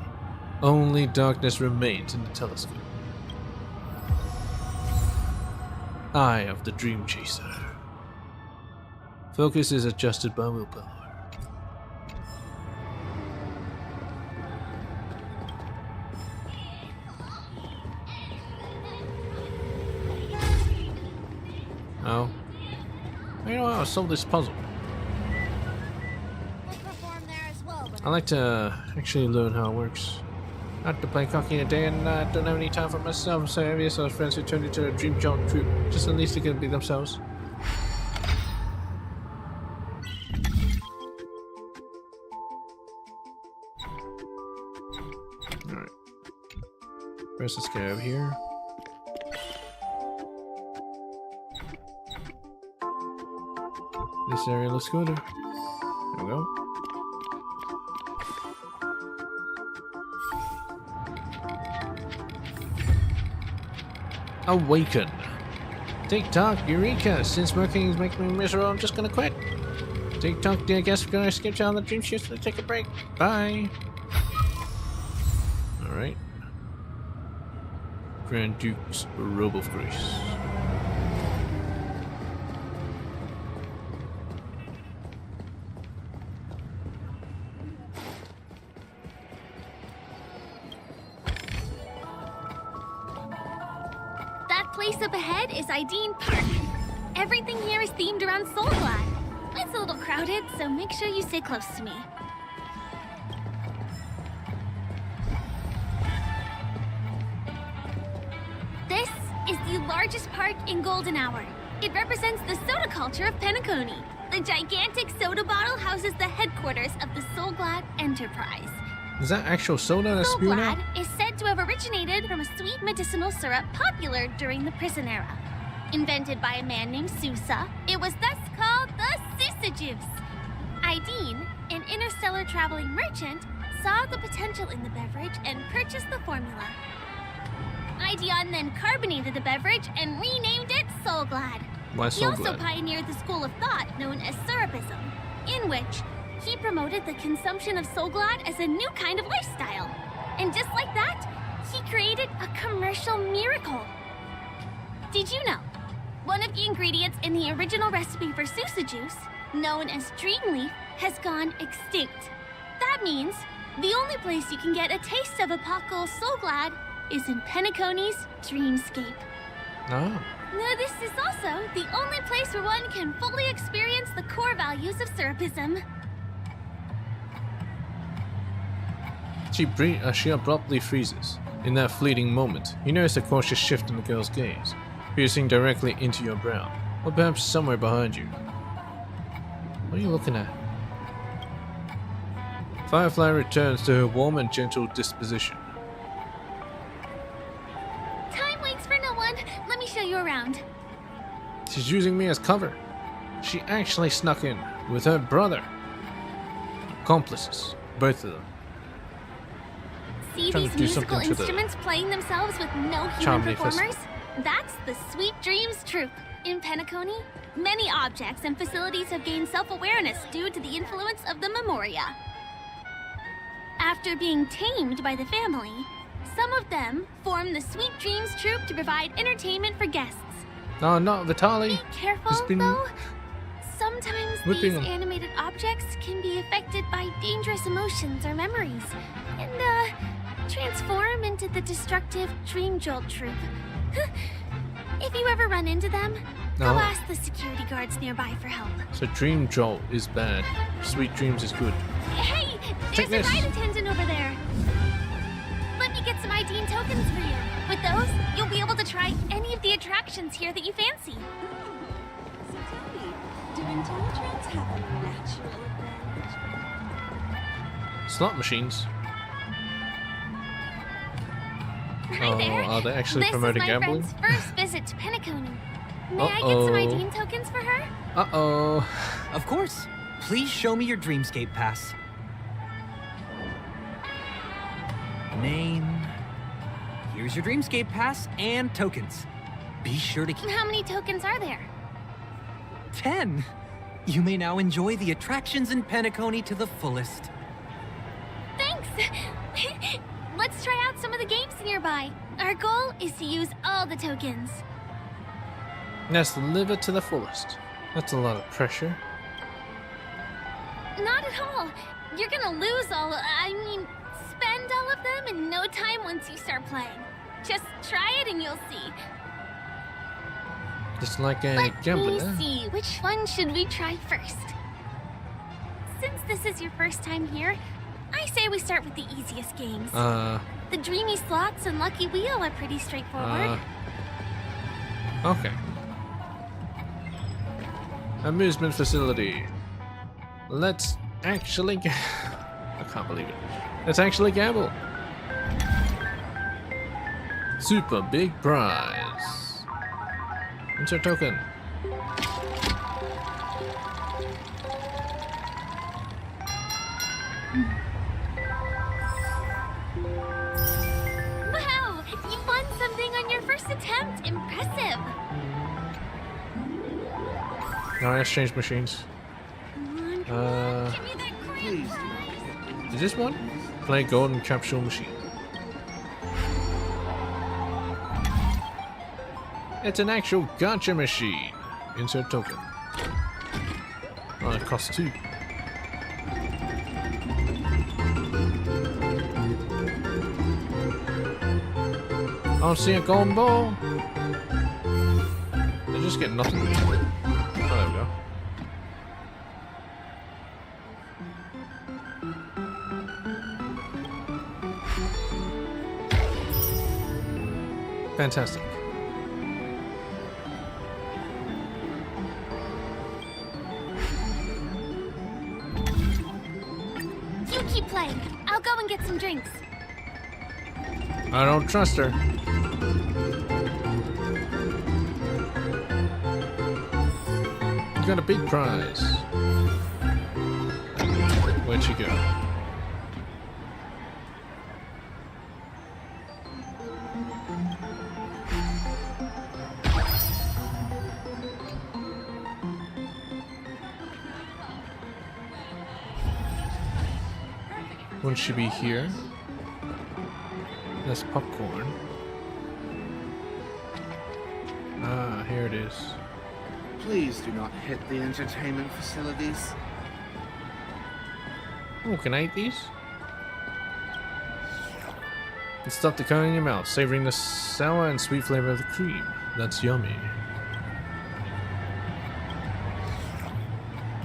Only darkness remains in the telescope. Eye of the Dream Chaser. Focus is adjusted by willpower. Oh. You know what? I'll solve this puzzle. I like to actually learn how it works. Not to play cocky in a day and I don't have any time for myself, so envious of friends who turned into a dream junk troop. Just at least they can be themselves. Alright. First, let's get over here. This area looks good. There we go. Awaken. TikTok, Eureka! Since smoking is making me miserable, I'm just gonna quit. TikTok, I guess we're gonna skip down the dream shift to take a break. Bye! Alright. Grand Duke's Robe of Grace. place up ahead is Ideen Park. Everything here is themed around Soulglad. It's a little crowded, so make sure you stay close to me. This is the largest park in Golden Hour. It represents the soda culture of Penacony. The gigantic soda bottle houses the headquarters of the Soulglad Enterprise. Is that actual soda that's spewing out? Soulglad is said to have originated from a sweet medicinal syrup popular during the prison era. Invented by a man named Sousa, it was thus called the Sousa Juice. Ideen, an interstellar traveling merchant, saw the potential in the beverage and purchased the formula. Ideon then carbonated the beverage and renamed it Soulglad. Why He also Soulglad? pioneered the school of thought known as Syrupism, in which he promoted the consumption of Soulglad as a new kind of lifestyle. And just like that, he created a commercial miracle. Did you know? One of the ingredients in the original recipe for Sousa Juice, known as Dreamleaf, has gone extinct. That means the only place you can get a taste of Apoco Soulglad is in Penacony's Dreamscape. Oh. Now, this is also the only place where one can fully experience the core values of Syrupism. She abruptly freezes. In that fleeting moment, you notice a cautious shift in the girl's gaze, piercing directly into your brow, or perhaps somewhere behind you. What are you looking at? Firefly returns to her warm and gentle disposition. Time waits for no one. Let me show you around. She's using me as cover. She actually snuck in with her brother. Accomplices, both of them. See Trying these to do musical something to the instruments playing themselves with no human Charmony performers? That's the Sweet Dreams Troupe. In Penacony, many objects and facilities have gained self-awareness due to the influence of the Memoria. After being tamed by the family, some of them form the Sweet Dreams Troupe to provide entertainment for guests. No, not Vitali. Be careful, He's been though. Sometimes whipping these him. animated objects can be affected by dangerous emotions or memories, and transform into the destructive Dream Jolt Troupe. If you ever run into them, go No. ask the security guards nearby for help. So Dream Jolt is bad. Sweet Dreams is good. Hey, Take there's this. a ride attendant over there. Let me get some Ideen tokens for you. With those, you'll be able to try any of the attractions here that you fancy. So tell me, do intelligence have a natural advantage? Slot machines. Hi there. Are they actually promoting gambling? This is my friend's first visit to Penacony. May I get some Ideen tokens for her? Uh-oh. Of course. Please show me your Dreamscape pass. Name. Here's your Dreamscape pass and tokens. Be sure to keep How many tokens are there? 10. You may now enjoy the attractions in Penacony to the fullest. Thanks. Let's try out some of the games nearby. Our goal is to use all the tokens. Let's live it to the fullest. That's a lot of pressure. Not at all. You're gonna lose spend all of them in no time once you start playing. Just try it and you'll see. Just like a Let gambler. me see, which one should we try first? Since this is your first time here, I say we start with the easiest games. The Dreamy Slots and Lucky Wheel are pretty straightforward. Okay. Amusement facility. Let's actually I can't believe it. Let's actually gamble. Super big prize. Insert token. Wow! You won something on your first attempt! Impressive! No, exchange machines. Is this one? Play golden capsule machine. It's an actual gacha machine. Insert token. Oh, it costs 2. I don't see a golden ball. I just get nothing? Oh, there we go. Fantastic. You keep playing. I'll go and get some drinks. I don't trust her. You got a big prize. Where'd she go? Wouldn't she be here? That's popcorn. Ah, here it is. Please do not hit the entertainment facilities. Oh, can I eat these? And stuff the cone in your mouth, savoring the sour and sweet flavor of the cream. That's yummy.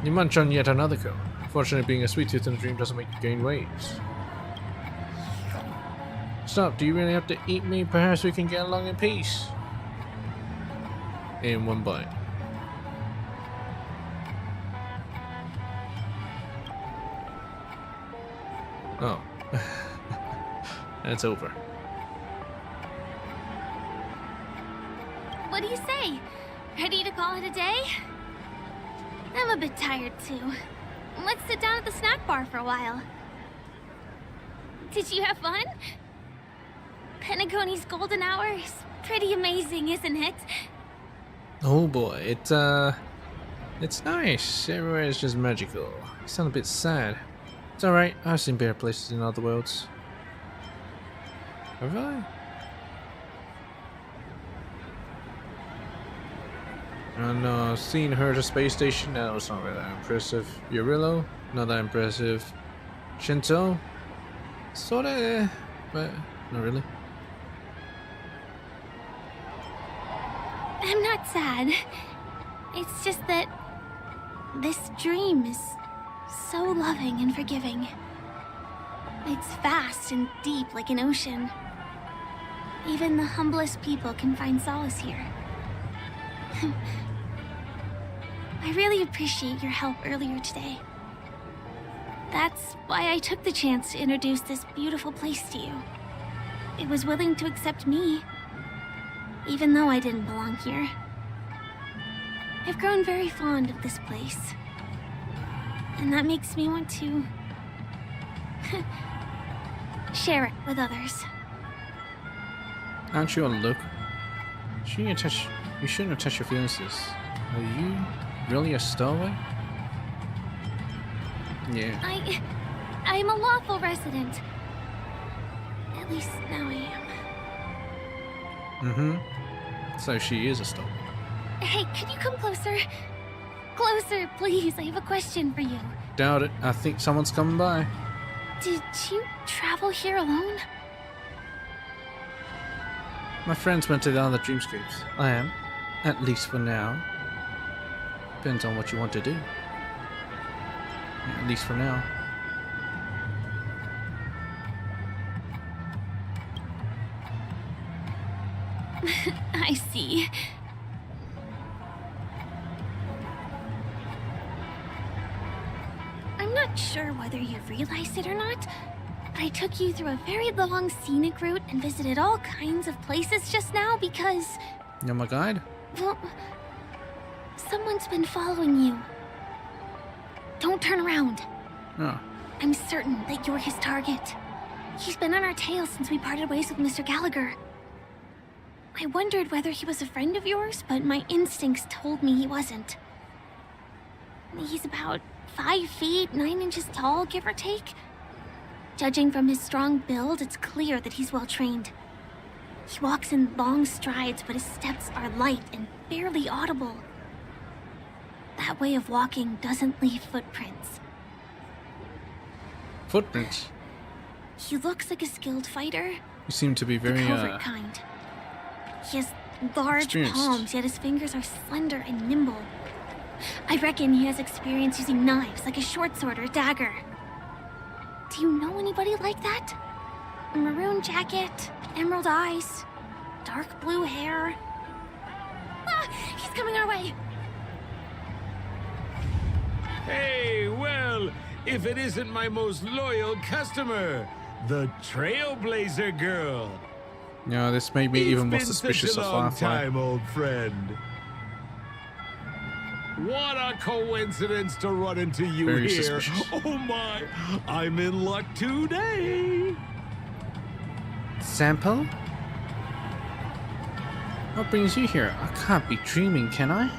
You munch on yet another cone. Fortunately, being a sweet tooth in a dream doesn't make you gain weight. Stop, do you really have to eat me? Perhaps we can get along in peace. In one bite. Oh. That's over. What do you say? Ready to call it a day? I'm a bit tired too. Let's sit down at the snack bar for a while. Did you have fun? Penacony's golden hour is pretty amazing, isn't it? Oh boy, it's nice. Everywhere is just magical. You sound a bit sad. It's alright, I've seen better places in other worlds. Have I? And seeing her at a space station, that was not really that impressive. Yurillo, not that impressive. Shinto, sorta, but not really. I'm not sad. It's just that this dream is so loving and forgiving. It's vast and deep like an ocean. Even the humblest people can find solace here. I really appreciate your help earlier today. That's why I took the chance to introduce this beautiful place to you. It was willing to accept me, even though I didn't belong here. I've grown very fond of this place, and that makes me want to share it with others. Aren't you on the look? You shouldn't have touched your feelings to this. Are you really a stowaway? Yeah. I'm a lawful resident. At least now I am. Mm-hmm. So she is a stowaway. Hey, can you come closer? Closer, please. I have a question for you. Doubt it. I think someone's coming by. Did you travel here alone? My friends went to the other dreamscapes. I am. At least for now. Depends on what you want to do. Yeah, at least for now. I see. I'm not sure whether you realized it or not, but I took you through a very long scenic route and visited all kinds of places just now because... You're my guide? Well, someone's been following you. Don't turn around. Oh. I'm certain that you're his target. He's been on our tail since we parted ways with Mr. Gallagher. I wondered whether he was a friend of yours, but my instincts told me he wasn't. He's about 5 feet, 9 inches tall, give or take. Judging from his strong build, it's clear that he's well trained. He walks in long strides, but his steps are light and barely audible. That way of walking doesn't leave footprints. Footprints? He looks like a skilled fighter. You seem to be very, the covert kind. He has Large Experienced. palms, yet his fingers are slender and nimble. I reckon he has experience using knives like a short sword or dagger. Do you know anybody like that? A maroon jacket, emerald eyes, dark blue hair. Ah, he's coming our way. Hey, well, if it isn't my most loyal customer, the Trailblazer girl. No, this made me even more It's been suspicious such of a long Firefly. time, old friend. What a coincidence to run into you Very here. suspicious. Oh my, I'm in luck today. Sampo? What brings you here? I can't be dreaming, can I?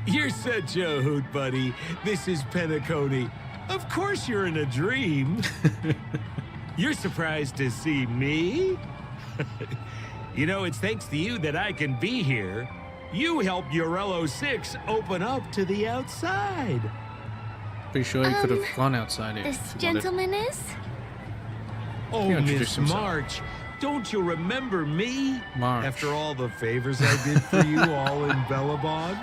You're such a hoot, buddy. This is Penacony. Of course you're in a dream. You're surprised to see me? You know, it's thanks to you that I can be here. You helped Urello 6 open up to the outside. Pretty sure he could have gone outside it. This if he wanted. gentleman is? Oh, He Miss introduced himself. March, don't you remember me? March. After all the favors I did for you all in Bellabog?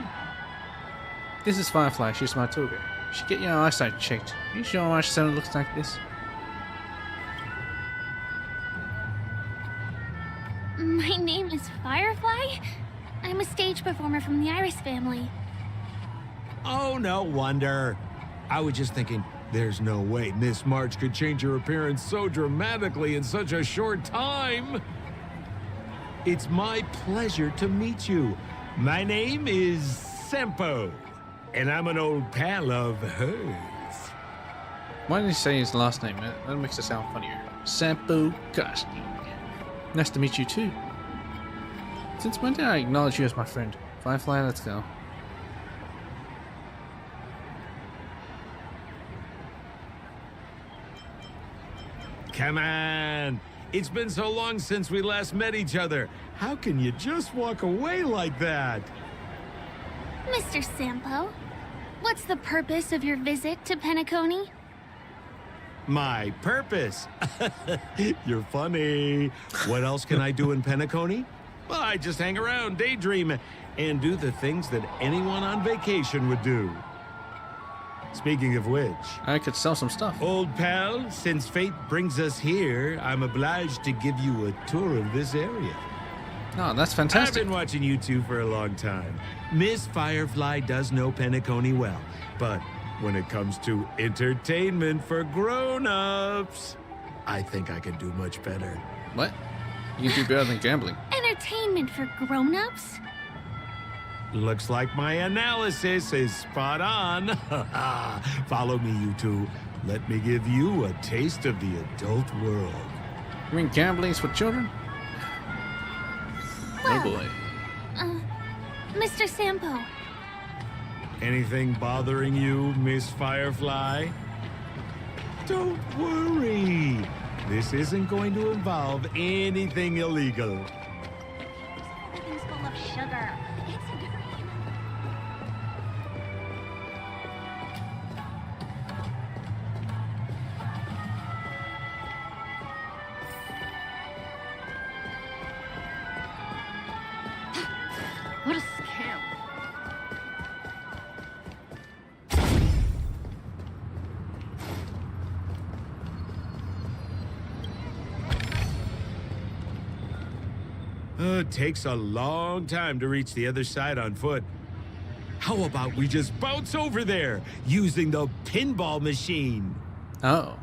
This is Firefly. She's my tour guide. You should get your eyesight checked. You sure March 7 looks like this? My name is Firefly. I'm a stage performer from the Iris family. Oh, no wonder. I was just thinking, there's no way Miss March could change her appearance so dramatically in such a short time. It's my pleasure to meet you. My name is Sempo, and I'm an old pal of hers. Why did he say his last name? That makes it sound funnier. Sampo Koski. Nice to meet you too. Since when did I acknowledge you as my friend? Firefly, let's go. Come on. It's been so long since we last met each other. How can you just walk away like that? Mr. Sampo, what's the purpose of your visit to Penacony? My purpose. You're funny. What else can I do in Penacony? Well, I just hang around, daydream, and do the things that anyone on vacation would do. Speaking of which, I could sell some stuff. Old pal, since fate brings us here, I'm obliged to give you a tour of this area. Oh, that's fantastic. I've been watching you two for a long time. Miss Firefly does know Penacony well, but when it comes to entertainment for grown-ups, I think I can do much better. What? You can do better than gambling. Entertainment for grown-ups? Looks like my analysis is spot on. Follow me, you two. Let me give you a taste of the adult world. You mean gambling's for children? Well, Oh boy. Mr. Sampo, Anything bothering you, Miss Firefly? Don't worry. This isn't going to involve anything illegal. Everything's full of sugar. It's a dream. what a scam. It takes a long time to reach the other side on foot. How about we just bounce over there using the pinball machine? Oh.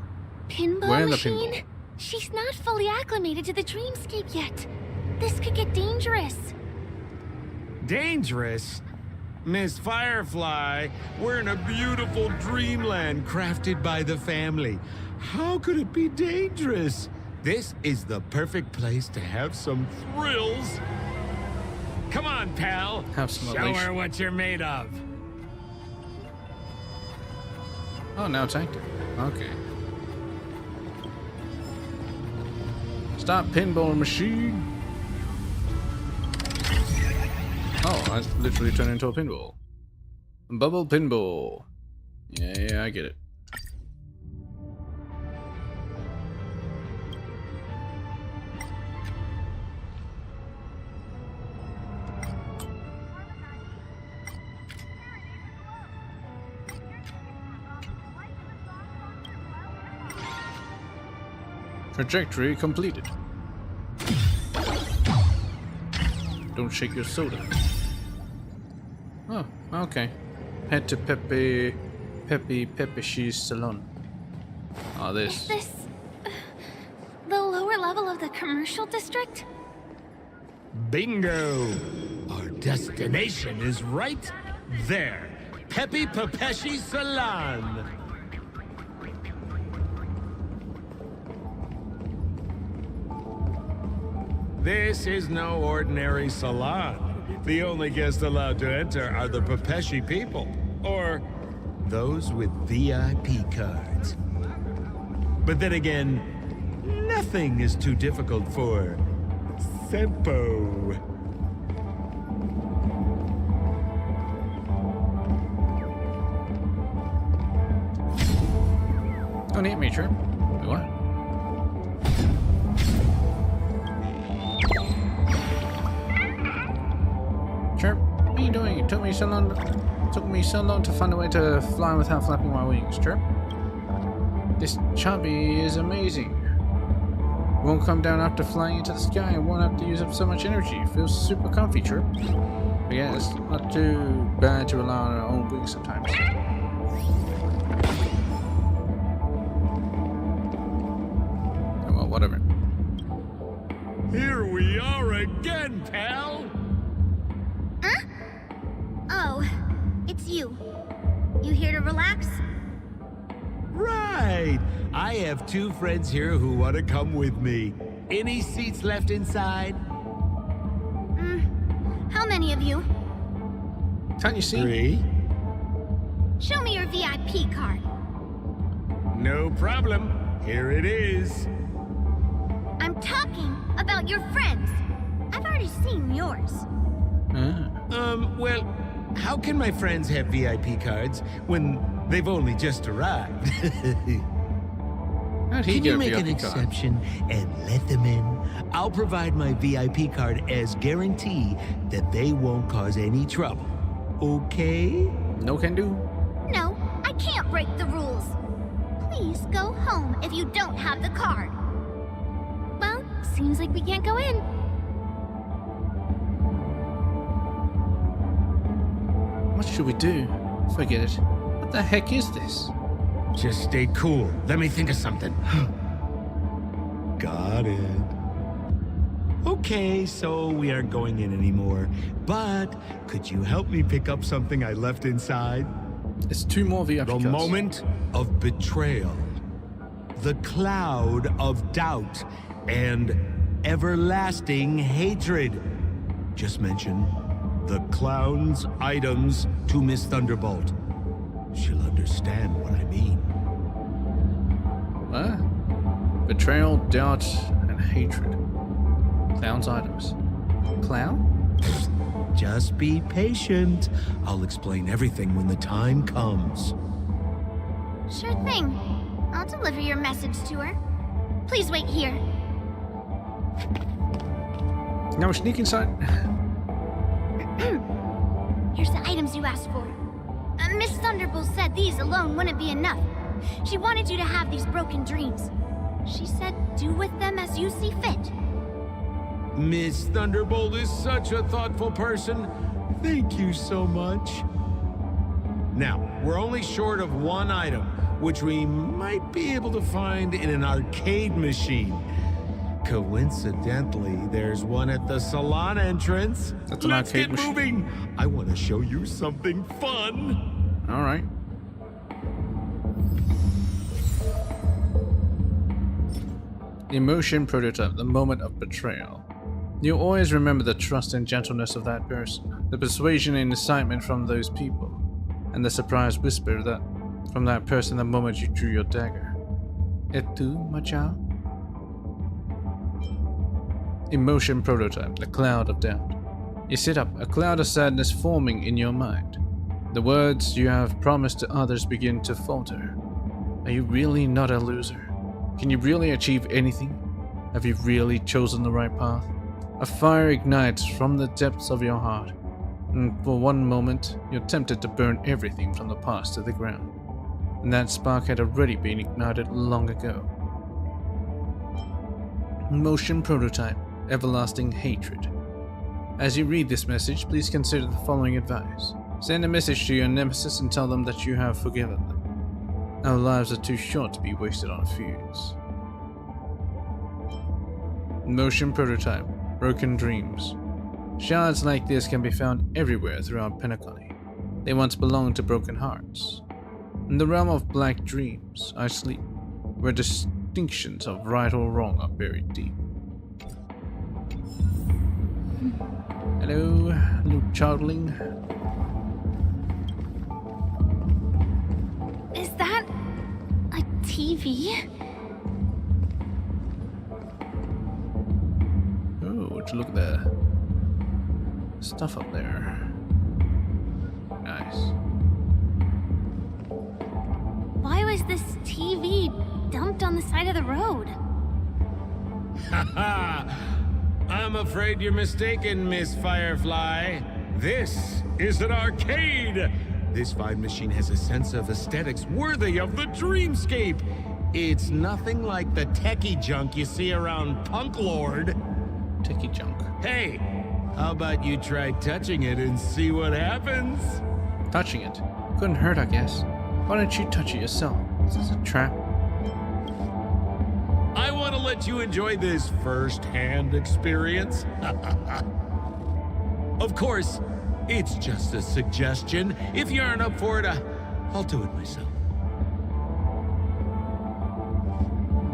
Pinball Where in the machine? pinball? She's not fully acclimated to the dreamscape yet. This could get dangerous. Dangerous? Miss Firefly, we're in a beautiful dreamland crafted by the family. How could it be dangerous? This is the perfect place to have some thrills. Come on, pal. Have some Show elation. her what you're made of. Oh, now it's active. Okay. Stop pinball machine. Oh, I literally turned into a pinball. Bubble pinball. Yeah, I get it. Trajectory completed. Don't shake your soda. Oh, okay. Head to Pepe She's salon. Oh, this. Is this the lower level of the commercial district? Bingo! Our destination is right there. Pepe Pepeshi Salon. This is no ordinary salon. The only guests allowed to enter are the Pepeshi people, or those with VIP cards. But then again, nothing is too difficult for Sempo. Don't hit me, Chirp. What? Chirp, what are you doing? It took me so long to find a way to fly without flapping my wings, Chirp. This chubby is amazing. Won't come down after flying into the sky and won't have to use up so much energy. Feels super comfy, Chirp. But yeah, it's not too bad to rely on our own wings sometimes. Oh, well, whatever. Here we are again, pal! Huh? Oh, it's you. You here to relax? Right! I have two friends here who want to come with me. Any seats left inside? How many of you? Can't you see? 3. Show me your VIP card. No problem. Here it is. I'm talking about your friends. I've already seen yours. Well, how can my friends have VIP cards when they've only just arrived? How'd he Can get you a make VIP an card? exception and let them in? I'll provide my VIP card as guarantee that they won't cause any trouble. Okay? No can do. No, I can't break the rules. Please go home if you don't have the card. Well, seems like we can't go in. What should we do? Forget it. What the heck is this? Just stay cool. Let me think of something. Got it. Okay, so we aren't going in anymore. But could you help me pick up something I left inside? It's 2 more VIP cards. The moment of betrayal. The cloud of doubt. And everlasting hatred. Just mention the clown's items to Miss Thunderbolt. She'll understand what I mean. Betrayal, doubt, and hatred. Clown's items. Clown? Just be patient. I'll explain everything when the time comes. Sure thing. I'll deliver your message to her. Please wait here. Now we sneak inside. Here's the items you asked for. Miss Thunderbolt said these alone wouldn't be enough. She wanted you to have these broken dreams. She said do with them as you see fit. Miss Thunderbolt is such a thoughtful person. Thank you so much. Now, we're only short of one item, which we might be able to find in an arcade machine. Coincidentally, there's one at the salon entrance. That's an Let's arcade get machine. moving. I want to show you something fun. All right. Emotion prototype, the moment of betrayal. You always remember the trust and gentleness of that person, the persuasion and excitement from those people, and the surprised whisper that from that person the moment you drew your dagger. Et tu, ma child? Emotion prototype, the cloud of doubt. You sit up, a cloud of sadness forming in your mind. The words you have promised to others begin to falter. Are you really not a loser? Can you really achieve anything? Have you really chosen the right path? A fire ignites from the depths of your heart, and for one moment, you're tempted to burn everything from the past to the ground. And that spark had already been ignited long ago. Motion prototype, everlasting hatred. As you read this message, please consider the following advice. Send a message to your nemesis and tell them that you have forgiven them. Our lives are too short to be wasted on feuds. Motion prototype, broken dreams. Shards like this can be found everywhere throughout Penacony. They once belonged to broken hearts. In the realm of black dreams, I sleep, where distinctions of right or wrong are buried deep. Hello, little childling. Is that a TV? Oh, would you look at the stuff up there? Nice. Why was this TV dumped on the side of the road? Haha! I'm afraid you're mistaken, Miss Firefly. This is an arcade! This fine machine has a sense of aesthetics worthy of the dreamscape. It's nothing like the techie junk you see around Punk Lord. Techie junk. Hey, how about you try touching it and see what happens? Touching it? Couldn't hurt, I guess. Why don't you touch it yourself? Is this a trap? I want to let you enjoy this first-hand experience. Of course, it's just a suggestion. If you aren't up for it, I'll do it myself.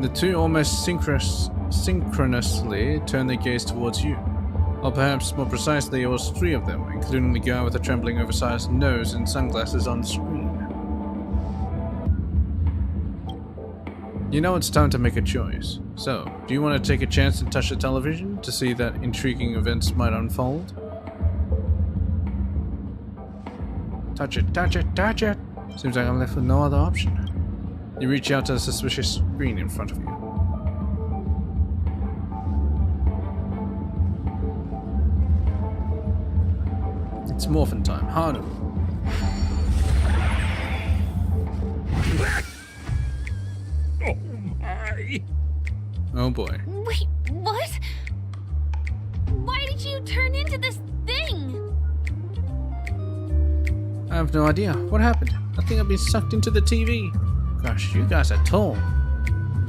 The two almost synchronously turn their gaze towards you. Or perhaps more precisely, it was three of them, including the guy with the trembling oversized nose and sunglasses on the screen. You know it's time to make a choice. So, do you want to take a chance and touch the television to see that intriguing events might unfold? Touch it, touch it, touch it! Seems like I'm left with no other option. You reach out to the suspicious screen in front of you. It's morphin' time. Harder. Oh my! Oh boy. Wait, what? Why did you turn into this thing? I have no idea. What happened? I think I've been sucked into the TV. Gosh, you guys are tall.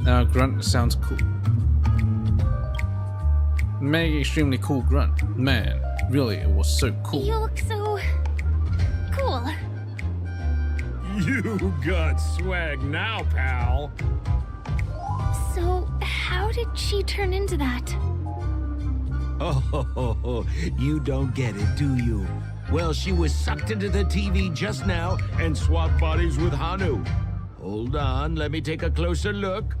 Now grunt sounds cool. Mega extremely cool grunt. Man, really, it was so cool. You look so cool. You got swag now, pal. So, how did she turn into that? Oh, you don't get it, do you? Well, she was sucked into the TV just now and swapped bodies with Hanu. Hold on, let me take a closer look.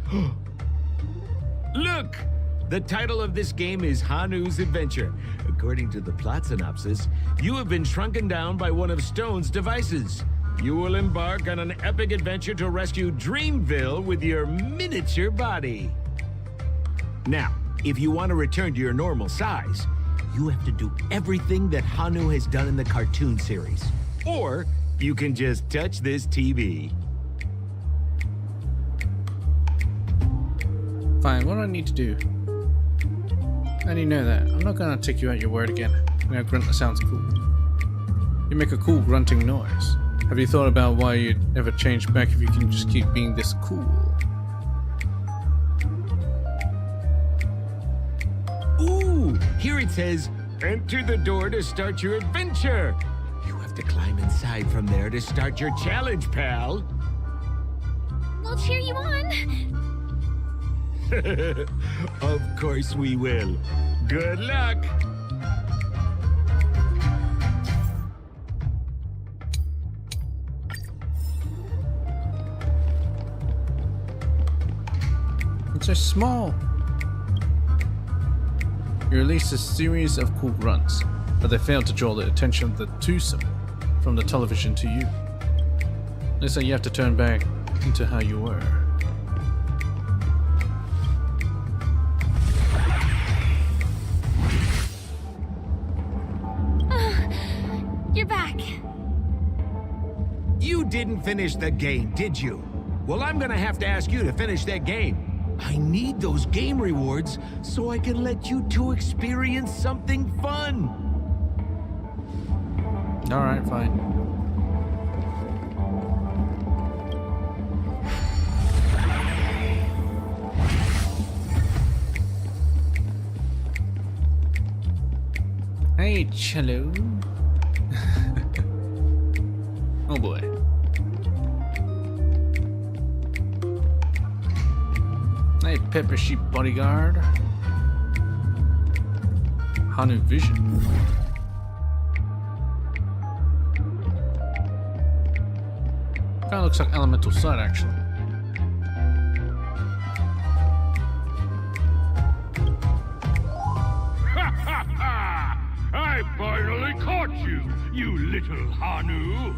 Look! The title of this game is Hanu's Adventure. According to the plot synopsis, you have been shrunken down by one of Stone's devices. You will embark on an epic adventure to rescue Dreamville with your miniature body. Now, if you want to return to your normal size, you have to do everything that Hanu has done in the cartoon series. Or you can just touch this TV. Fine, what do I need to do? How do you know that? I'm not gonna take you at your word again. Now grunt that sounds cool. You make a cool grunting noise. Have you thought about why you'd never change back if you can just keep being this cool? Ooh, here it says, enter the door to start your adventure. You have to climb inside from there to start your challenge, pal. We'll cheer you on. Of course we will. Good luck. It's so small. You release a series of cool grunts, but they fail to draw the attention of the twosome from the television to you. Looks like you have to turn back into how you were. You're back. You didn't finish the game, did you? Well, I'm gonna have to ask you to finish that game. I need those game rewards so I can let you two experience something fun. Alright, fine. Hey, cello. Oh boy. Hey, Pepper Sheep Bodyguard. Hanu Vision. Kinda looks like Elemental Sight, actually. I finally caught you, you little Hanu.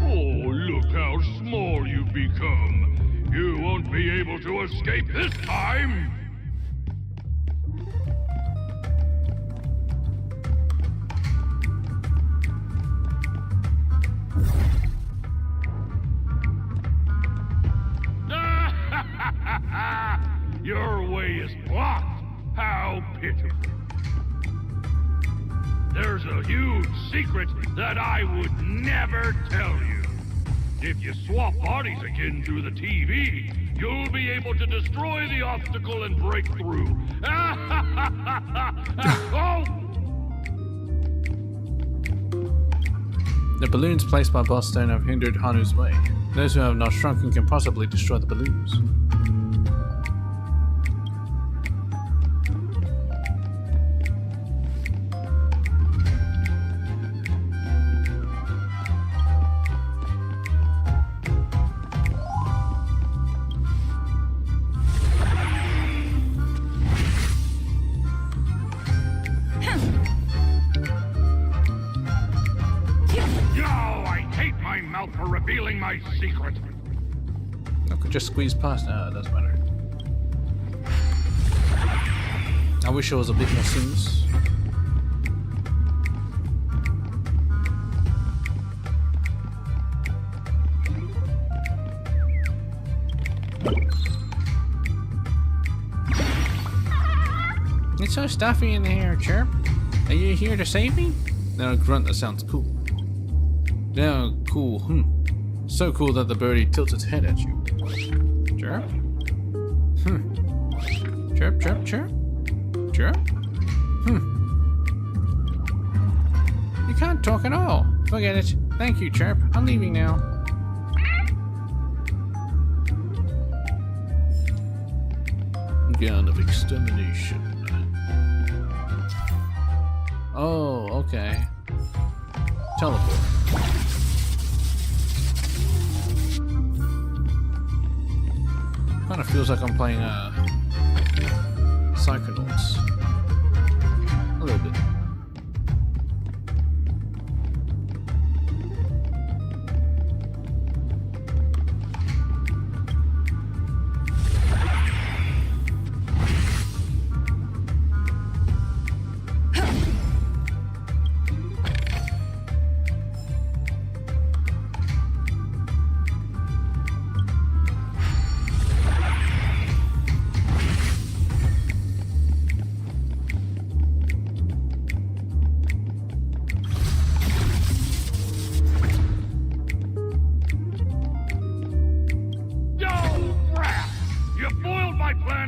Oh, look how small you've become. You won't be able to escape this time. Your way is blocked. How pitiful. There's a huge secret that I would never tell you. If you swap bodies again through the TV, you'll be able to destroy the obstacle and break through. Oh! The balloons placed by Boss Stone have hindered Hanu's way. Those who have not shrunken can possibly destroy the balloons. For revealing my secret. I could just squeeze past. No, it doesn't matter. I wish it was a bit more seamless. It's so stuffy in here, Chirp. Are you here to save me? No, grunt, that sounds cool. Yeah, cool. So cool that the birdie tilts its head at you. Chirp? Chirp, chirp, chirp? Chirp? You can't talk at all. Forget it. Thank you, Chirp. I'm leaving now. Gun of extermination. Oh, okay. Teleport. Kind of feels like I'm playing Psychonauts. A little bit.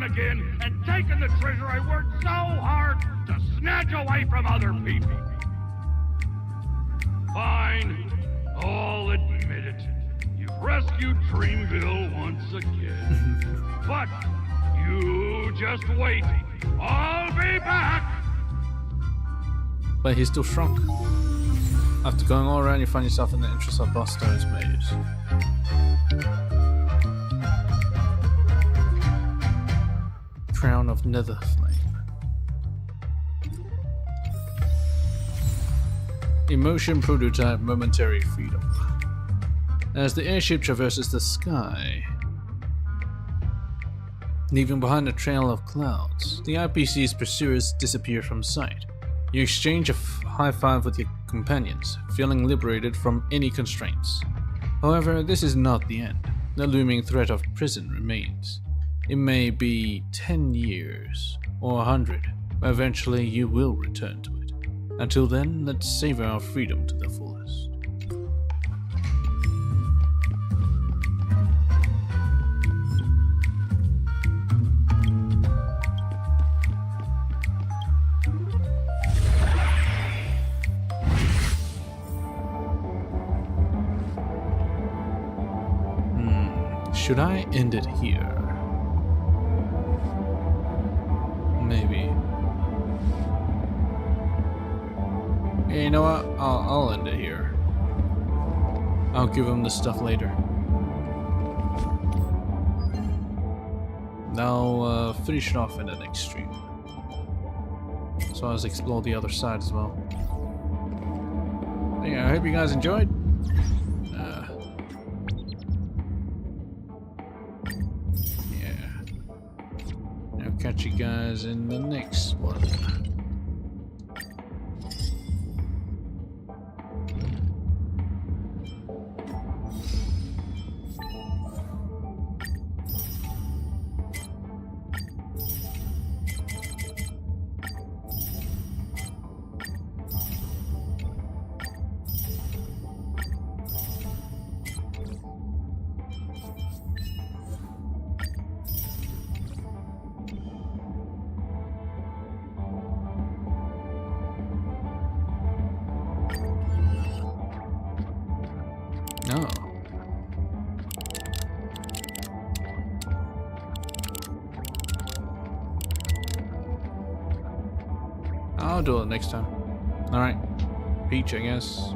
Again and taken the treasure I worked so hard to snatch away from other people. Fine, I'll admit it. You've rescued Dreamville once again. But you just wait. I'll be back. But he's still shrunk. After going all around, you find yourself in the entrance of Boss Stone's maze. Crown of Netherflame. Emotion prototype momentary freedom. As the airship traverses the sky, leaving behind a trail of clouds, the IPC's pursuers disappear from sight. You exchange a high five with your companions, feeling liberated from any constraints. However, this is not the end. the looming threat of prison remains. It may be 10 years or 100, but eventually you will return to it. Until then, let's savor our freedom to the fullest. Should I end it here? Maybe. Hey, you know what? I'll end it here. I'll give him the stuff later. I'll finish it off in the next stream. So I'll explore the other side as well. Yeah, I hope you guys enjoyed. Catch you guys in the next one. No. I'll do it next time. Alright. Peach, I guess.